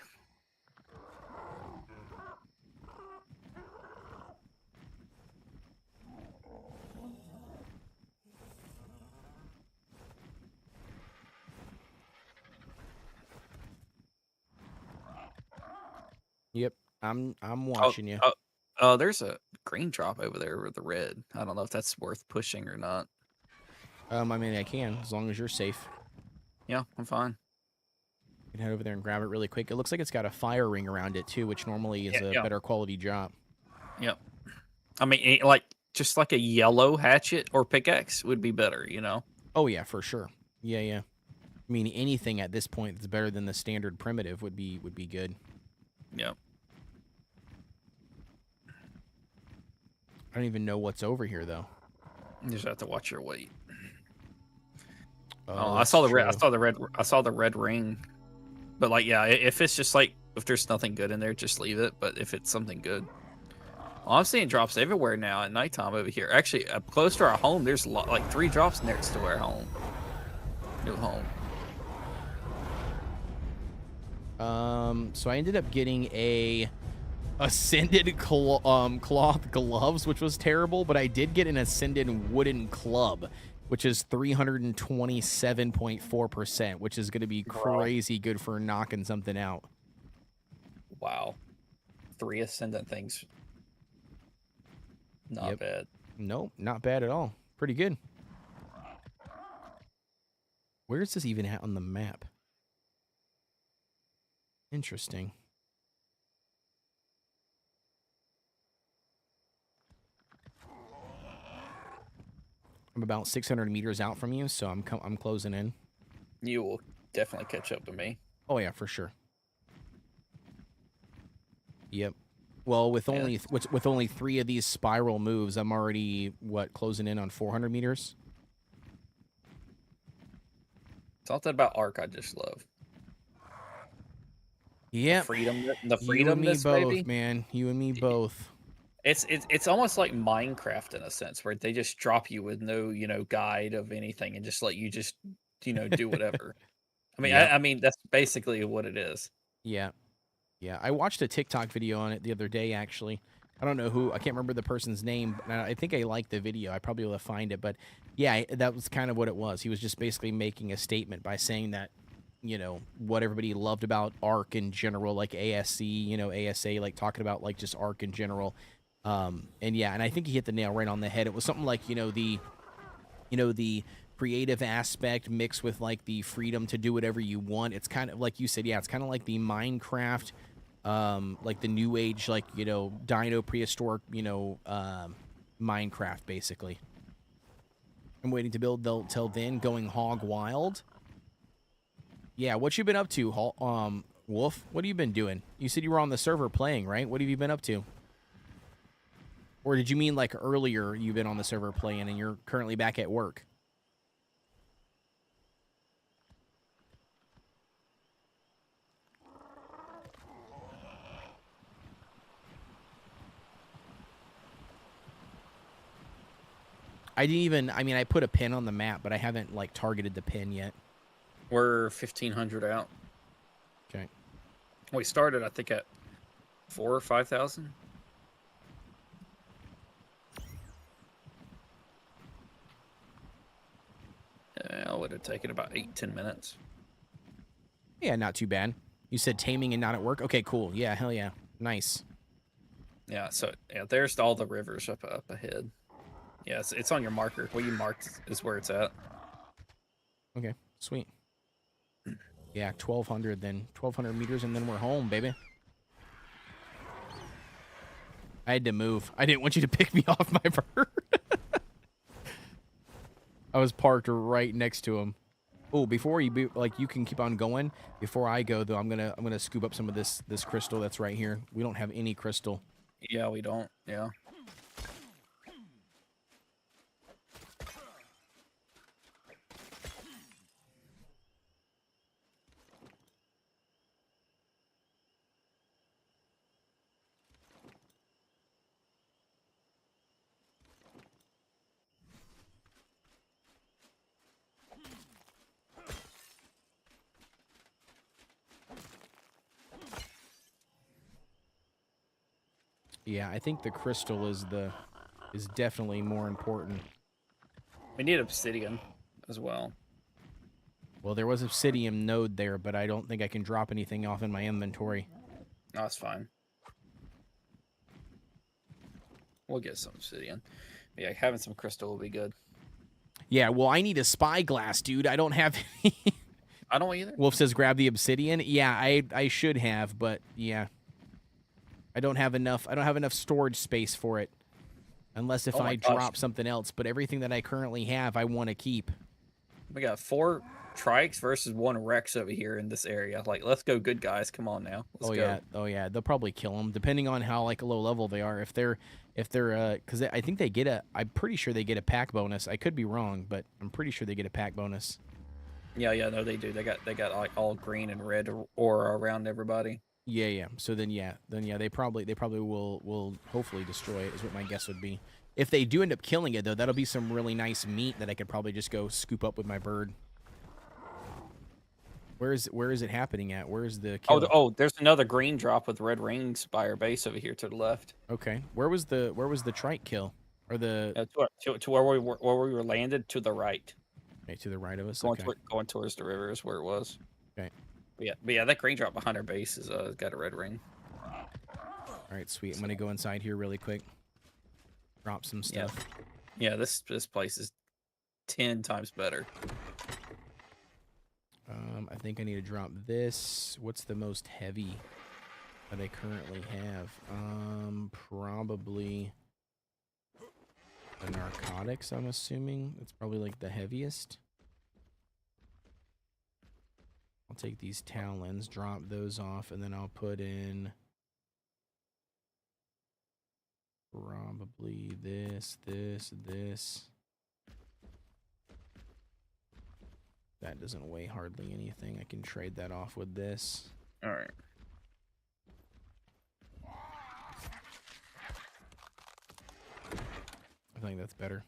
Yep, I'm watching you. There's a green drop over there with the red. I don't know if that's worth pushing or not. I mean, I can, as long as you're safe. Yeah, I'm fine. You can head over there and grab it really quick. It looks like it's got a fire ring around it, too, which normally is a better quality drop. Yep. I mean, just like a yellow hatchet or pickaxe would be better, you know? Oh, yeah, for sure. Yeah. I mean, anything at this point that's better than the standard primitive would be good. Yep. I don't even know what's over here, though. You just have to watch your weight. Oh, I saw the red. I saw the red ring. But like, yeah, if it's just like if there's nothing good in there, just leave it. But if it's something good, well, I'm seeing drops everywhere now at nighttime over here. Actually, up close to our home, there's like 3 drops next to our home. New home. So I ended up getting a ascended cloth gloves, which was terrible, but I did get an ascended wooden club, which is 327.4%, which is going to be Bro. crazy good for knocking something out. Wow. 3 ascendant things. Not Yep. bad. Nope, not bad at all. Pretty good. Where is this even at on the map? Interesting. I'm about 600 meters out from you, so I'm closing in. You will definitely catch up to me. Oh yeah, for sure. Yep. Well, with only with only 3 of these spiral moves, I'm already closing in on 400 meters. Something about ARK I just love. Yeah. The You and me freedomness, both, baby. man. You and me both. It's almost like Minecraft in a sense, where they just drop you with no, guide of anything and just let you just, do whatever. I mean, Yep. I mean that's basically what it is. Yeah. Yeah. I watched a TikTok video on it the other day, actually. I don't know who. I can't remember the person's name, but I think I liked the video. I probably will find it, but yeah, that was kind of what it was. He was just basically making a statement by saying that, what everybody loved about ARK in general, like ASC, ASA, like talking about like just ARK in general. And yeah, and I think he hit the nail right on the head. It was something like, the creative aspect mixed with like the freedom to do whatever you want. It's kind of like you said, yeah, it's kind of like the Minecraft, like the new age, like, dino prehistoric, Minecraft basically. I'm waiting to build till then, going hog wild. Yeah, what you been up to, Wolf? What have you been doing? You said you were on the server playing, right? What have you been up to? Or did you mean like earlier you've been on the server playing and you're currently back at work? I didn't even, I mean, I put a pin on the map, but I haven't like targeted the pin yet. We're 1,500 out. Okay. We started, I think, at 4,000 or 5,000. Yeah, it would have taken about 8-10 minutes. Yeah, not too bad. You said taming and not at work? Okay, cool. Yeah, hell yeah. Nice. Yeah, so yeah, there's all the rivers up ahead. Yeah, it's on your marker. What you marked is where it's at. Okay, sweet. Yeah, 1,200 then. 1,200 meters and then we're home, baby. I had to move. I didn't want you to pick me off my bird. I was parked right next to him. Oh, before you you can keep on going. Before I go though, I'm gonna scoop up some of this crystal that's right here. We don't have any crystal. Yeah, we don't. Yeah. Yeah, I think the crystal is definitely more important. We need obsidian as well. Well, there was obsidian node there, but I don't think I can drop anything off in my inventory. No, that's fine. We'll get some obsidian. But yeah, having some crystal will be good. Yeah, well, I need a spyglass, dude. I don't have any. I don't either. Wolf says grab the obsidian. Yeah, I should have, but yeah. I don't have enough storage space for it. Unless if I drop something else, but everything that I currently have I want to keep. We got 4 trikes versus 1 Rex over here in this area. Like, let's go, good guys. Come on now. Let's go. Oh yeah. They'll probably kill them depending on how like low level they are. If they're because I think they get I'm pretty sure they get a pack bonus. I could be wrong, but I'm pretty sure they get a pack bonus. Yeah, no, they do. They got like all green and red aura around everybody. Yeah. So then they probably will hopefully destroy it is what my guess would be. If they do end up killing it though, that'll be some really nice meat that I could probably just go scoop up with my bird. Where is it happening at? Where is the Oh, kill? there's another green drop with red rings by our base over here to the left. Okay. Where was the trike kill? Or the To where we were landed to the right. okay, to the right of us? Okay. Going towards the river is where it was. Okay. But yeah, that green drop behind our base is got a red ring. All right, sweet. I'm gonna go inside here really quick. Drop some stuff. Yeah, this place is 10 times better. I think I need to drop this. What's the most heavy that I currently have? Probably the narcotics, I'm assuming. It's probably like the heaviest. I'll take these talons, drop those off, and then I'll put in probably this. That doesn't weigh hardly anything. I can trade that off with this. All right. I think that's better.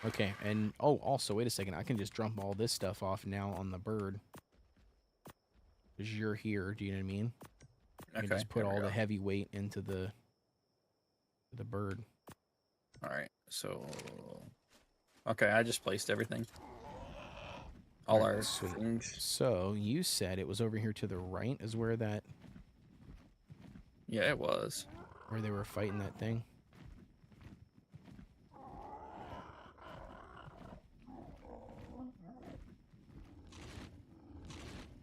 Okay, and oh, also, wait a second. I can just dump all this stuff off now on the bird. Because you're here, do you know what I mean? I can just put all the heavy weight into the bird. All right, so... Okay, I just placed everything. All our things. So, you said it was over here to the right is where that... Yeah, it was. Where they were fighting that thing?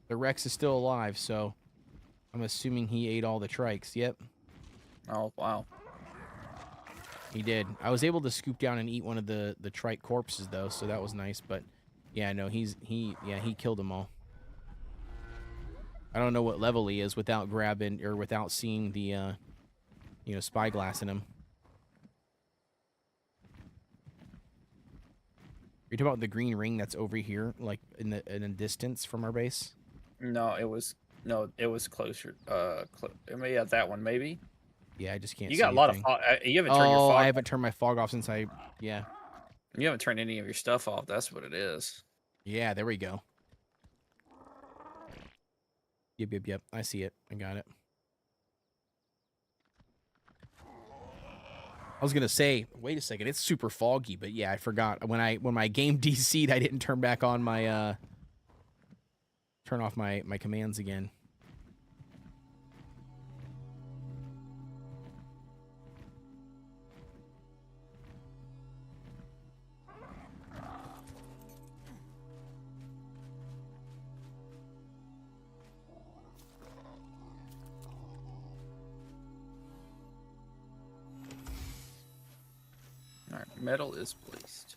The Rex is still alive, so I'm assuming he ate all the trikes. Yep. Oh, wow. He did. I was able to scoop down and eat one of the trike corpses, though, so that was nice. But, yeah, no, he killed them all. I don't know what level he is without grabbing or without seeing the, spyglass in him. You're talking about the green ring that's over here, like in the distance from our base? No, it was closer. I mean, yeah, that one maybe. Yeah, I just can't. You see got a lot anything. of fog. You haven't turned your fog. I haven't turned my fog off since yeah. You haven't turned any of your stuff off. That's what it is. Yeah, there we go. Yep. I see it. I got it. I was gonna say, wait a second, it's super foggy, but yeah, I forgot when my game DC'd, I didn't turn back on my turn off my commands again. All right, metal is placed.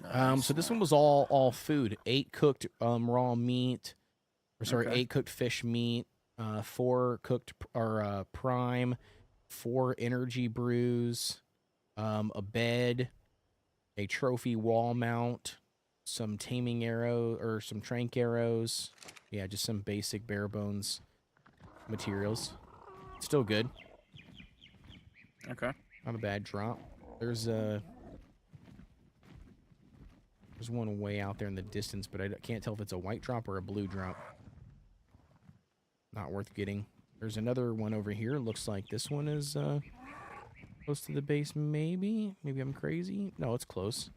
Nice. So this one was all food. 8 cooked raw meat, or sorry, 8 cooked fish meat, 4 cooked prime, 4 energy brews, a bed, a trophy wall mount, some taming arrow or some trank arrows. Yeah, just some basic bare bones materials. Still good. Okay. Not a bad drop. There's one way out there in the distance, but I can't tell if it's a white drop or a blue drop. Not worth getting. There's another one over here. Looks like this one is close to the base, maybe. Maybe I'm crazy. No, it's close.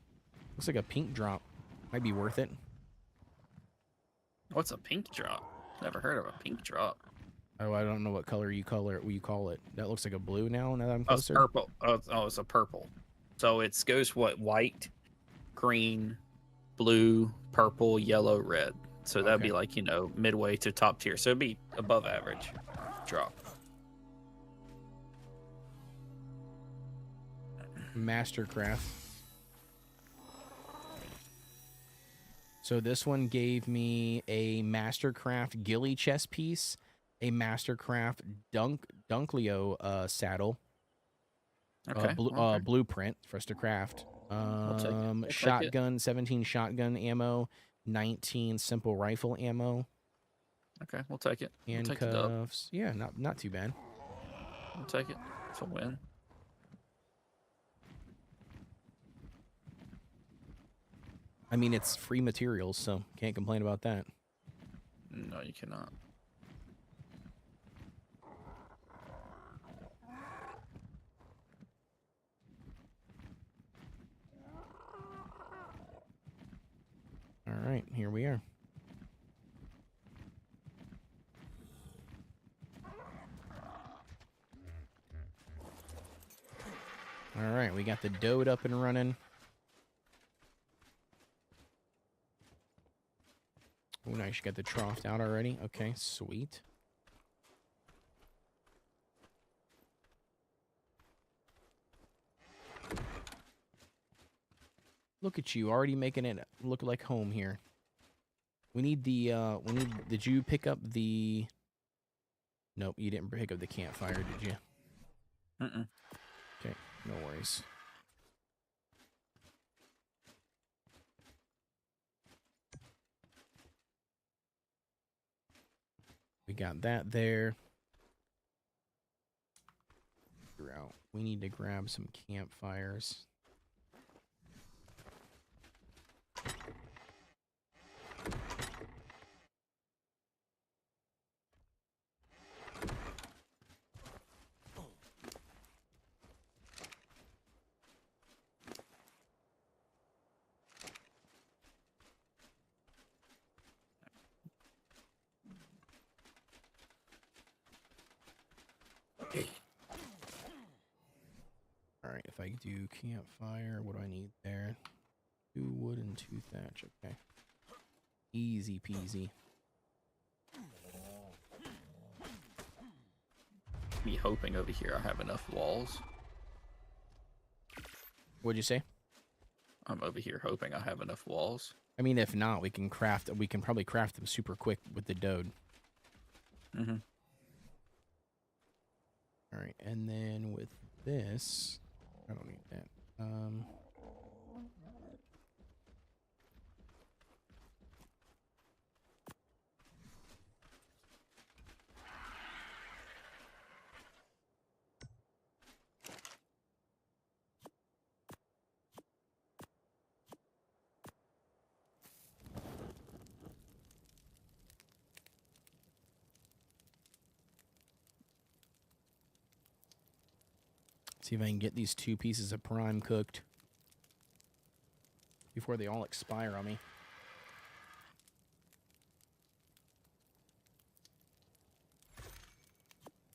Looks like a pink drop. Might be worth it. What's a pink drop? Never heard of a pink drop. Oh, I don't know what color you call it. That looks like a blue now that I'm Oh, it's closer. purple. Oh, it's a purple. So it goes what? White, green, blue, purple, yellow, red. So that'd be like, midway to top tier. So it'd be above average drop. Mastercraft. So this one gave me a Mastercraft ghillie chess piece, a Mastercraft Dunkleo saddle, blueprint for us to craft, shotgun, 17 shotgun ammo, 19 simple rifle ammo. Okay, we'll take it. Handcuffs. Yeah, not too bad. We'll take it. It's a win. I mean, it's free materials, so can't complain about that. No, you cannot. All right, here we are. All right, we got the dode up and running. Oh, nice. You got the trough out already. Okay, sweet. Look at you, already making it look like home here. We need the, did you pick up the... Nope, you didn't pick up the campfire, did you? Mm-mm. Okay, no worries. We got that there. We need to grab some campfires. Alright, if I do campfire, what do I need there? 2 wood and 2 thatch, okay. Easy peasy. Be hoping over here I have enough walls. What'd you say? I'm over here hoping I have enough walls. I mean, if not, we can probably craft them super quick with the dode. Mm-hmm. Alright, and then with this, I don't need that. See if I can get these 2 pieces of prime cooked before they all expire on me.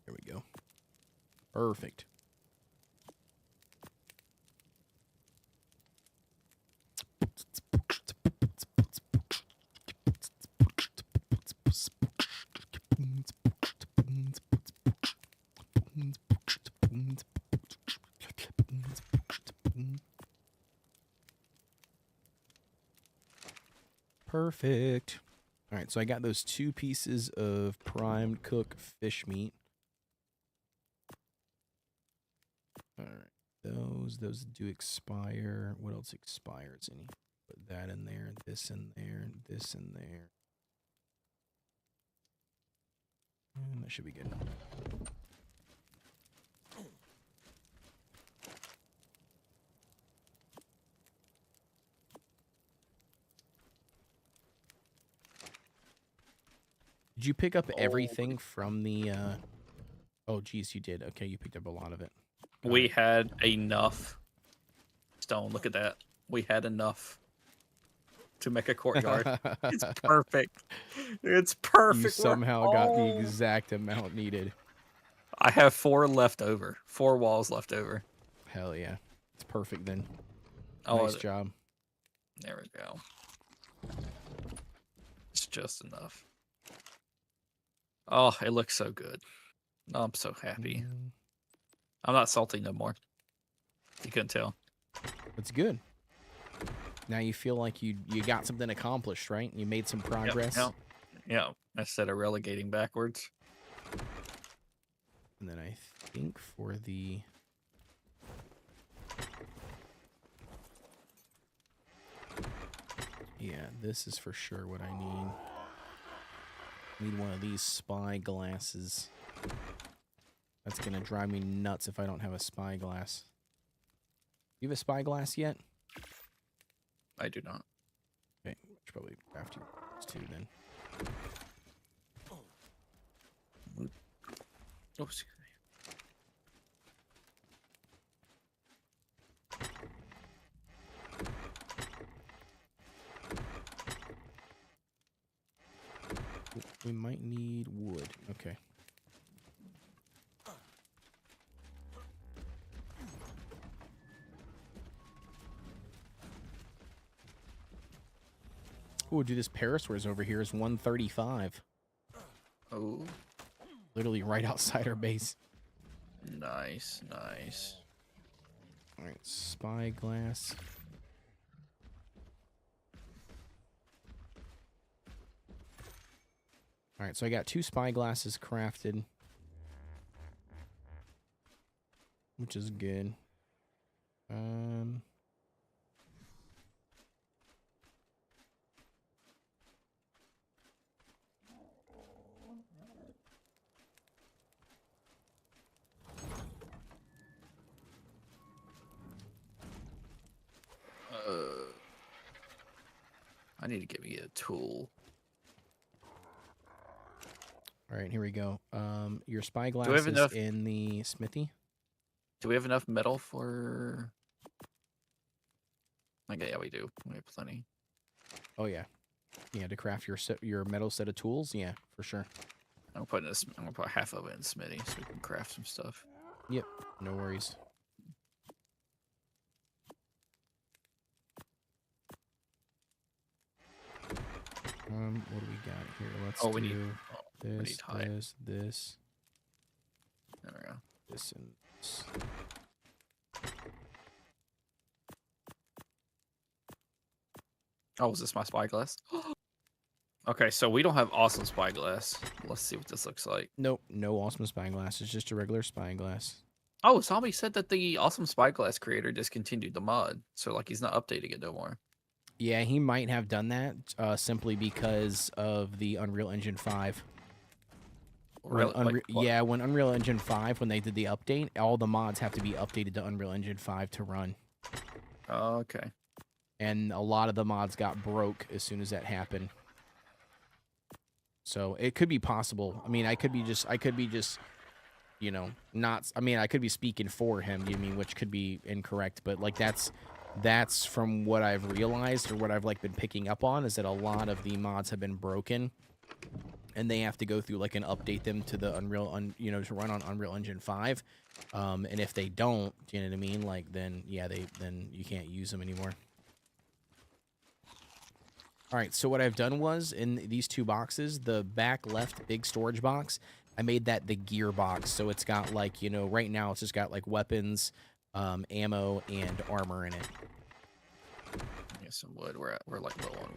There we go. Perfect. Perfect. All right, so I got those 2 pieces of primed cooked fish meat. All right, those do expire. What else expires? Any? Put that in there, this in there, this in there. And that should be good enough. Did you pick up everything from the, Oh, geez, you did. Okay, you picked up a lot of it. We had enough stone. Look at that. We had enough to make a courtyard. It's perfect. It's perfect. You somehow got the exact amount needed. I have 4 left over. 4 walls left over. Hell yeah. It's perfect then. Oh, Nice job. There we go. It's just enough. Oh, it looks so good. Oh, I'm so happy. I'm not salty no more. You couldn't tell. That's good. Now you feel like you got something accomplished, right? You made some progress. Yeah. Instead of relegating backwards. And then I think for the... Yeah, this is for sure what I need. I need one of these spy glasses. That's going to drive me nuts if I don't have a spy glass. You have a spy glass yet? I do not. should probably craft you too then. Oh, excuse me. We might need wood. Okay. Oh, dude, this Parasaurus over here is 135. Oh, Literally right outside our base. nice, nice. All right, spyglass. All right, so I got 2 spyglasses crafted, which is good. I need to get me a tool. All right, here we go. Your spyglass have is enough- in the smithy. Do we have enough metal for? Okay, yeah, we do. We have plenty. Oh yeah, yeah. To craft your metal set of tools, yeah, for sure. I'm putting this. I'm gonna put half of it in Smitty so we can craft some stuff. Yep, no worries. What do we got here? Let's We need this, hide. this, There we go. this, and this. Oh, is this my spyglass? Okay, so we don't have awesome spyglass. Let's see what this looks like. Nope, no awesome spyglass. It's just a regular spyglass. Oh, Zombie said that the awesome spyglass creator discontinued the mod, so like he's not updating it no more. Yeah, he might have done that simply because of the Unreal Engine 5. Really? Yeah, when Unreal Engine 5, when they did the update, all the mods have to be updated to Unreal Engine 5 to run. Oh, okay. And a lot of the mods got broke as soon as that happened. So it could be possible. I mean, I could be just, you know, not. I mean, I could be speaking for him. You mean, which could be incorrect, but like that's from what I've realized or what I've like been picking up on is that a lot of the mods have been broken, and they have to go through like and update them to the you know, to run on Unreal Engine 5. And if they don't, you know what I mean? Like then, yeah, then you can't use them anymore. All right, so what I've done was in these 2 boxes, the back left big storage box, I made that the gear box. So it's got like, you know, right now it's just got like weapons, ammo, and armor in it. Get some wood. We're like low on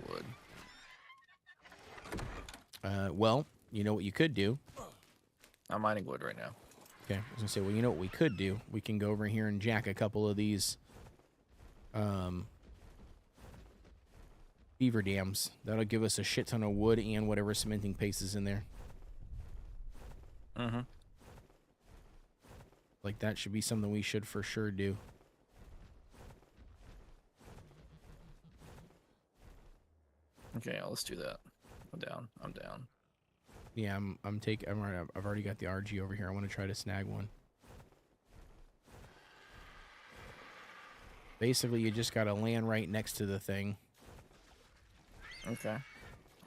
wood. Well, you know what you could do? I'm mining wood right now. Okay, I was gonna say, well, you know what we could do? We can go over here and jack a couple of these beaver dams. That'll give us a shit ton of wood and whatever cementing paste is in there. Mm-hmm. Like that should be something we should for sure do. Okay, let's do that. I'm down. I'm down. Yeah, I've already got the RG over here. I want to try to snag one. Basically, you just gotta land right next to the thing. Okay.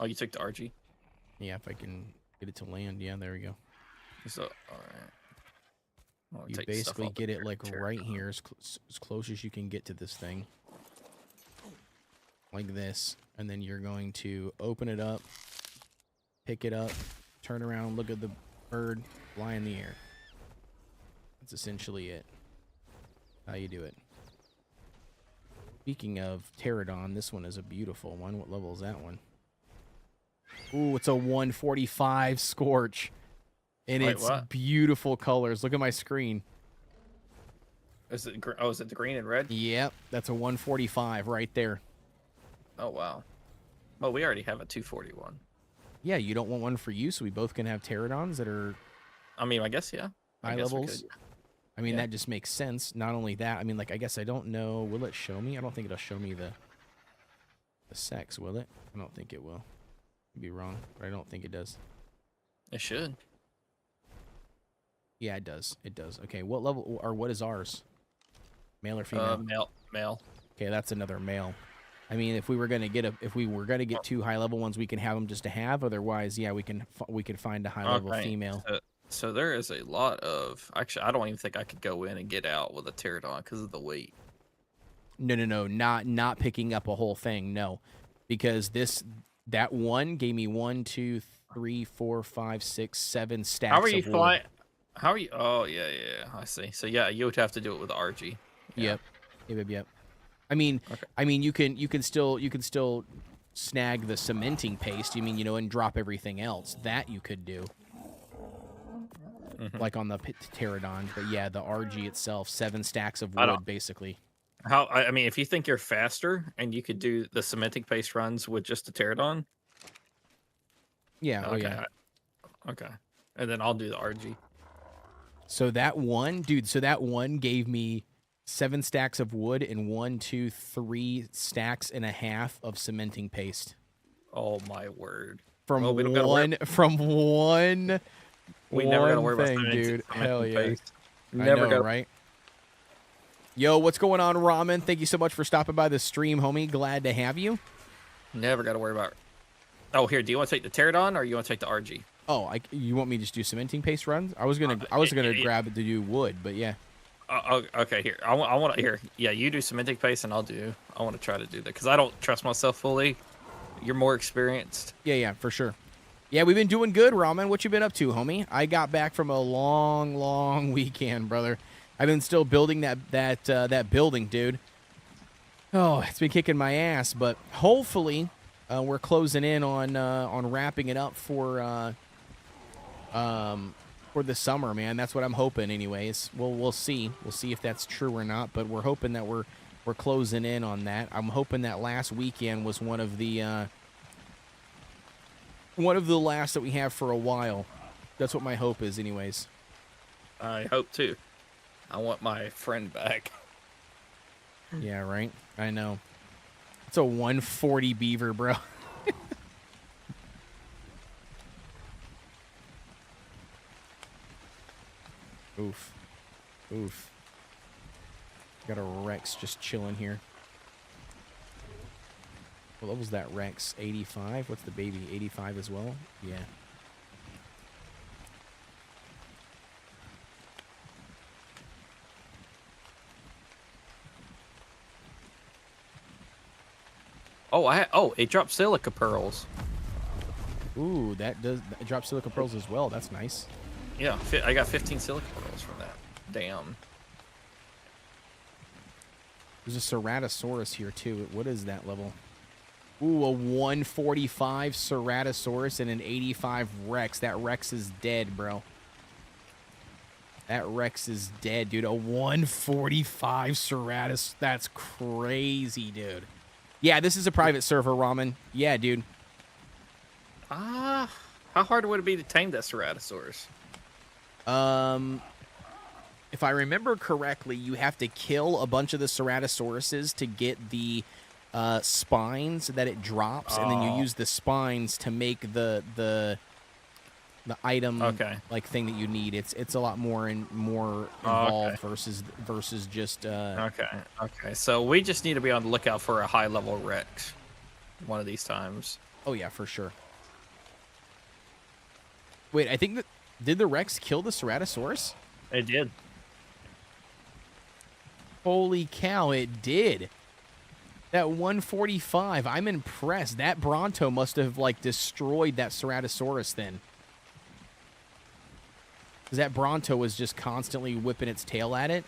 Oh, you took the RG? Yeah, if I can get it to land. Yeah, there we go. So, all right. You basically get it like right here, as close as you can get to this thing. Like this. And then you're going to open it up, pick it up, turn around, look at the bird, fly in the air. That's essentially it. How you do it. Speaking of pterodon, this one is a beautiful one. What level is that one? Ooh, it's a 145 Scorch. And Wait, it's what? beautiful colors. Look at my screen. Is it? Oh, is it the green and red? Yep, that's a 145 right there. Oh wow. Oh, we already have a 241. Yeah, you don't want one for you, so we both can have pterodons that are I mean, I guess yeah. high levels. I mean, Yeah. that just makes sense. Not only that, I mean, like, I guess I don't know. Will it show me? I don't think it'll show me the... the sex, will it? I don't think it will. I'd be wrong, but I don't think it does. It should. Yeah, it does. It does. Okay, what level or what is ours? Male or female? Male. Okay, that's another male. I mean, if we were gonna get two high level ones, we can have them just to have. Otherwise, yeah, we can find a high level female. So there is a lot of. Actually, I don't even think I could go in and get out with a pterodon because of the weight. No, not picking up a whole thing. No, because that one gave me 1, 2, 3, 4, 5, 6, 7 stacks. How are you of wood. flying? How are you? Oh yeah. I see. So yeah, you would have to do it with the RG. Yeah. Yep. I mean, Okay. you can still snag the cementing paste. You mean, and drop everything else that you could do, like on the pterodon. But yeah, the RG itself, 7 stacks of wood, basically. I mean, if you think you're faster and you could do the cementing paste runs with just a pterodon. Yeah. Okay. Oh yeah. Okay. And then I'll do the RG. So that one gave me 7 stacks of wood and 1, 2, 3 stacks and a half of cementing paste. Oh my word! From one. We never gotta worry about cementing, dude. Hell yeah! Paste. Never go right. Yo, what's going on, Ramen? Thank you so much for stopping by the stream, homie. Glad to have you. Never got to worry about. Oh, here. Do you want to take the pterodon or you want to take the RG? Oh, you want me to just do cementing paste runs? I was gonna grab it to do wood, but yeah. Okay, here. I want to here. Yeah, you do cementing paste, and I want to try to do that because I don't trust myself fully. You're more experienced. Yeah, for sure. Yeah, we've been doing good, Ramen. What you been up to, homie? I got back from a long weekend, brother. I've been still building that building, dude. Oh, it's been kicking my ass, but hopefully, we're closing in on wrapping it up for the summer, man. That's what I'm hoping, anyways. We'll see. We'll see if that's true or not, but we're hoping that we're closing in on that. I'm hoping that last weekend was one of the last that we have for a while. That's what my hope is, anyways. I hope too. I want my friend back. Yeah, right? I know. It's a 140 beaver, bro. Oof. Got a Rex just chilling here. What level's that Rex? 85? What's the baby? 85 as well? Yeah. Oh, it dropped silica pearls. Ooh, it drops silica pearls as well. That's nice. Yeah, I got 15 silica pearls from that. Damn. There's a Ceratosaurus here, too. What is that level? Ooh, a 145 Ceratosaurus and an 85 Rex. That Rex is dead, bro. That Rex is dead, dude. A 145 Ceratosaurus. That's crazy, dude. Yeah, this is a private server, Ramen. Yeah, dude. How hard would it be to tame that Ceratosaurus? If I remember correctly, you have to kill a bunch of the Ceratosauruses to get the spines that it drops, and then you use the spines to make the item like thing that you need. It's a lot more involved versus just Okay. So we just need to be on the lookout for a high level Rex one of these times. Oh yeah, for sure. Wait, I think did the Rex kill the Ceratosaurus? It did. Holy cow, it did. That 145, I'm impressed. That Bronto must have like destroyed that Ceratosaurus then. Because that Bronto was just constantly whipping its tail at it.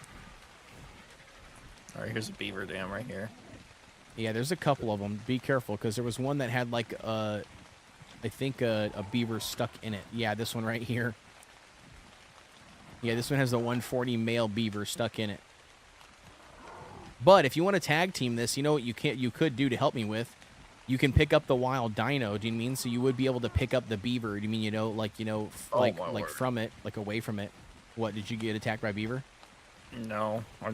All right, here's a beaver dam right here. Yeah, there's a couple of them. Be careful, because there was one that had like I think a beaver stuck in it. Yeah, this one right here. Yeah, this one has the 140 male beaver stuck in it. But if you want to tag team this, you know what you could do to help me with? You can pick up the wild dino, do you mean? So you would be able to pick up the beaver. Do you mean, like from it, like away from it? What, did you get attacked by beaver? No, I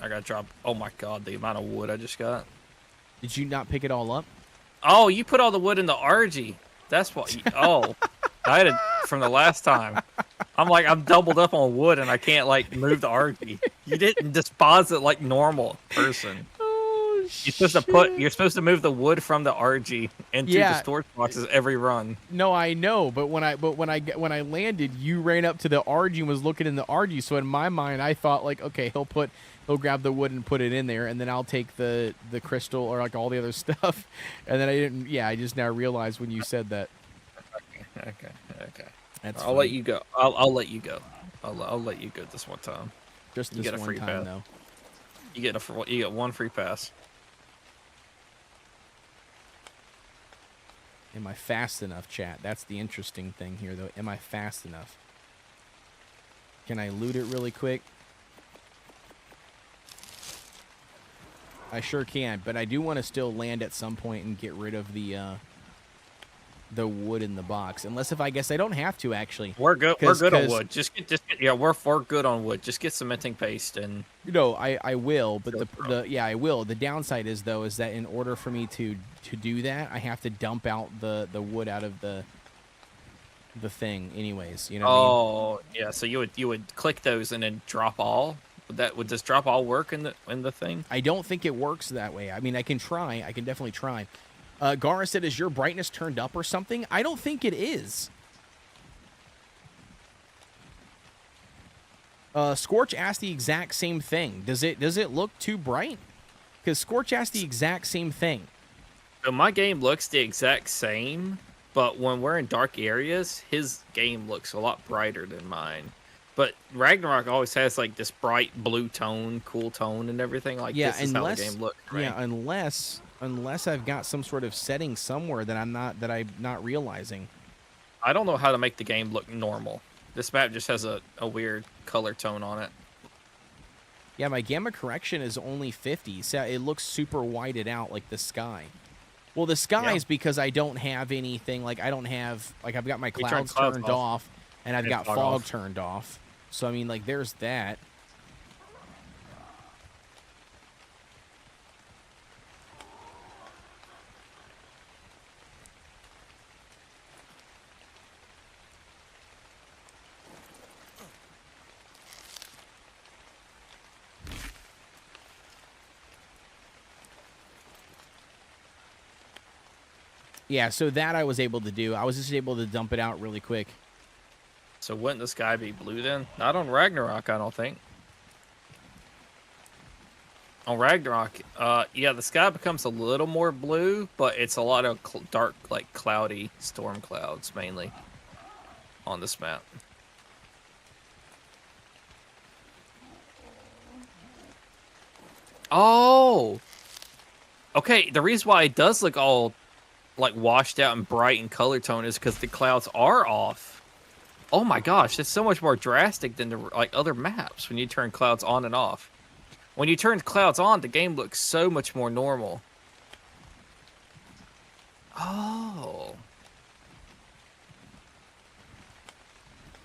got dropped. Oh my god, the amount of wood I just got. Did you not pick it all up? Oh, you put all the wood in the RG. That's what. Oh, I had it from the last time. I'm like, I'm doubled up on wood and I can't like move the RG. You didn't deposit like normal person. Oh shit. You're supposed to move the wood from the RG into the Yeah. storage boxes every run. No, I know, but when I landed, you ran up to the RG and was looking in the RG. So in my mind, I thought like, okay, he'll grab the wood and put it in there, and then I'll take the crystal or like all the other stuff. And then I didn't. Yeah, I just now realized when you said that. Okay. That's I'll funny. let you go. I'll let you go. I'll let you go this one time. Just You this get a one free time pass. though. You get one free pass. Am I fast enough, chat? That's the interesting thing here, though. Am I fast enough? Can I loot it really quick? I sure can, but I do want to still land at some point and get rid of the wood in the box. Unless if I guess I don't have to actually. We're good. We're good on wood. Just get. Yeah, we're good on wood. Just get cementing paste and. You know, I will, but I will. The downside is though is that in order for me to do that, I have to dump out the wood out of the thing, anyways. You know what I mean? Oh yeah, so you would click those and then drop all. Would this drop all work in the thing? I don't think it works that way. I mean, I can try. I can definitely try. Gara said, "Is your brightness turned up or something?" I don't think it is. Scorch asked the exact same thing. Does it look too bright? Because Scorch asked the exact same thing. So my game looks the exact same, but when we're in dark areas, his game looks a lot brighter than mine. But Ragnarok always has like this bright blue tone, cool tone, and everything. Like Yeah, this is how the game looks. Right? Yeah, unless I've got some sort of setting somewhere that I'm not realizing. I don't know how to make the game look normal. This map just has a weird color tone on it. Yeah, my gamma correction is only 50, so it looks super whited out like the sky. Well, the sky is because I don't have anything, like I don't have, like I've got my clouds turned off, and I've got fog turned off. So, I mean, like, there's that. Yeah, so that I was able to do. I was just able to dump it out really quick. So wouldn't the sky be blue then? Not on Ragnarok, I don't think. On Ragnarok, yeah, the sky becomes a little more blue, but it's a lot of dark, like cloudy storm clouds mainly on this map. Oh! Okay, the reason why it does look all like washed out and bright in color tone is because the clouds are off. Oh my gosh, it's so much more drastic than the like other maps when you turn clouds on and off. When you turn clouds on, the game looks so much more normal. Oh.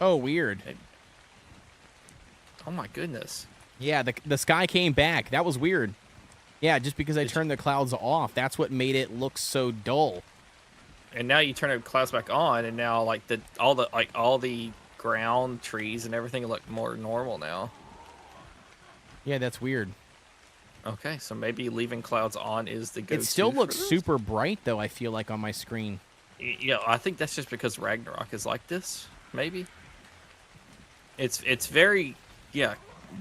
Oh, weird. Oh my goodness. Yeah, the sky came back. That was weird. Yeah, just because I turned the clouds off, that's what made it look so dull. And now you turn the clouds back on, and now like all the ground, trees, and everything look more normal now. Yeah, that's weird. Okay, so maybe leaving clouds on is the go-to. It still looks super bright though, I feel like on my screen. Yeah, I think that's just because Ragnarok is like this. Maybe. It's very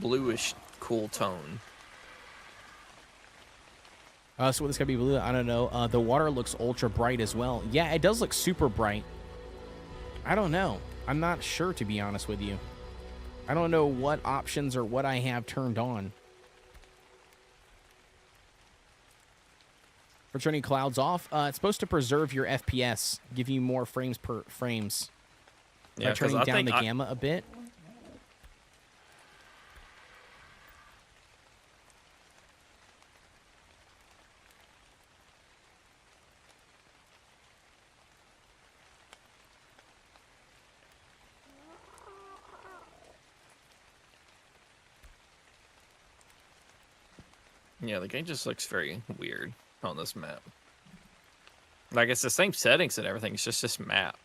bluish, cool tone. So this gotta be blue. I don't know. The water looks ultra bright as well. Yeah, it does look super bright. I don't know. I'm not sure, to be honest with you. I don't know what options or what I have turned on. For turning clouds off, it's supposed to preserve your FPS, give you more frames per frames. Yeah, by turning down the gamma a bit. Yeah, the game just looks very weird. on this map. Like, it's the same settings and everything. It's just this map.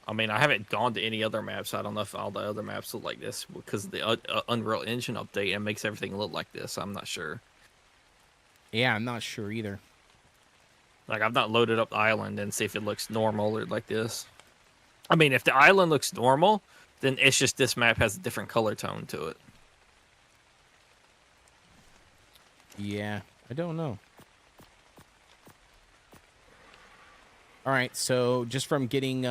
I mean, I haven't gone to any other maps. I don't know if all the other maps look like this because of the Unreal Engine update and makes everything look like this. I'm not sure. Yeah, I'm not sure either. Like, I've not loaded up the island and see if it looks normal or like this. I mean, if the island looks normal, then it's just this map has a different color tone to it. Yeah, I don't know. All right, so just from getting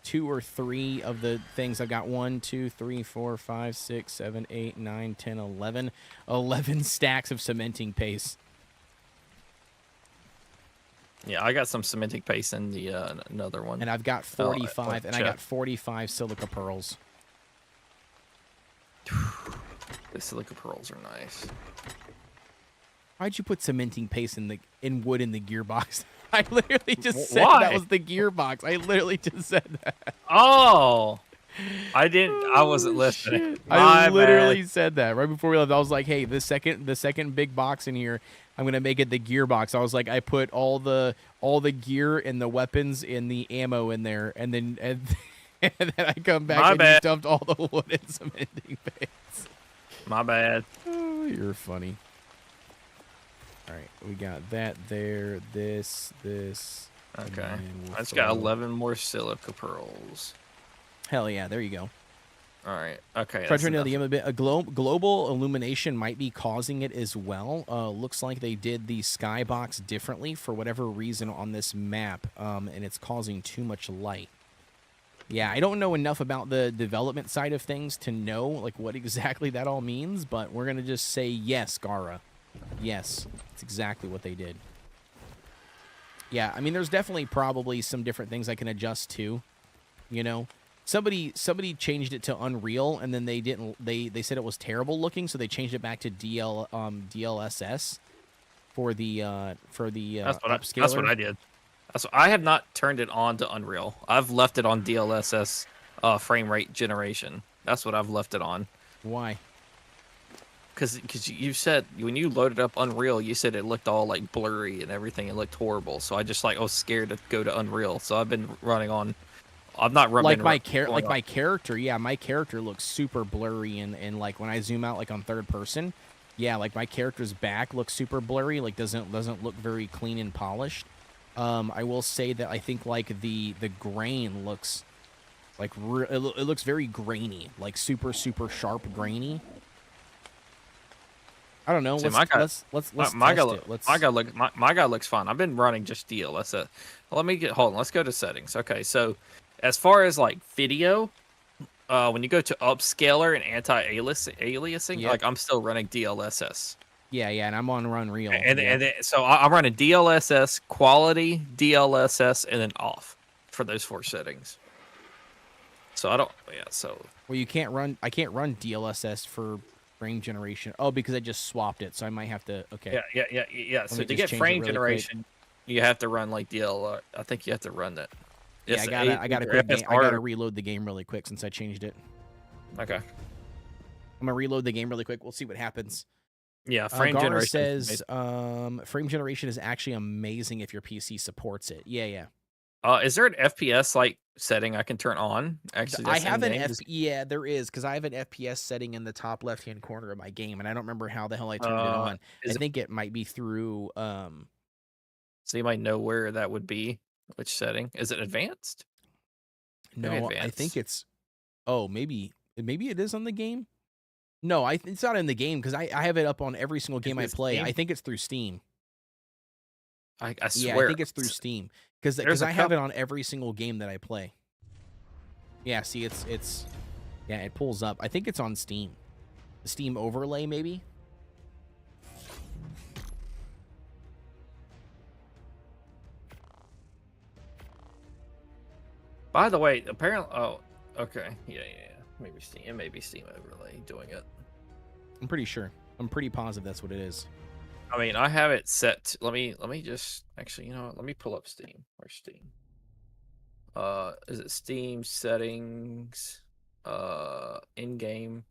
2 or 3 of the things, I got 1, 2, 3, 4, 5, 6, 7, 8, 9, 10, 11. 11 stacks of cementing paste. Yeah, I got some cementing paste in the another one. And I've got 45, and I got 45 silica pearls. The silica pearls are nice. Why'd you put cementing paste in wood in the gearbox? I literally just said Why? that was the gearbox. I literally just said that. Oh, I didn't. I wasn't listening. I literally said that right before we left. I was like, "Hey, the second big box in here, I'm gonna make it the gearbox." I was like, I put all the gear and the weapons and the ammo in there, and then and then I come back and you dumped all the wood and cementing paste. My bad. Oh, you're funny. All right, we got that there. This. Okay, I just got 11 more silica pearls. Hell yeah, there you go. All right. Okay. Try to turn down the game a bit. A global illumination might be causing it as well. Looks like they did the skybox differently for whatever reason on this map, and it's causing too much light. Yeah, I don't know enough about the development side of things to know like what exactly that all means, but we're gonna just say yes, Gara. Yes, it's exactly what they did. Yeah, I mean, there's definitely probably some different things I can adjust to, you know. Somebody changed it to Unreal, and then they didn't. They said it was terrible looking, so they changed it back to DLSS for the upscaler. That's what I did. I have not turned it on to Unreal. I've left it on DLSS frame rate generation. That's what I've left it on. Why? Because you said when you loaded up Unreal, you said it looked all like blurry and everything. It looked horrible. So I just I was scared to go to Unreal. So I've been running on. I'm not running my character. Yeah, my character looks super blurry and like when I zoom out like on third person, yeah, like my character's back looks super blurry. Like doesn't look very clean and polished. I will say that I think like the grain looks like it looks very grainy, like super sharp grainy. I don't know. See, let's test it. My guy looks fine. I've been running just DLSS. Let me hold on. Let's go to settings. Okay, so as far as like video, when you go to upscaler and anti-aliasing, yep. like I'm still running DLSS. Yeah, and I'm on Unreal. So I'm running DLSS, quality, DLSS, and then off for those 4 settings. So I don't. Yeah. So. Well, you can't run. I can't run DLSS for frame generation. Oh, because I just swapped it, so I might have to. Okay. Yeah. So to get frame generation, you have to run like DLR. I think you have to run that. Yeah, I gotta reload the game really quick since I changed it. Okay. I'm gonna reload the game really quick. We'll see what happens. Yeah, frame generation says frame generation is actually amazing if your PC supports it. Yeah. Is there an FPS like setting I can turn on? Actually, I have an yeah, there is because I have an FPS setting in the top left hand corner of my game, and I don't remember how the hell I turned it on. I think it might be through. So you might know where that would be. Which setting is it? Advanced? No, advanced. I think it's. Oh, maybe it is on the game. No, it's not in the game because I have it up on every single game I play. Steam? I think it's through Steam. I swear. Yeah, I think it's through Steam because I have it on every single game that I play. Yeah, see, it's yeah, it pulls up. I think it's on Steam. The Steam overlay, maybe. By the way, apparently, okay, yeah. Maybe Steam. It may be Steam overlay doing it. I'm pretty sure. I'm pretty positive that's what it is. I mean, I have it set. Let me just actually, you know what? Let me pull up Steam. Where's Steam? Is it Steam settings? In-game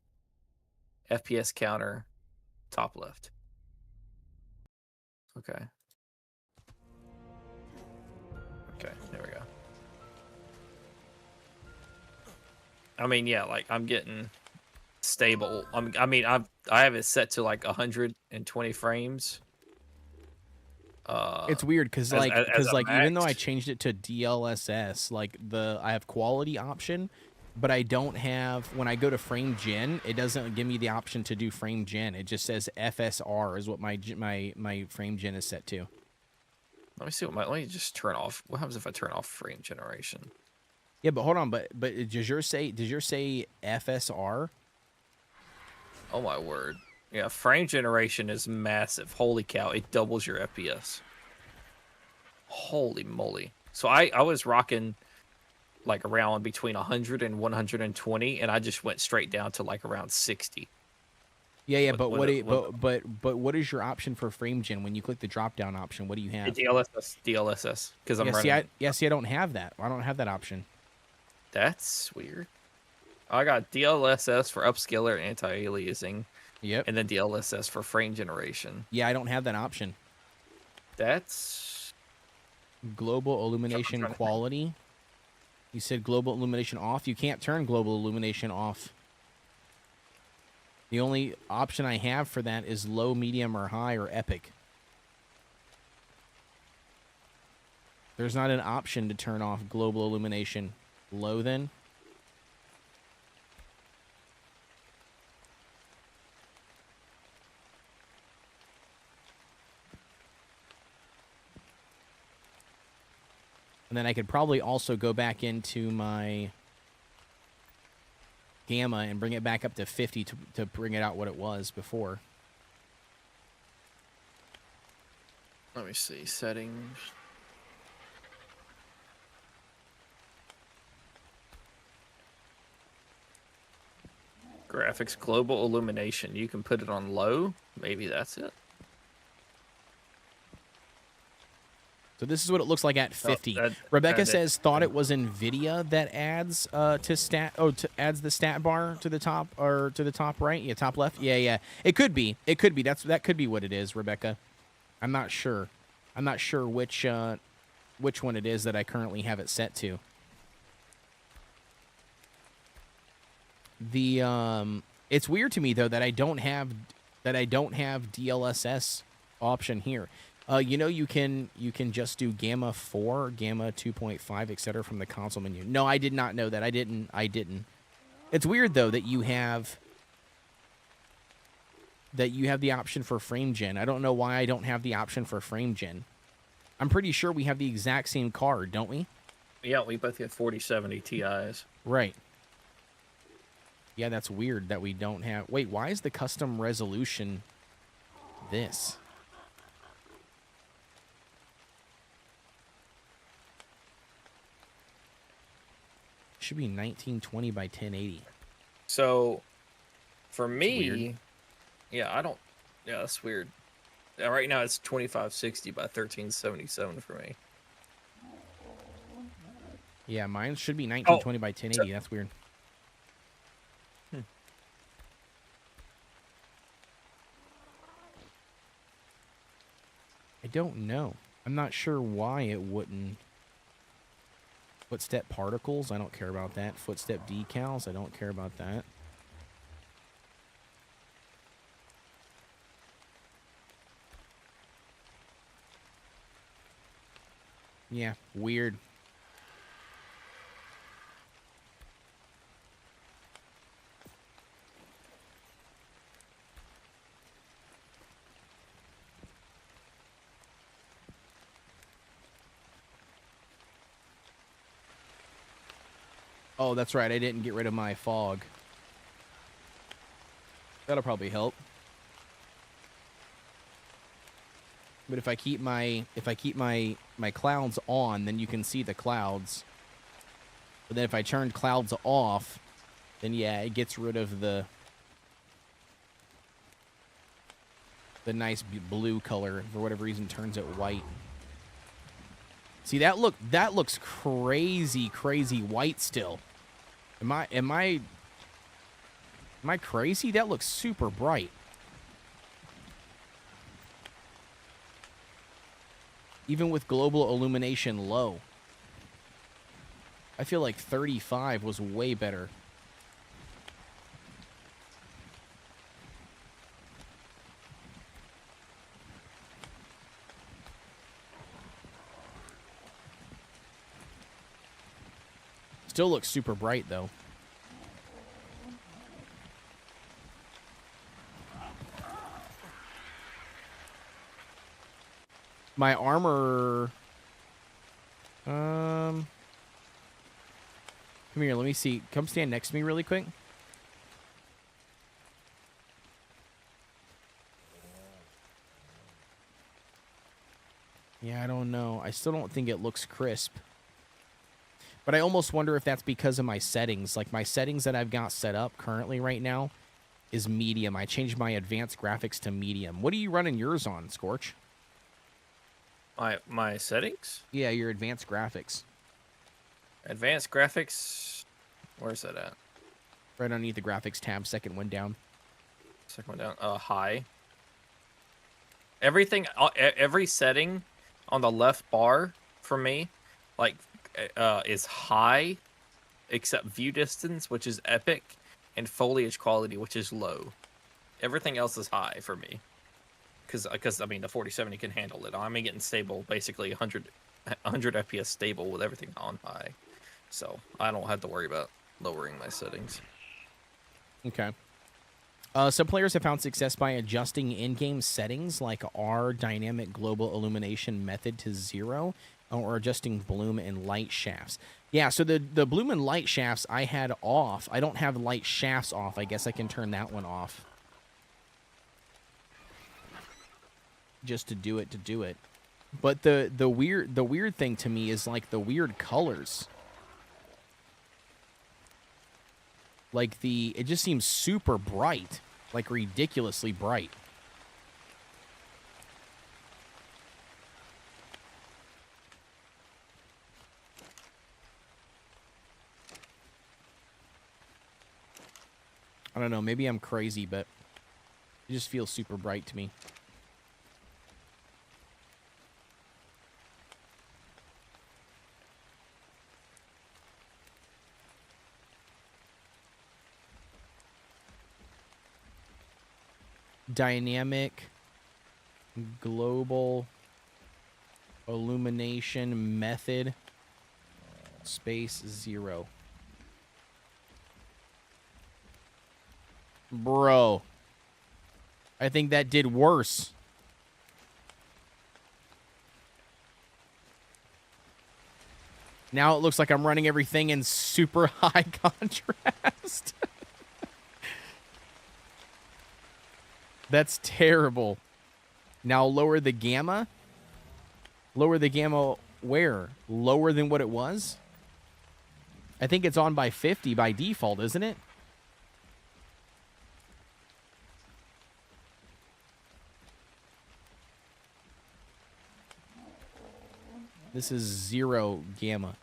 FPS counter, top left. Okay. Okay, there we go. I mean, yeah, like I'm getting stable. I have it set to like 120 frames. It's weird because As a even though I max. changed it to DLSS, like I have quality option, but I don't have, when I go to frame gen, it doesn't give me the option to do frame gen. It just says FSR is what my frame gen is set to. Let me see what let me just turn off. What happens if I turn off frame generation? Yeah, but hold on, but does yours say FSR? Oh my word. Yeah, frame generation is massive. Holy cow, it doubles your FPS. Holy moly. So I was rocking like around between 100 and 120, and I just went straight down to like around 60. Yeah, but When it, when but what is your option for frame gen when you click the drop down option? What do you have? DLSS, because I'm Yeah, running. see, I don't have that. I don't have that option. That's weird. I got DLSS for upscaler and anti-aliasing, Yep. and then DLSS for frame generation. Yeah, I don't have that option. That's Global illumination trying to think. quality. You said global illumination off. You can't turn global illumination off. The only option I have for that is low, medium, or high, or epic. There's not an option to turn off global illumination. Low, then? And then I could probably also go back into my gamma and bring it back up to 50 to bring it out what it was before. Let me see settings. Graphics global illumination. You can put it on low. Maybe that's it. So this is what it looks like at 50. Oh, Rebecca says thought it was NVIDIA that adds adds the stat bar to the top or to the top right. Yeah, top left. Yeah. It could be. That could be what it is, Rebecca. I'm not sure. I'm not sure which one it is that I currently have it set to. It's weird to me though that I don't have DLSS option here. You know, you can just do gamma 4, gamma 2.5, etc. from the console menu. No, I did not know that. I didn't. It's weird though that you have the option for frame gen. I don't know why I don't have the option for frame gen. I'm pretty sure we have the exact same card, don't we? Yeah, we both get 4070 Ti's. Right. Yeah, that's weird that we don't have... Wait, why is the custom resolution this? Should be 1920 by 1080. So, for me... Yeah, I don't... Yeah, that's weird. Yeah, right now it's 2560 by 1377 for me. Yeah, mine should be 1920 by 1080. That's weird. I don't know. I'm not sure why it wouldn't. Footstep particles, I don't care about that. Footstep decals, I don't care about that. Yeah, weird. Oh, that's right. I didn't get rid of my fog. That'll probably help. But if I keep my clouds on, then you can see the clouds. But then if I turn clouds off, then yeah, it gets rid of the nice blue color. For whatever reason, turns it white. See that looks crazy white still. Am I crazy? That looks super bright. Even with global illumination low. I feel like 35 was way better. Still looks super bright, though. My armor... Come here, let me see. Come stand next to me really quick. Yeah, I don't know. I still don't think it looks crisp. But I almost wonder if that's because of my settings. Like, my settings that I've got set up currently right now is medium. I changed my advanced graphics to medium. What are you running yours on, Scorch? My settings? Yeah, your advanced graphics. Advanced graphics. Where's that at? Right underneath the graphics tab, second one down. Second one down. High. Everything, every setting on the left bar for me, like, is high, except view distance, which is epic, and foliage quality, which is low. Everything else is high for me. Because I mean, the 4070 can handle it. I'm getting stable, basically 100 FPS stable with everything on high. So I don't have to worry about lowering my settings. Okay. Some players have found success by adjusting in-game settings like our dynamic global illumination method to 0 or adjusting bloom and light shafts. Yeah, so the bloom and light shafts I had off. I don't have light shafts off. I guess I can turn that one off. Just to do it. But the weird thing to me is like the weird colors. Like it just seems super bright, like ridiculously bright. I don't know, maybe I'm crazy, but it just feels super bright to me. Dynamic global illumination method space 0. Bro, I think that did worse. Now it looks like I'm running everything in super high contrast. That's terrible. Now lower the gamma. Lower the gamma where? Lower than what it was? I think it's on by 50 by default, isn't it? This is 0 gamma.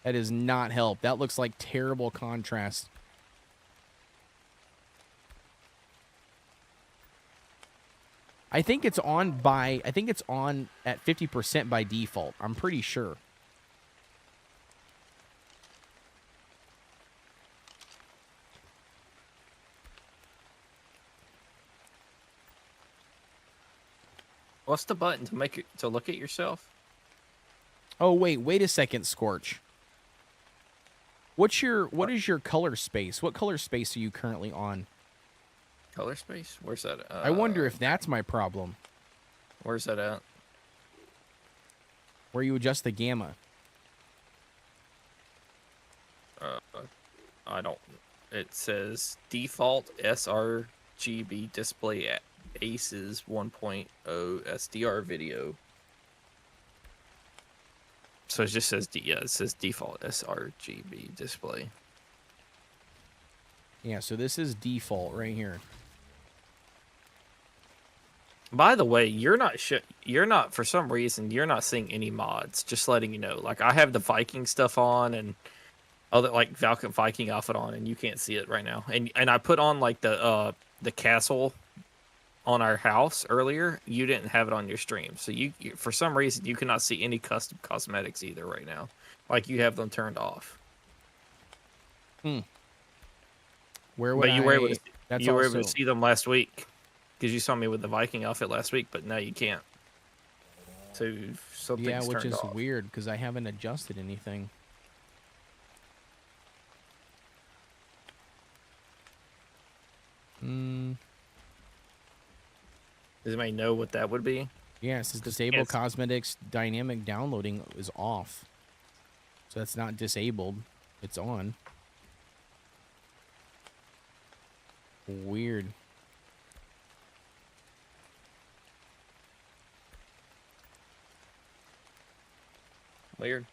That does not help. That looks like terrible contrast. I think it's on at 50% by default. I'm pretty sure. What's the button to look at yourself? Oh wait a second, Scorch. What is your color space? What color space are you currently on? Color space? Where's that? I wonder if that's my problem. Where's that at? Where you adjust the gamma. I don't. It says default sRGB display at ACES 1.0 SDR video. So it just says it says default sRGB display. Yeah, so this is default right here. By the way, you're not for some reason you're not seeing any mods. Just letting you know. Like I have the Viking stuff on and other like Viking outfit on, and you can't see it right now. And I put on like the castle on our house earlier, you didn't have it on your stream. So you for some reason you cannot see any custom cosmetics either right now. Like you have them turned off. Where would But you were able to That's you were able also to see them last week because you saw me with the Viking outfit last week, but now you can't. So something's which turned is off. weird because I haven't adjusted anything. Does anybody know what that would be? Yeah, it says disable cosmetics dynamic downloading is off. So that's not disabled. It's on. Weird. Weird.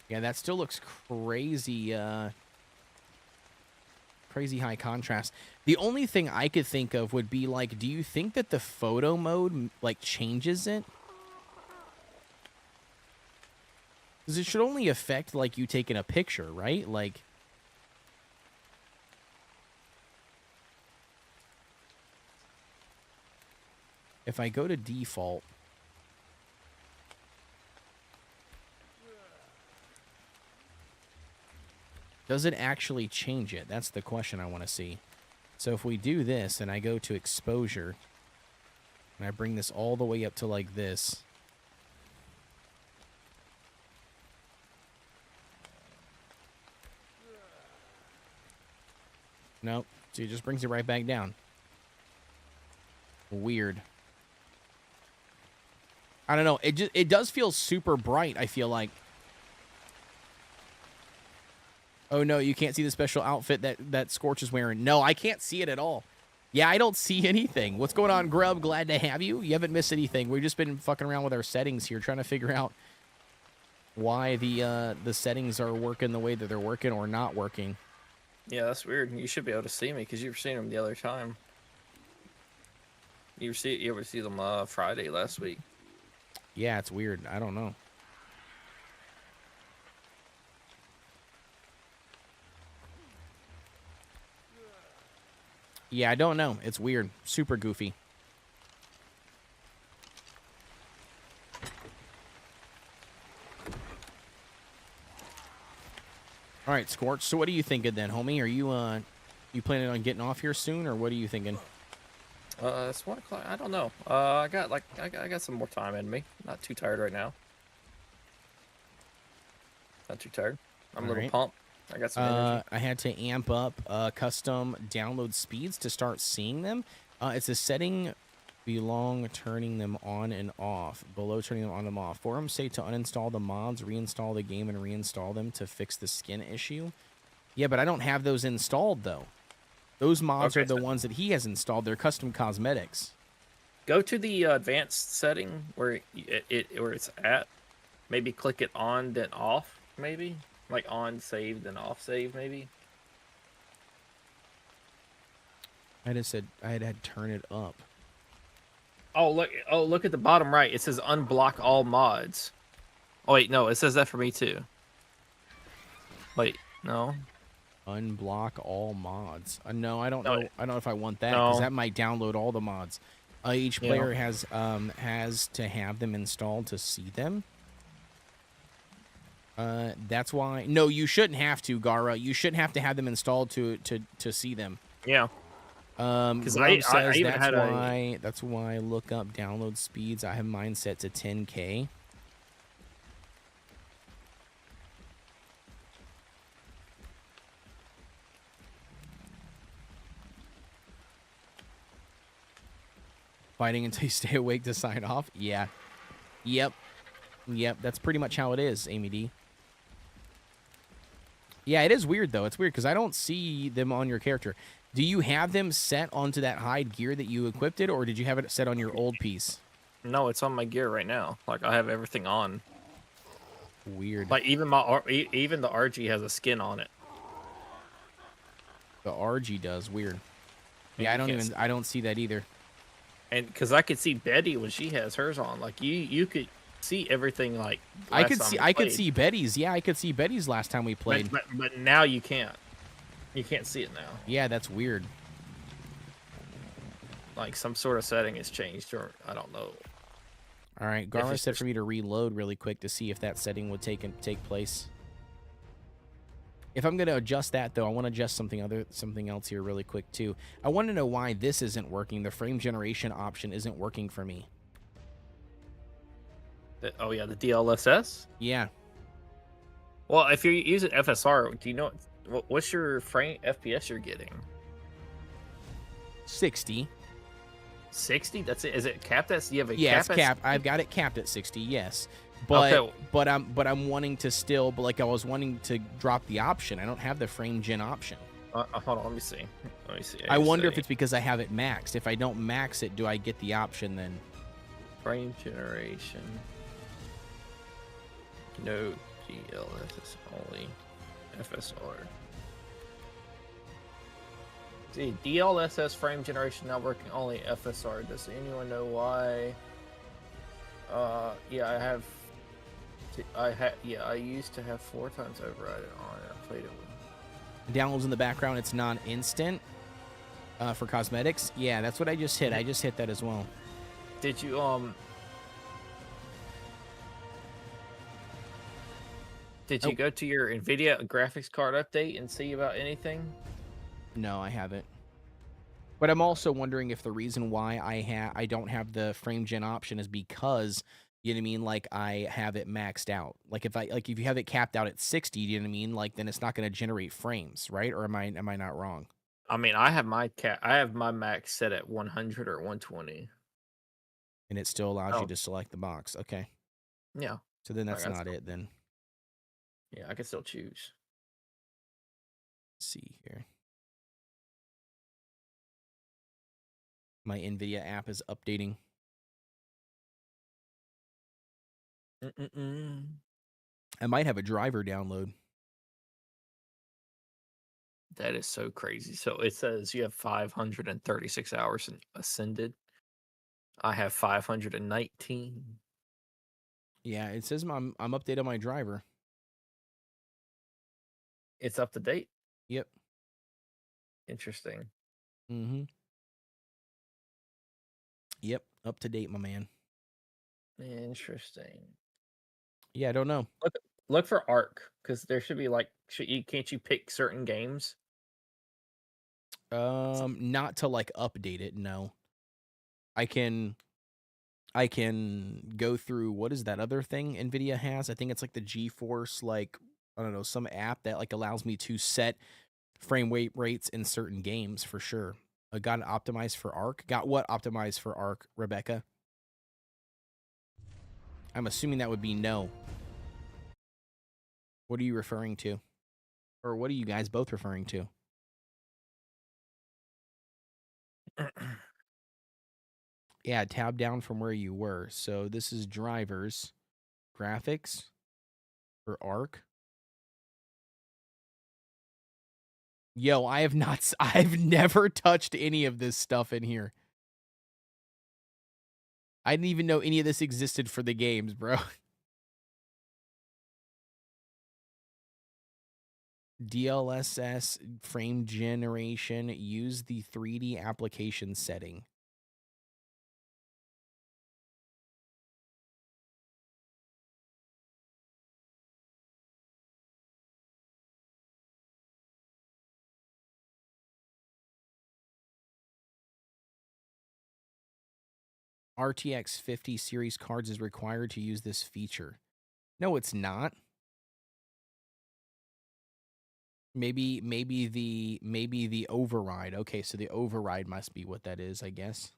Yeah, that still looks crazy, crazy high contrast. The only thing I could think of would be, like, do you think that the photo mode, like, changes it? Because it should only affect, like, you taking a picture, right? Like, if I go to default... Does it actually change it? That's the question I want to see. So if we do this and I go to exposure and I bring this all the way up to like this. Nope. So it just brings it right back down. Weird. I don't know. It does feel super bright, I feel like. Oh, no, you can't see the special outfit that Scorch is wearing. No, I can't see it at all. Yeah, I don't see anything. What's going on, Grub? Glad to have you. You haven't missed anything. We've just been fucking around with our settings here, trying to figure out why the settings are working the way that they're working or not working. Yeah, that's weird. You should be able to see me because you were seeing them the other time. You ever see them Friday last week? Yeah, it's weird. I don't know. Yeah, I don't know. It's weird. Super goofy. All right, Scorch. So what are you thinking then, homie? Are you planning on getting off here soon, or what are you thinking? It's 1 o'clock. I don't know. I got some more time in me. Not too tired right now. Not too tired. I'm a little pumped. I got some energy. I had to amp up custom download speeds to start seeing them. It's a setting below turning them on and off. Forums say to uninstall the mods, reinstall the game, and reinstall them to fix the skin issue. Yeah, but I don't have those installed, though. Those mods are the ones that he has installed. They're custom cosmetics. Go to the advanced setting where where it's at. Maybe click it on, then off, maybe. Like on save, then off save, maybe. I just said I had to turn it up. Oh look at the bottom right. It says unblock all mods. Oh wait, no, it says that for me too. Wait, no. Unblock all mods. No, I don't know. I don't know if I want that No. because that might download all the mods. Each player has to have them installed to see them. That's why. No, you shouldn't have to, Gara. You shouldn't have to have them installed to see them. Yeah. Because I even had that's why I look up download speeds. I have mine set to 10K. Fighting until you stay awake to sign off. Yeah. Yep. That's pretty much how it is, Amy D. Yeah, it is weird, though. It's weird because I don't see them on your character. Do you have them set onto that hide gear that you equipped it, or did you have it set on your old piece? No, it's on my gear right now. Like, I have everything on. Weird. Like, even the RG has a skin on it. The RG does. Weird. Yeah, I don't see that either. And because I could see Betty when she has hers on, like you could see everything like I last could time see we I could played. see Betty's. Yeah, I could see Betty's last time we But, played. but now you can't. You can't see it now. Yeah, that's weird. Like some sort of setting has changed, or I don't know. All right, If Garmer it's said just for me to reload really quick to see if that setting would take place. If I'm gonna adjust that though, I want to adjust something else here really quick too. I want to know why this isn't working. The frame generation option isn't working for me. oh yeah, the DLSS. Yeah, Well, if you're using FSR, do you know what's your frame FPS you're getting? 60. 60? That's it. Is it capped at? You have a Yeah, cap it's at capped. 60? I've got it capped at 60. Yes, but Okay. I'm wanting to still, but like I was wanting to drop the option. I don't have the frame gen option. Hold on. Let me see. Let me see. I wonder if it's because I have it maxed. If I don't max it, do I get the option then? Frame generation. No DLSS, only FSR. See, DLSS frame generation not working, only FSR. Does anyone know why? Yeah, I used to have 4 times override on. I played it with. Downloads in the background. It's non-instant for cosmetics. Yeah, that's what I just hit. I just hit that as well. Did you go to your NVIDIA graphics card update and see about anything? No, I haven't. But I'm also wondering if the reason why I don't have the frame gen option is because, you know what I mean, like I have it maxed out. Like if you have it capped out at 60, you know what I mean, like then it's not going to generate frames, right? Or am I not wrong? I mean, I have my max set at 100 or 120. And it still allows you Oh, to select the box. Okay. yeah. So then that's Like, not it then. Yeah, I can still choose. Let's see here. My NVIDIA app is updating. I might have a driver download. That is so crazy. So it says you have 536 hours in Ascended. I have 519. Yeah, it says I'm updated on my driver. It's up to date. Yep. Interesting. Mm-hmm. Yep, up to date, my man. Interesting. Yeah, I don't know. Look for ARK, because there should be like, can't you pick certain games? Not to like update it, no. I can go through what is that other thing NVIDIA has? I think it's like the GeForce, like I don't know, some app that like allows me to set frame rate rates in certain games for sure. I got it optimized for ARK. Got what optimized for ARK, Rebecca? I'm assuming that would be no. What are you referring to? Or what are you guys both referring to? Yeah, tab down from where you were. So this is drivers, graphics for ARK. Yo, I have not. I've never touched any of this stuff in here. I didn't even know any of this existed for the games, bro. DLSS frame generation. Use the 3D application setting. RTX 50 series cards is required to use this feature. No, it's not. Maybe the override. Okay, so the override must be what that is, I guess.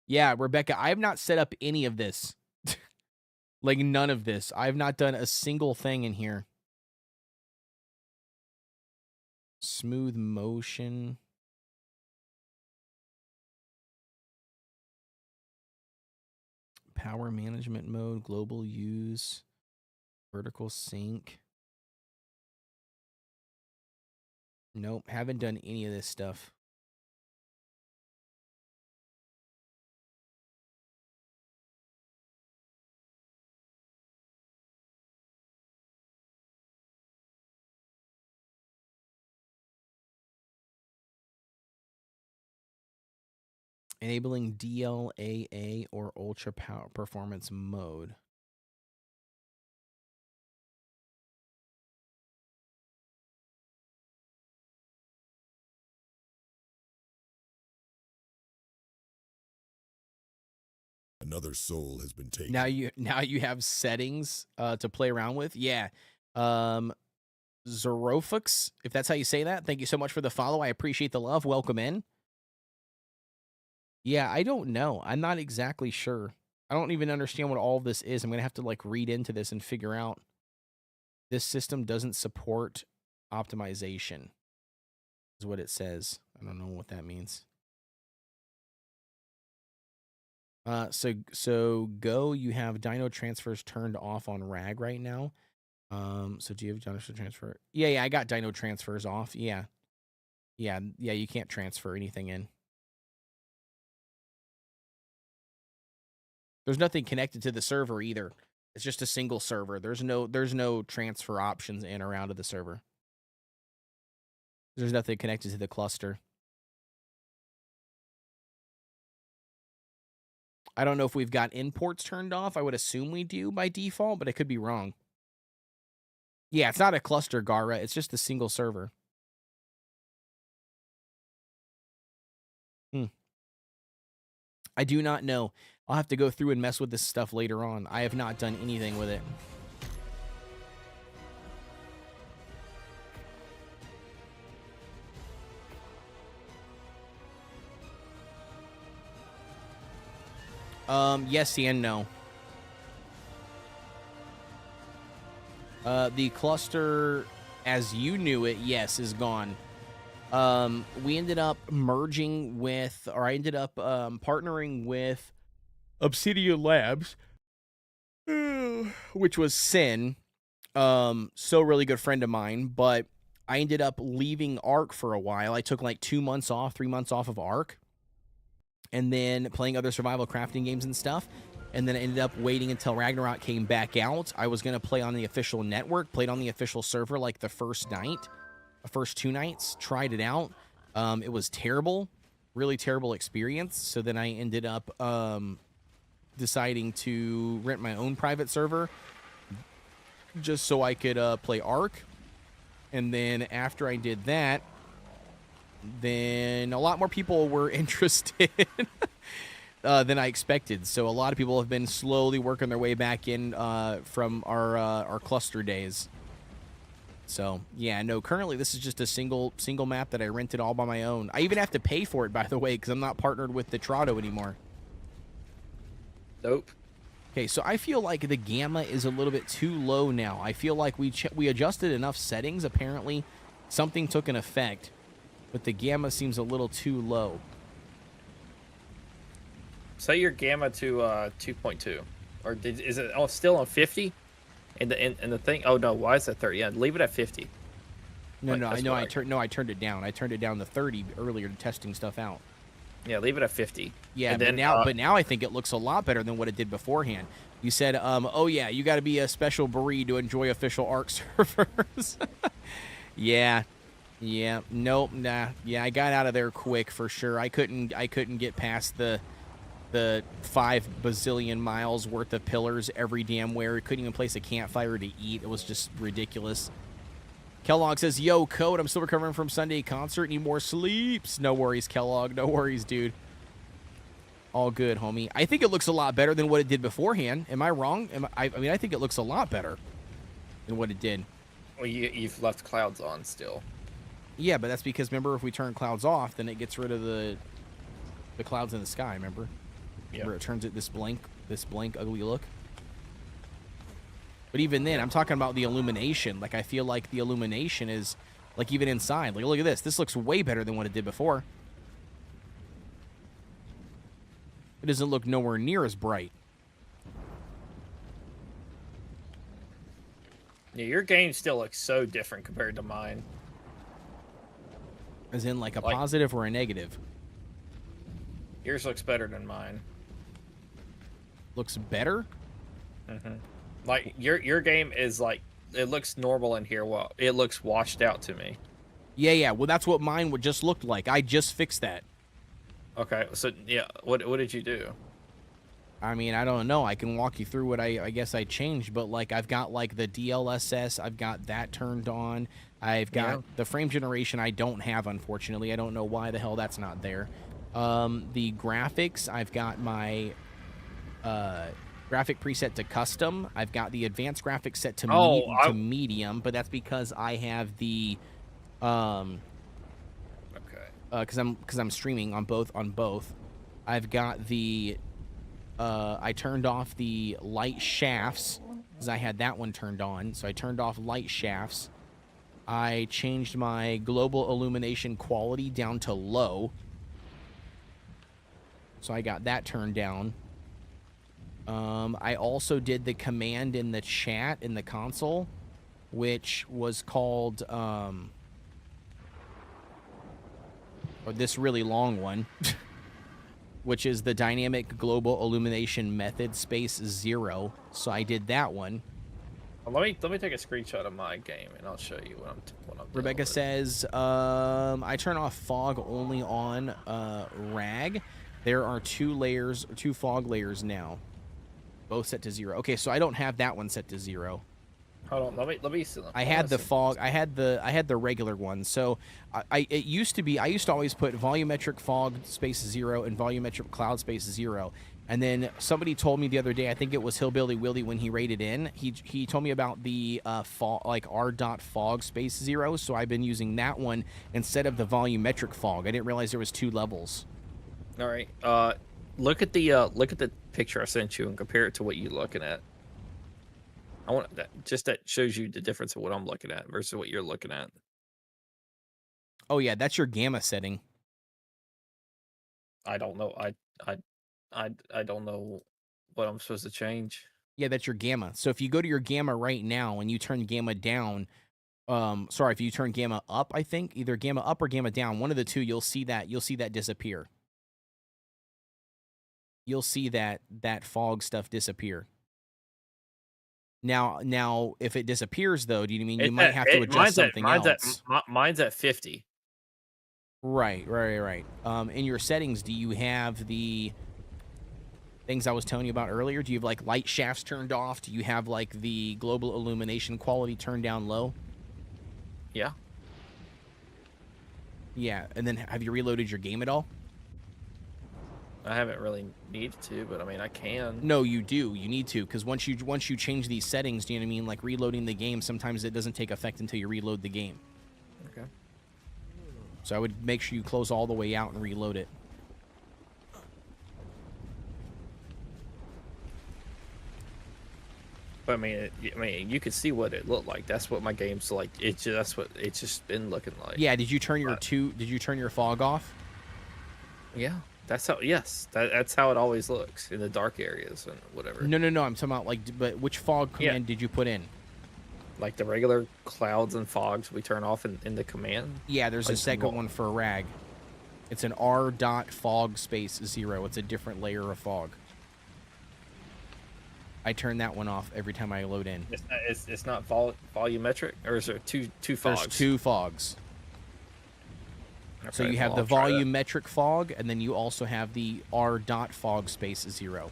Yeah, Rebecca, I have not set up any of this. Like none of this. I have not done a single thing in here. Smooth motion. Power management mode, global use, vertical sync. Nope, haven't done any of this stuff. Enabling DLAA or ultra power performance mode. Another soul has been taken. Now you have settings to play around with. Yeah. Zerofux, if that's how you say that. Thank you so much for the follow. I appreciate the love. Welcome in. Yeah, I don't know. I'm not exactly sure. I don't even understand what all of this is. I'm going to have to like read into this and figure out. This system doesn't support optimization, is what it says. I don't know what that means. So Go, you have Dino transfers turned off on Rag right now. So do you have Dino transfer? Yeah, I got Dino transfers off. Yeah, you can't transfer anything in. There's nothing connected to the server either. It's just a single server. There's no transfer options in or out of the server. There's nothing connected to the cluster. I don't know if we've got imports turned off. I would assume we do by default, but I could be wrong. Yeah, it's not a cluster, Gara. It's just a single server. I do not know. I'll have to go through and mess with this stuff later on. I have not done anything with it. Yes and no. The cluster, as you knew it, yes, is gone. We ended up merging with, or I ended up partnering with Obsidian Labs, which was Sin. So really good friend of mine, but I ended up leaving ARK for a while. I took like 2 months off, 3 months off of ARK, and then playing other survival crafting games and stuff. And then I ended up waiting until Ragnarok came back out. I was going to play on the official network, played on the official server like the first night, the first 2 nights, tried it out. It was terrible, really terrible experience. So then I ended up deciding to rent my own private server just so I could play ARK. And then after I did that, then a lot more people were interested than I expected. So a lot of people have been slowly working their way back in from our cluster days. So yeah, no, currently this is just a single map that I rented all by my own. I even have to pay for it, by the way, because I'm not partnered with the Trotto anymore. Nope. Okay, so I feel like the gamma is a little bit too low now. I feel like we adjusted enough settings. Apparently, something took an effect, but the gamma seems a little too low. Set your gamma to 2.2, or is it still on 50? And the thing. Oh no, why is that 30? Yeah, leave it at 50. No, I know. I turned it down. I turned it down to 30 earlier, testing stuff out. Yeah, leave it at 50. Yeah, and then, but now I think it looks a lot better than what it did beforehand. You said, oh yeah, you got to be a special breed to enjoy official ARK servers. Yeah, nope, nah. Yeah, I got out of there quick for sure. I couldn't get past the 5 bazillion miles worth of pillars every damn where. Couldn't even place a campfire to eat. It was just ridiculous. Kellogg says, yo, Code, I'm still recovering from Sunday concert. Need more sleeps. No worries, Kellogg. No worries, dude. All good, homie. I think it looks a lot better than what it did beforehand. Am I wrong? I mean, I think it looks a lot better than what it did. Well, you've left clouds on still. Yeah, but that's because, remember, if we turn clouds off, then it gets rid of the clouds in the sky, remember? Yeah. Remember, it turns it this blank, ugly look. But even then, I'm talking about the illumination. Like, I feel like the illumination is, like, even inside. Like, look at this. This looks way better than what it did before. It doesn't look nowhere near as bright. Yeah, your game still looks so different compared to mine. As in, like, a positive or a negative? Yours looks better than mine. Looks better? Mm-hmm. Like, your game is, like, it looks normal in here. Well, it looks washed out to me. Yeah. Well, that's what mine would just look like. I just fixed that. Okay, so yeah, what did you do? I mean, I don't know. I can walk you through what I guess I changed, but like I've got like the DLSS, I've got that turned on. I've got the frame generation I don't have, unfortunately. I don't know why the hell that's not there. The graphics, I've got my graphic preset to custom. I've got the advanced graphics set to medium, but that's because I have the okay. Because I'm streaming on both. I've got the I turned off the light shafts because I had that one turned on, so I turned off light shafts. I changed my global illumination quality down to low, so I got that turned down. I also did the command in the chat in the console, which was called or this really long one. Which is the dynamic global illumination method space 0. So I did that one. Well, let me take a screenshot of my game and I'll show you what I'm Rebecca says, I turn off fog only on Rag. There are 2 fog layers now, both set to 0. Okay, so I don't have that one set to 0. Hold on, let me see. I had the fog. I had the regular one. So it used to be. I used to always put volumetric fog space 0 and volumetric cloud space 0. And then somebody told me the other day, I think it was Hillbilly Willie when he rated in. He told me about the fog, like r.fog space 0. So I've been using that one instead of the volumetric fog. I didn't realize there was 2 levels. All right. Look at the picture I sent you and compare it to what you're looking at. I want that shows you the difference of what I'm looking at versus what you're looking at. Oh yeah, that's your gamma setting. I don't know. I don't know what I'm supposed to change. Yeah, that's your gamma. So if you go to your gamma right now and you turn gamma down, sorry, if you turn gamma up, I think either gamma up or gamma down, one of the two, you'll see that disappear. You'll see that fog stuff disappear. Now, if it disappears, though, do you mean you might have to adjust something else? Mine's at 50. Right. In your settings, do you have the things I was telling you about earlier? Do you have, like, light shafts turned off? Do you have, like, the global illumination quality turned down low? Yeah. Yeah, and then have you reloaded your game at all? I haven't really needed to, but I mean, I can. No, you do. You need to, because once you change these settings, do you know what I mean? Like reloading the game, sometimes it doesn't take effect until you reload the game. Okay. So I would make sure you close all the way out and reload it. But I mean, you can see what it looked like. That's what my game's like. That's what it's just been looking like. Yeah. Did you turn your fog off? Yeah. That's how. Yes. That's how it always looks in the dark areas and whatever. No. I'm talking about like, but which fog command did you put in? Like the regular clouds and fogs we turn off in the command. Yeah. There's a second one for Rag. It's an r.fog space 0. It's a different layer of fog. I turn that one off every time I load in. It's not volumetric, or is there two fogs? There's 2 fogs. Okay, So you have the volumetric fog, and then you also have the r.fog space 0.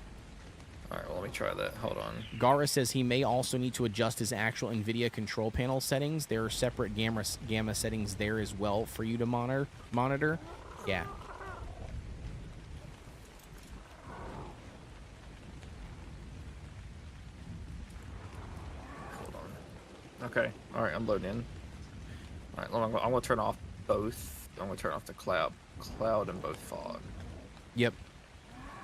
All right, well, let me try that. Hold on. Gara says he may also need to adjust his actual NVIDIA control panel settings. There are separate gamma settings there as well for you to monitor. Yeah. Hold on. Okay. All right, I'm loading in. All right, I'm going to turn off both. I'm going to turn off the cloud and both fog. Yep.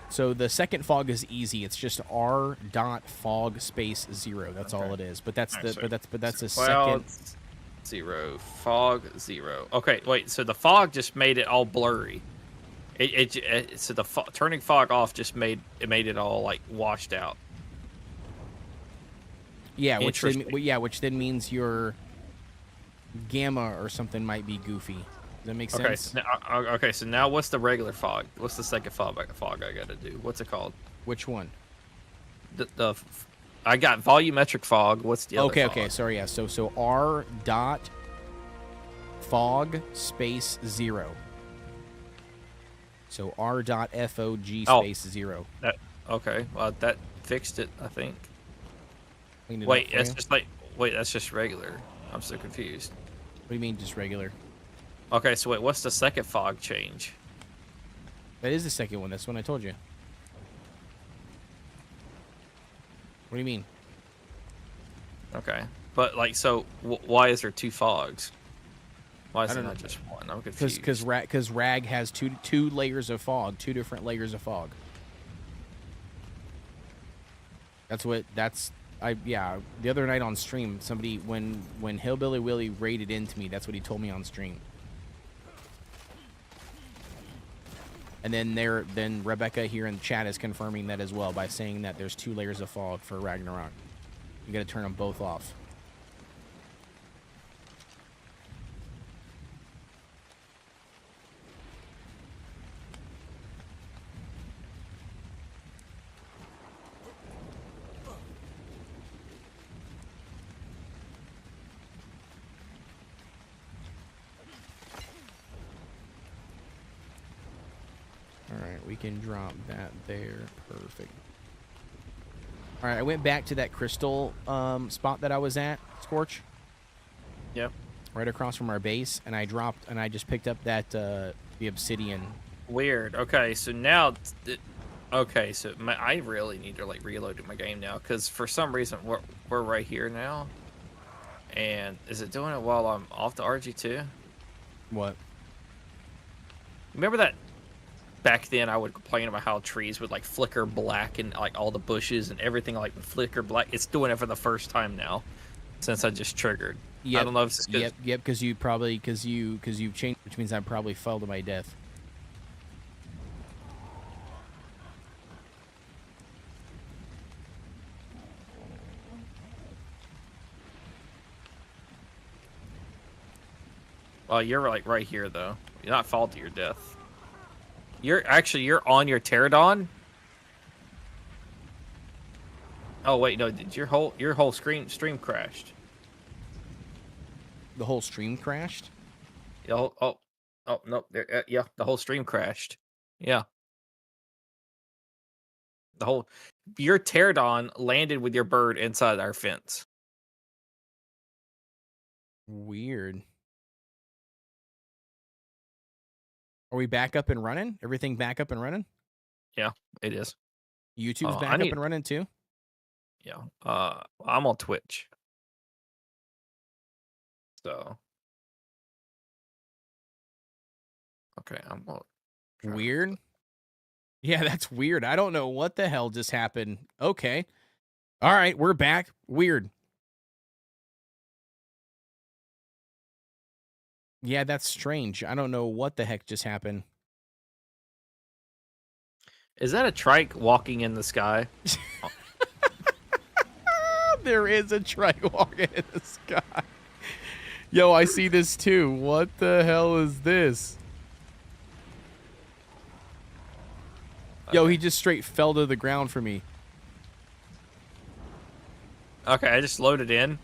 So the second fog is easy. It's just r.fog space 0. That's all it is. But that's the cloud, second 0, fog 0. Okay, wait. So the fog just made it all blurry. So the turning fog off just made it all like washed out. Yeah, which then means your gamma or something might be goofy. Does that make sense? Okay, so now what's the regular fog? What's the second fog I gotta do? What's it called? Which one? I got volumetric fog. What's the other fog? Okay, sorry, yeah. So r dot fog space 0. So r.fog Oh. space 0. That okay. Well, that fixed it, I think. Cleaned it Wait, up for that's you. just like that's just regular. I'm so confused. What do you mean just regular? Okay, so wait, what's the second fog change? That is the second one. That's the one I told you. What do you mean? Okay, but like, so why is there 2 fogs? Why is I it don't not know. just one? I'm confused. Because Rag has two layers of fog, 2 different layers of fog. Yeah, the other night on stream, somebody when Hillbilly Willie raided into me, that's what he told me on stream. And then Rebecca here in the chat is confirming that as well by saying that there's 2 layers of fog for Ragnarok. You gotta turn them both off. Alright, we can drop that there. Perfect. Alright, I went back to that crystal spot that I was at, Scorch. Yep. Right across from our base, and I just picked up that the obsidian. Weird. Okay, so now, okay, so I really need to like reload my game now because for some reason we're right here now, and is it doing it while I'm off the RG2? What? Remember that back then I would complain about how trees would like flicker black and like all the bushes and everything like would flicker black. It's doing it for the first time now since I just triggered. Yep. I don't know if it's good. Yep, because you've changed, which means I probably fell to my death. Well, you're like right here though. You're not fall to your death. You're on your pterodon. Oh wait, no, did your whole stream crashed? The whole stream crashed? Oh no, yeah, the whole stream crashed. Yeah. Your pterodon landed with your bird inside our fence. Weird. Are we back up and running? Everything back up and running? Yeah, it is. YouTube's back up and running too? Yeah. I'm on Twitch. So. Okay, I'm on. Weird. Yeah, that's weird. I don't know what the hell just happened. Okay. All right, we're back. Weird. Yeah, that's strange. I don't know what the heck just happened. Is that a trike walking in the sky? There is a trike walking in the sky. Yo, I see this too. What the hell is this? Yo, he just straight fell to the ground for me. Okay, I just loaded in.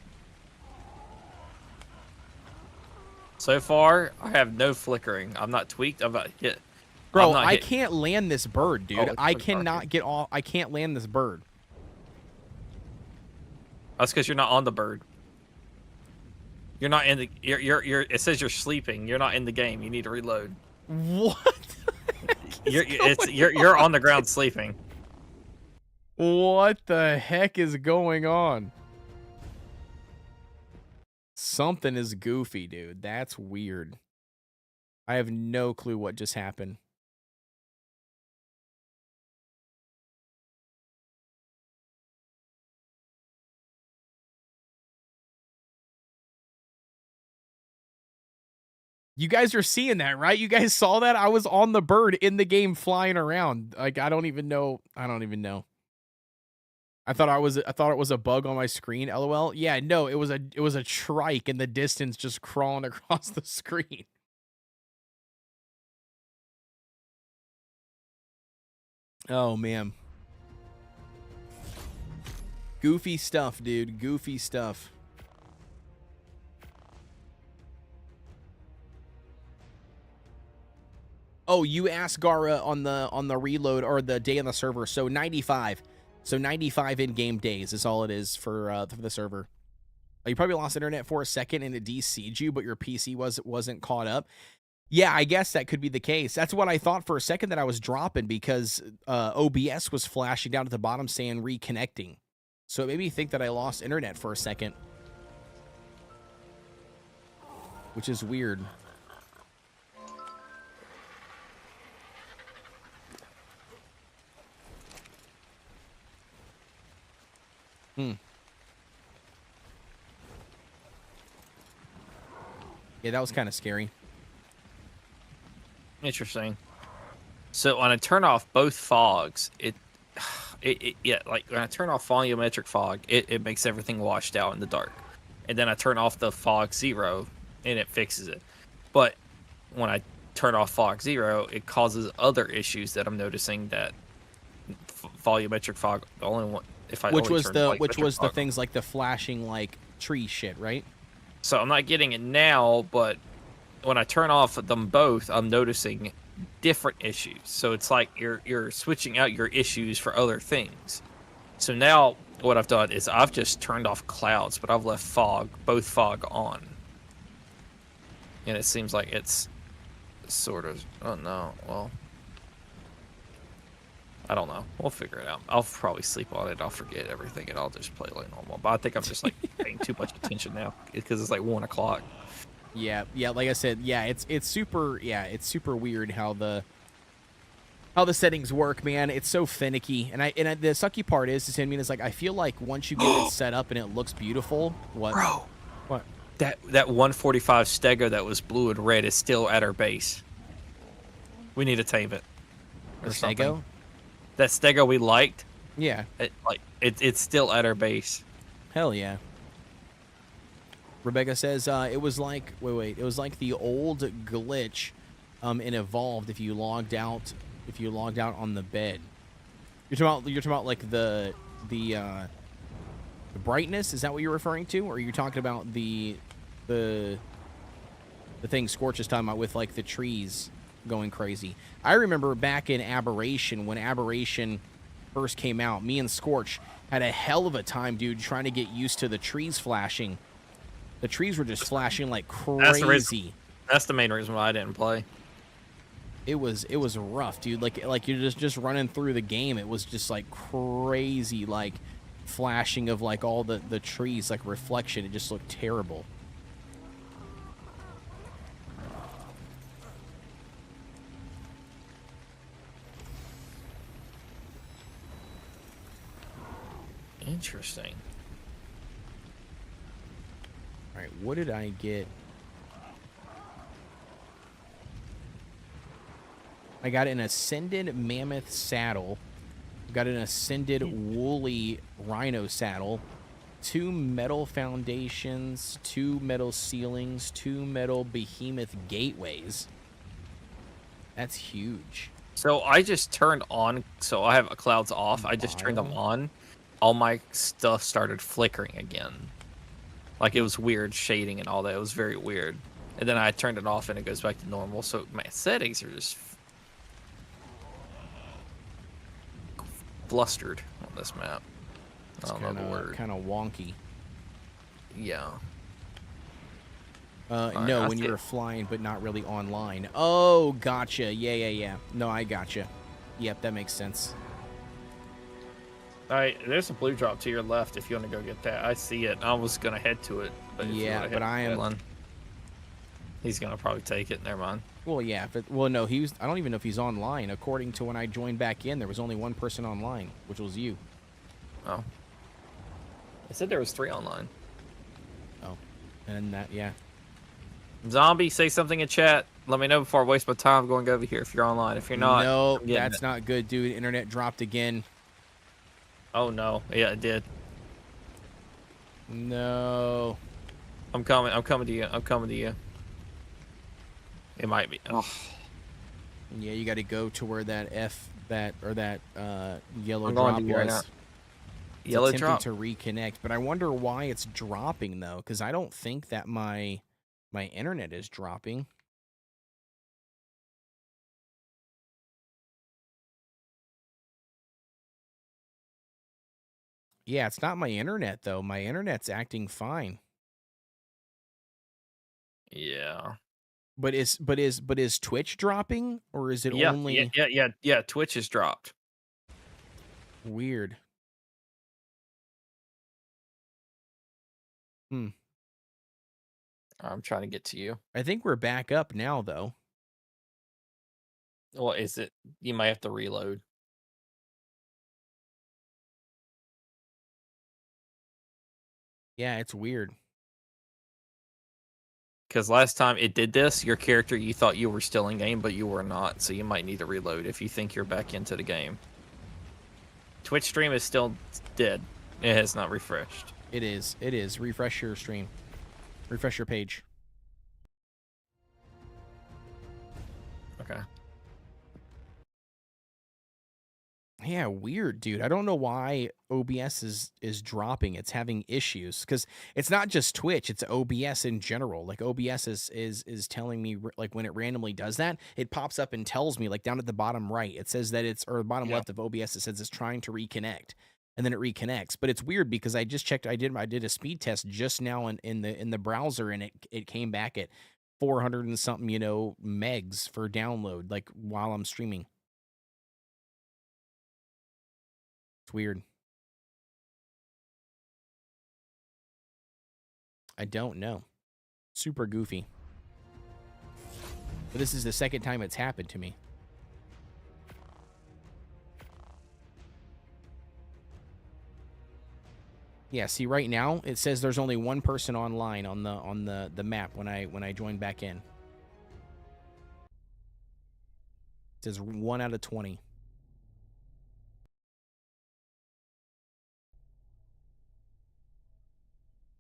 So far, I have no flickering. I'm not tweaked. I'm not hit. Bro, I can't land this bird, dude. Oh, I cannot get off. I can't land this bird. That's because you're not on the bird. You're not in the. You're. It says you're sleeping. You're not in the game. You need to reload. What? You're on the ground sleeping. What the heck is going on? Something is goofy, dude. That's weird. I have no clue what just happened. You guys are seeing that, right? You guys saw that? I was on the bird in the game flying around. Like, I don't even know. I thought it was a bug on my screen. LOL. Yeah, no, it was a trike in the distance just crawling across the screen. Oh man. Goofy stuff, dude. Goofy stuff. Oh, you asked Gara on the reload or the day on the server. So 95. So 95 in-game days is all it is for the server. You probably lost internet for a second and it DC'd you, but your PC wasn't caught up. Yeah, I guess that could be the case. That's what I thought for a second, that I was dropping because OBS was flashing down at the bottom saying reconnecting. So it made me think that I lost internet for a second, which is weird. Yeah, that was kind of scary. Interesting. So when I turn off both fogs, yeah, like when I turn off volumetric fog, it makes everything washed out in the dark. And then I turn off the fog 0 and it fixes it. But when I turn off fog 0, it causes other issues that I'm noticing, that volumetric fog only one, if I which only was turn the volumetric fog things like the flashing like tree shit, right? So I'm not getting it now, but when I turn off them both, I'm noticing different issues. So it's like you're switching out your issues for other things. So now what I've done is I've just turned off clouds, but I've left both fog on. And it seems like it's sort of, oh no, well, I don't know. We'll figure it out. I'll probably sleep on it. I'll forget everything and I'll just play like normal. But I think I'm just like paying too much attention now because it's like 1 o'clock. Yeah, like I said, yeah, it's super weird how the settings work, man. It's so finicky, and the sucky part is, I mean, it's like I feel like once you get it set up and it looks beautiful, Bro, what? That 145 Stego that was blue and red is still at our base. We need to tame it. Or Stego? That Stego we liked. Yeah. It's still at our base. Hell yeah. Rebecca says it was like it was like the old glitch in Evolved if you logged out on the bed. You're talking about like the brightness, is that what you're referring to? Or are you talking about the thing Scorch is talking about with like the trees going crazy? I remember back in Aberration, when Aberration first came out, me and Scorch had a hell of a time, dude, trying to get used to the trees flashing. The trees were just flashing like crazy. That's the main reason why I didn't play. It was rough, dude. Like you're just running through the game. It was just like crazy, like flashing of like all the trees, like reflection. It just looked terrible. Interesting. All right, what did I get? I got an Ascended Mammoth saddle. Got an Ascended Woolly Rhino saddle. 2 metal foundations. 2 metal ceilings. 2 metal Behemoth gateways. That's huge. So I just turned on. So I have clouds off. I just turned them on. All my stuff started flickering again. Like it was weird shading and all that. It was very weird. And then I turned it off and it goes back to normal. So my settings are just flustered on this map. I don't know the word. Kind of wonky. Yeah. No, when you're flying but not really online. Oh, gotcha. Yeah. No, I gotcha. Yep, that makes sense. All right, there's a blue drop to your left if you want to go get that. I see it. I was going to head to it. But yeah, but I am... He's going to probably take it. Never mind. Well, yeah. Well, no, I don't even know if he's online. According to when I joined back in, there was only 1 person online, which was you. Oh. I said there was 3 online. Oh. And that, yeah. Zombie, say something in chat. Let me know before I waste my time going over here if you're online. If you're not... No, that's not good, dude. Internet dropped again. Oh, no. Yeah, it did. No. I'm coming to you. I'm coming to you. It might be. Oh. Yeah, you got to go to where that yellow I'm drop going to was. Right yellow drop to reconnect, but I wonder why it's dropping though, because I don't think that my internet is dropping. Yeah, it's not my internet though. My internet's acting fine. Yeah. But is Twitch dropping or is it Yeah. only Yeah. Twitch has dropped. weird? Hmm. I'm trying to get to you. I think we're back up now though. Well, is it? You might have to reload. Yeah, it's weird. Because last time it did this, your character, you thought you were still in game, but you were not. So you might need to reload if you think you're back into the game. Twitch stream is still dead. It has not refreshed. It is. It is. Refresh your stream. Refresh your page. Okay. Yeah, weird, dude. I don't know why OBS is dropping. It's having issues because it's not just Twitch; it's OBS in general. Like OBS is telling me like when it randomly does that, it pops up and tells me like down at the bottom right, it says that it's or the bottom left of OBS, it says it's trying to reconnect, and then it reconnects. But it's weird because I just checked. I did a speed test just now in the browser, and it came back at 400 and something megs for download like while I'm streaming. It's weird. I don't know. Super goofy. But this is the second time it's happened to me. Yeah, see right now it says there's only one person online on the map when I join back in. It says 1 out of 20.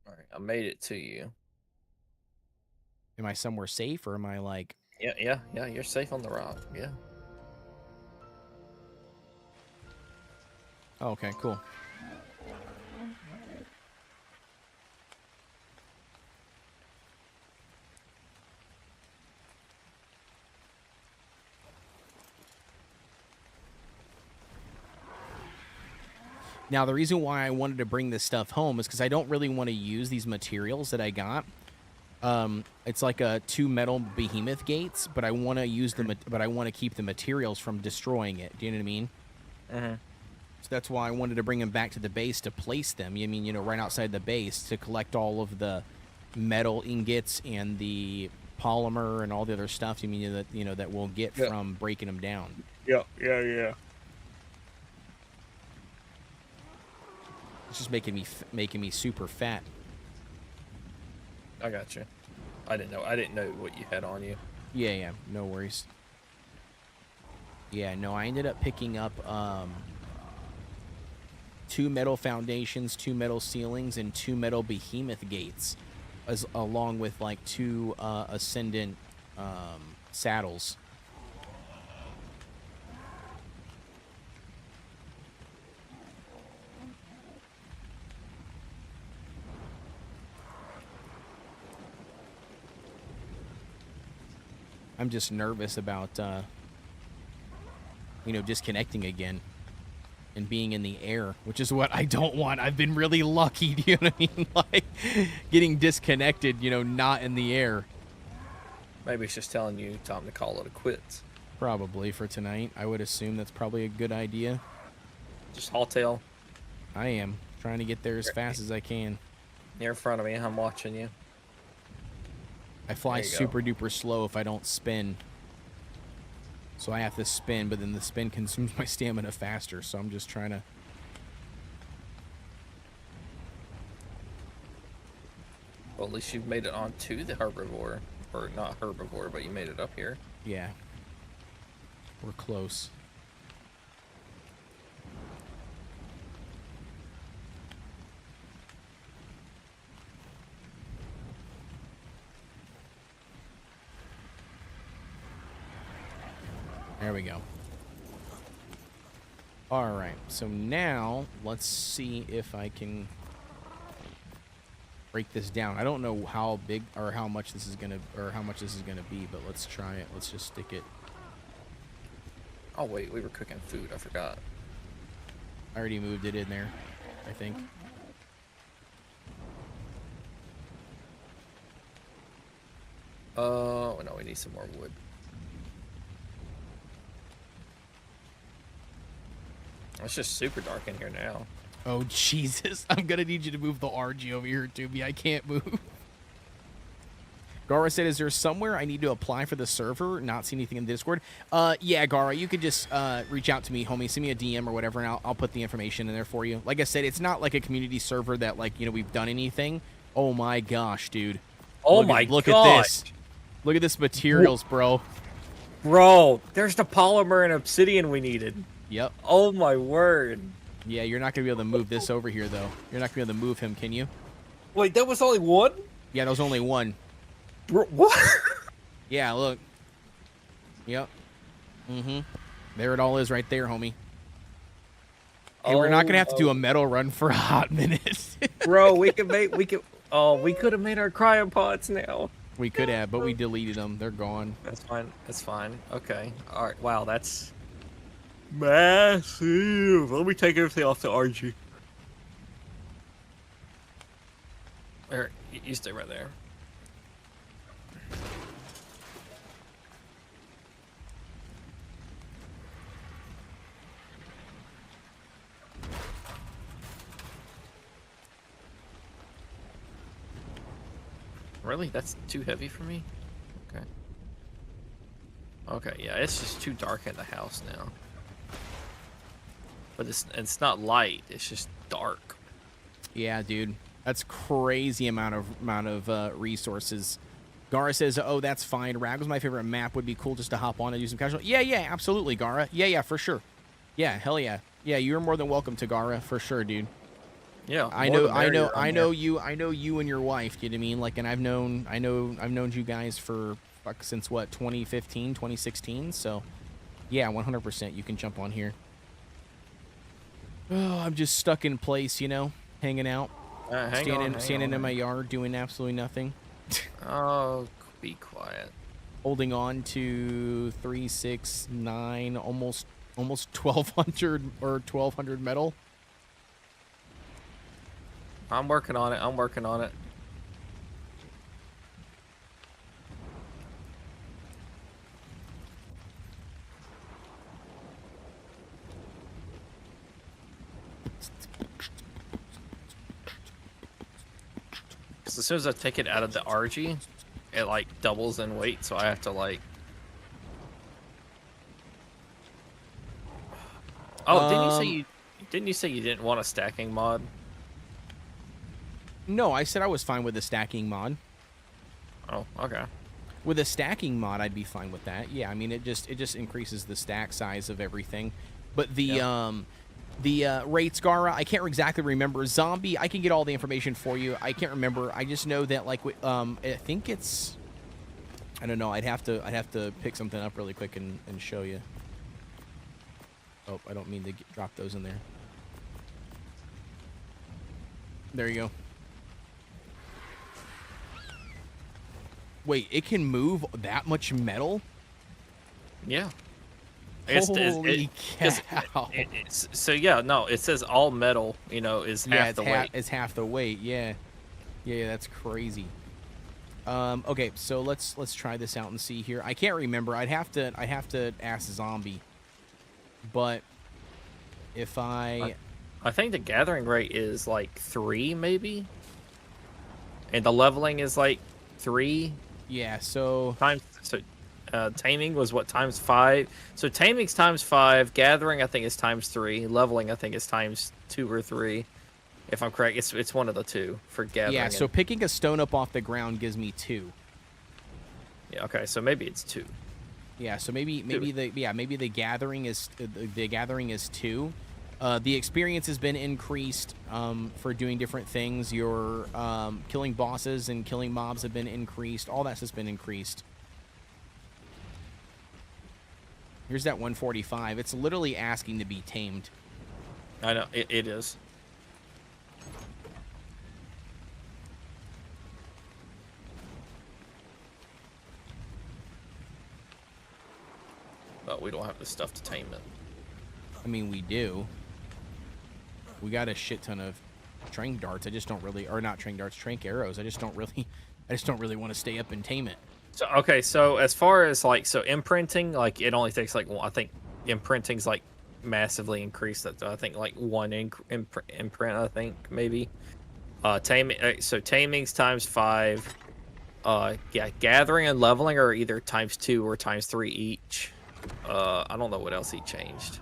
All right, I made it to you. Am I somewhere safe or am I like Yeah. You're safe on the rock. Yeah. Oh, okay, cool. Now, the reason why I wanted to bring this stuff home is because I don't really want to use these materials that I got. It's like a 2 metal behemoth gates, but I want to use them, but I want to keep the materials from destroying it. Do you know what I mean? Mm-hmm. So that's why I wanted to bring them back to the base to place them. I mean, right outside the base to collect all of the metal ingots and the polymer and all the other stuff. I mean, that we'll get from breaking them down. Yeah. It's just making me super fat. I got you. I didn't know what you had on you. Yeah, no worries. Yeah, no, I ended up picking up 2 metal foundations, 2 metal ceilings, and 2 metal behemoth gates, along with like 2 ascendant saddles. I'm just nervous about, disconnecting again and being in the air, which is what I don't want. I've been really lucky, do you know what I mean? Like, getting disconnected, not in the air. Maybe it's just telling you time to call it a quits. Probably for tonight. I would assume that's probably a good idea. Just haul tail. I am trying to get there as fast as I can. You're in front of me. I'm watching you. I fly super duper slow if I don't spin. So I have to spin, but then the spin consumes my stamina faster, so I'm just trying to... Well, at least you've made it onto the herbivore. Or not herbivore, but you made it up here. Yeah. We're close. There we go. All right, so now let's see if I can break this down. I don't know how big or how much this is gonna be, but let's try it. Let's just stick it. Oh wait, we were cooking food. I forgot. I already moved it in there. I think. Oh, no, we need some more wood. It's just super dark in here now. Oh, Jesus. I'm going to need you to move the RG over here to me. I can't move. Gara said, is there somewhere I need to apply for the server? Not see anything in the Discord. Yeah, Gara, you could just reach out to me, homie. Send me a DM or whatever, and I'll put the information in there for you. Like I said, it's not like a community server that, like, you know, we've done anything. Oh, my gosh, dude. Oh, Look at this. Look at this materials, bro. Bro, there's the polymer and obsidian we needed. Yep. Oh, my word. Yeah, you're not going to be able to move this over here, though. You're not going to be able to move him, can you? Wait, that was only one? Yeah, there was only one. Bro, what? Yeah, look. Yep. Mm-hmm. There it all is right there, homie. Hey, we're not gonna have to do a metal run for a hot minute. Bro, we could have made our cryopods now. We could have, but we deleted them. They're gone. That's fine. That's fine. Okay. All right. Wow, that's massive. Let me take everything off the RG. There, you stay right there. Really? That's too heavy for me? Okay. Okay, yeah, it's just too dark in the house now. But it's not light, it's just dark. Yeah, dude. That's crazy amount of resources. Gara says, oh, that's fine. Rag was my favorite map. Would be cool just to hop on and do some casual. Yeah, yeah, absolutely, Gara. Yeah, for sure. Yeah, hell yeah. Yeah, you're more than welcome to Gara, for sure, dude. Yeah, I know you and your wife, you know what I mean? Like, and I've known you guys for since what, 2015, 2016, so yeah, 100% you can jump on here. Oh, I'm just stuck in place, you know, hanging out. Standing in my yard doing absolutely nothing. Oh, be quiet. Holding on to 369, almost 1200 or 1200 metal. I'm working on it. I'm working on it. As soon as I take it out of the RG, it like doubles in weight, so I have to like. Oh, didn't you say you didn't want a stacking mod? No, I said I was fine with the stacking mod. Oh, okay. With a stacking mod, I'd be fine with that. Yeah, I mean, it just increases the stack size of everything. But the rates, Gara, I can't exactly remember. Zombie, I can get all the information for you. I can't remember. I just know that, like, I think it's, I don't know. I'd have to pick something up really quick and show you. Oh, I don't mean to drop those in there. There you go. Wait, it can move that much metal? Yeah. Holy cow. So yeah, no, it says all metal, you know, is half the weight. It's half the weight, yeah. Yeah, that's crazy. Okay, so let's try this out and see here. I can't remember. I'd have to ask Zombie. But if I think the gathering rate is like 3 maybe. And the leveling is like 3. Yeah, so taming was what, times 5? So taming's times 5, gathering I think is times 3, leveling I think is times 2 or 3. If I'm correct, it's one of the two for gathering. Yeah, so picking a stone up off the ground gives me 2. Yeah, okay, so maybe it's 2. Yeah, so maybe the gathering is 2. The experience has been increased for doing different things. Your killing bosses and killing mobs have been increased. All that's just been increased. Here's that 145. It's literally asking to be tamed. I know, it is. But we don't have the stuff to tame it. I mean, we do. We got a shit ton of trank darts. I just don't really, or not trank darts, trank arrows. I just don't really want to stay up and tame it. So okay, so as far as like imprinting, like it only takes like I think imprinting's like massively increased. That I think like one imprint. I think maybe. Taming. So taming's ×5. Yeah, gathering and leveling are either ×2 or ×3 each. I don't know what else he changed.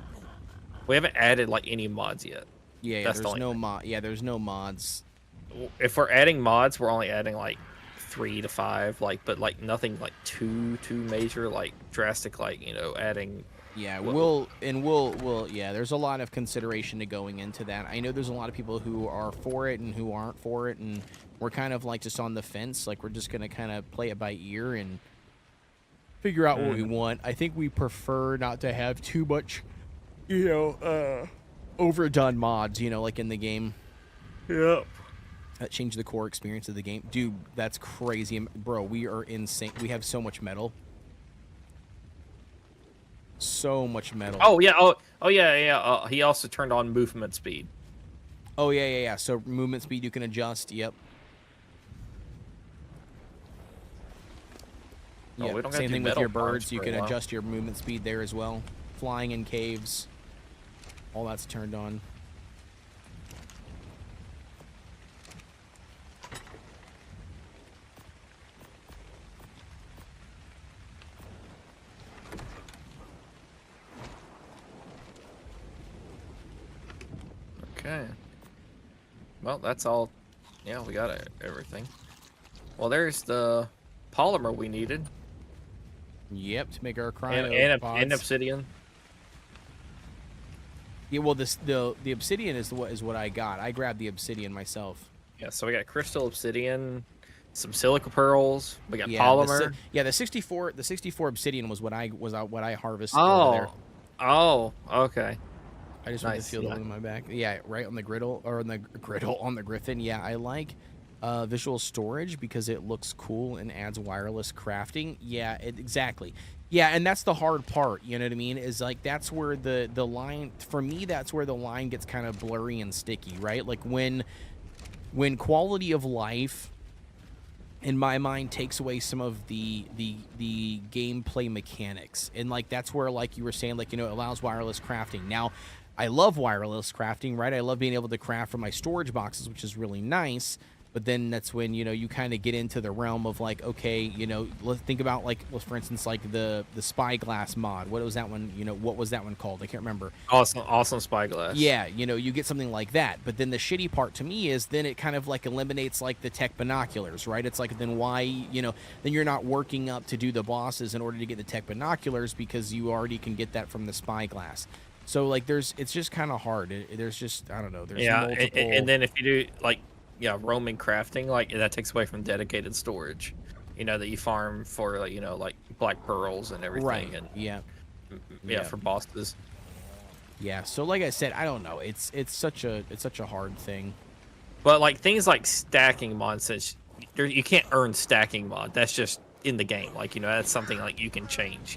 We haven't added like any mods yet. Yeah, That's there's no mod. Yeah, there's no mods. If we're adding mods, we're only adding like 3 to 5, but like nothing like too major, like drastic, like adding. Yeah, we'll yeah, there's a lot of consideration to going into that. I know there's a lot of people who are for it and who aren't for it, and we're kind of like just on the fence. Like we're just gonna kind of play it by ear and figure out what we want. I think we prefer not to have too much, overdone mods, like in the game. Yep. That change the core experience of the game. Dude, that's crazy. Bro, we are insane. We have so much metal. So much metal. Oh yeah. Oh yeah. He also turned on movement speed. Oh yeah. So movement speed you can adjust. Yep. Oh, we don't Same thing with your birds. You can adjust adjust your movement speed there as well. Flying in caves. All that's turned on. Okay. Well, that's all. Yeah, we got everything. Well, there's the polymer we needed. Yep, to make our cryo and obsidian. Yeah, well, the obsidian is what I got. I grabbed the obsidian myself. Yeah, so we got crystal obsidian, some silica pearls. We got polymer. The 64 obsidian was what I harvested over there. Oh, okay. I just want to feel it in my back. Yeah, right on the griddle on the griffin. Yeah, I like visual storage because it looks cool and adds wireless crafting. Yeah, exactly. Yeah, and that's the hard part. You know what I mean? Is like that's where the line for me. That's where the line gets kind of blurry and sticky, right? Like when quality of life, in my mind, takes away some of the gameplay mechanics, and like that's where, like you were saying, like it allows wireless crafting. Now, I love wireless crafting, right? I love being able to craft from my storage boxes, which is really nice. But then that's when, you kind of get into the realm of like, okay, let's think about like, well, for instance, like the spyglass mod. What was that one? What was that one called? I can't remember. Awesome spyglass. Yeah, you get something like that. But then the shitty part to me is then it kind of like eliminates like the tech binoculars, right? It's like then why, then you're not working up to do the bosses in order to get the tech binoculars because you already can get that from the spyglass. So like it's just kind of hard. There's just, I don't know. There's multiple. And then if you do like, roaming crafting, like that takes away from dedicated storage, that you farm for, like, like black pearls and everything. Right. And yeah, for bosses. Yeah. So like I said, I don't know. It's such a hard thing. But like things like stacking mods, since you can't earn stacking mod, that's just in the game. Like, that's something like you can change,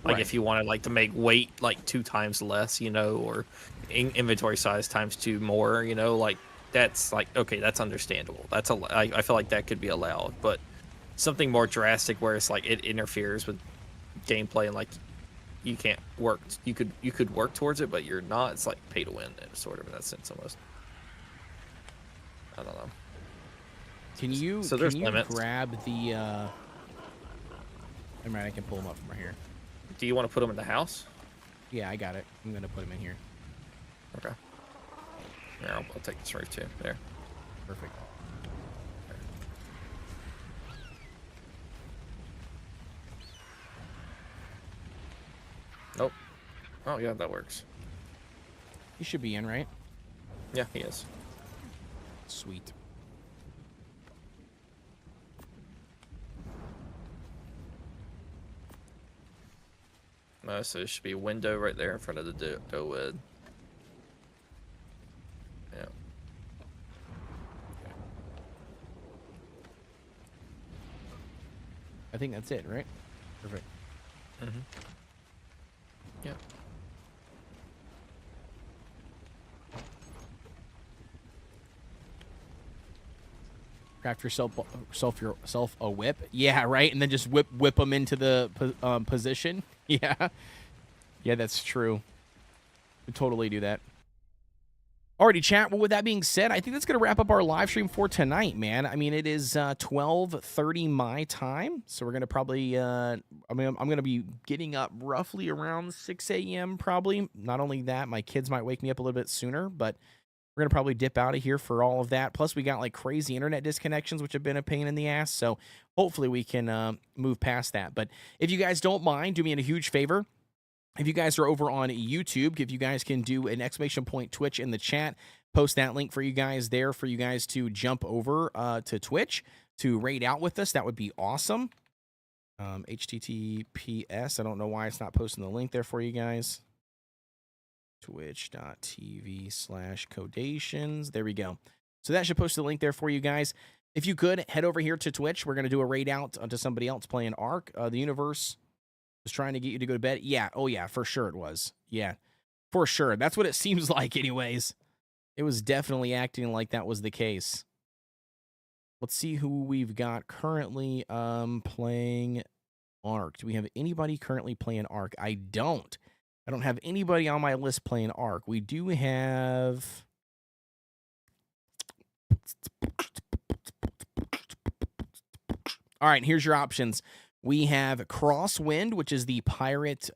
Like if you wanted like to make weight like 2 times less, or inventory size ×2 more, like that's like, okay, that's understandable. I feel like that could be allowed, but something more drastic where it's like it interferes with gameplay and like you can't work. You could work towards it, but you're not. It's like pay to win, sort of in that sense almost. I don't know. Can you limits. grab the? I'm right. I can pull them up from right here. Do you want to put them in the house? Yeah, I got it. I'm gonna put them in here. Okay. Here, I'll take this right too. There. Perfect. Nope. Oh yeah, that works. He should be in, right? Yeah, he is. Sweet. So there should be a window right there in front of the dough wood. Yeah. I think that's it, right? Perfect. Mm-hmm. Yeah. Craft yourself a whip. Yeah, right. And then just whip them into the position. Yeah, yeah, that's true. We totally do that. Alrighty, chat. Well, with that being said, I think that's going to wrap up our live stream for tonight, man. I mean, it is 12:30 my time, so we're going to probably, I'm going to be getting up roughly around 6 a.m. probably. Not only that, my kids might wake me up a little bit sooner, but we're going to probably dip out of here for all of that. Plus, we got like crazy internet disconnections, which have been a pain in the ass. So hopefully we can move past that. But if you guys don't mind, do me a huge favor. If you guys are over on YouTube, if you guys can do an exclamation point Twitch in the chat, post that link for you guys there for you guys to jump over to Twitch to raid out with us. That would be awesome. HTTPS. I don't know why it's not posting the link there for you guys. Twitch.tv/Kodeations. There we go. So that should post the link there for you guys. If you could, head over here to Twitch. We're going to do a raid out to somebody else playing ARK. The universe was trying to get you to go to bed. Yeah. Oh, yeah. For sure it was. Yeah. For sure. That's what it seems like anyways. It was definitely acting like that was the case. Let's see who we've got currently playing ARK. Do we have anybody currently playing ARK? I don't have anybody on my list playing ARK. We do have... All right, here's your options. We have Crosswind, which is the pirate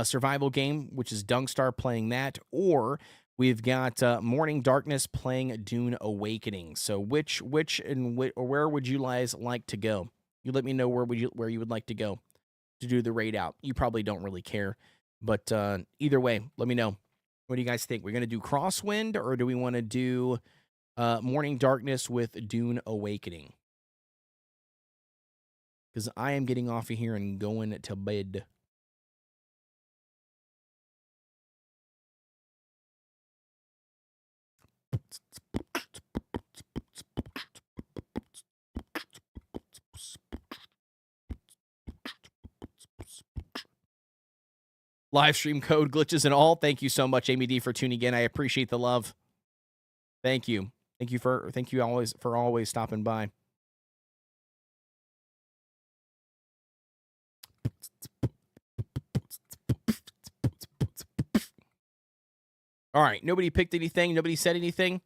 survival game, which is Dungstar playing that. Or we've got Morning Darkness playing Dune Awakening. So which and where would you guys like to go? You let me know where you would like to go to do the raid out. You probably don't really care, but either way, let me know. What do you guys think? We're going to do Crosswind, or do we want to do Morning Darkness with Dune Awakening? Because I am getting off of here and going to bed. Live stream code glitches and all. Thank you so much, Amy D, for tuning in. I appreciate the love. Thank you. Thank you always for stopping by. All right, nobody picked anything. Nobody said anything.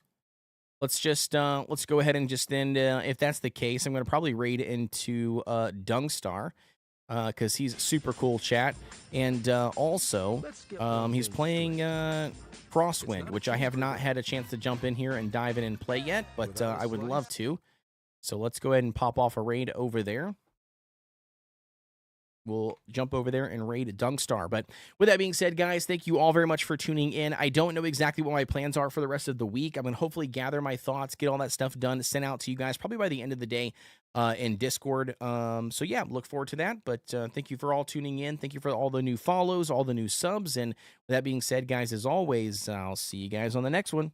Let's just let's go ahead and just end. If that's the case, I'm going to probably raid into Dungstar. Because he's super cool, chat. And also, he's playing Crosswind, which I have not had a chance to jump in here and dive in and play yet, but I would love to. So let's go ahead and pop off a raid over there. We'll jump over there and raid Dungstar. But with that being said, guys, thank you all very much for tuning in. I don't know exactly what my plans are for the rest of the week. I'm going to hopefully gather my thoughts, get all that stuff done, send out to you guys probably by the end of the day in Discord. So, yeah, look forward to that. But thank you for all tuning in. Thank you for all the new follows, all the new subs. And with that being said, guys, as always, I'll see you guys on the next one.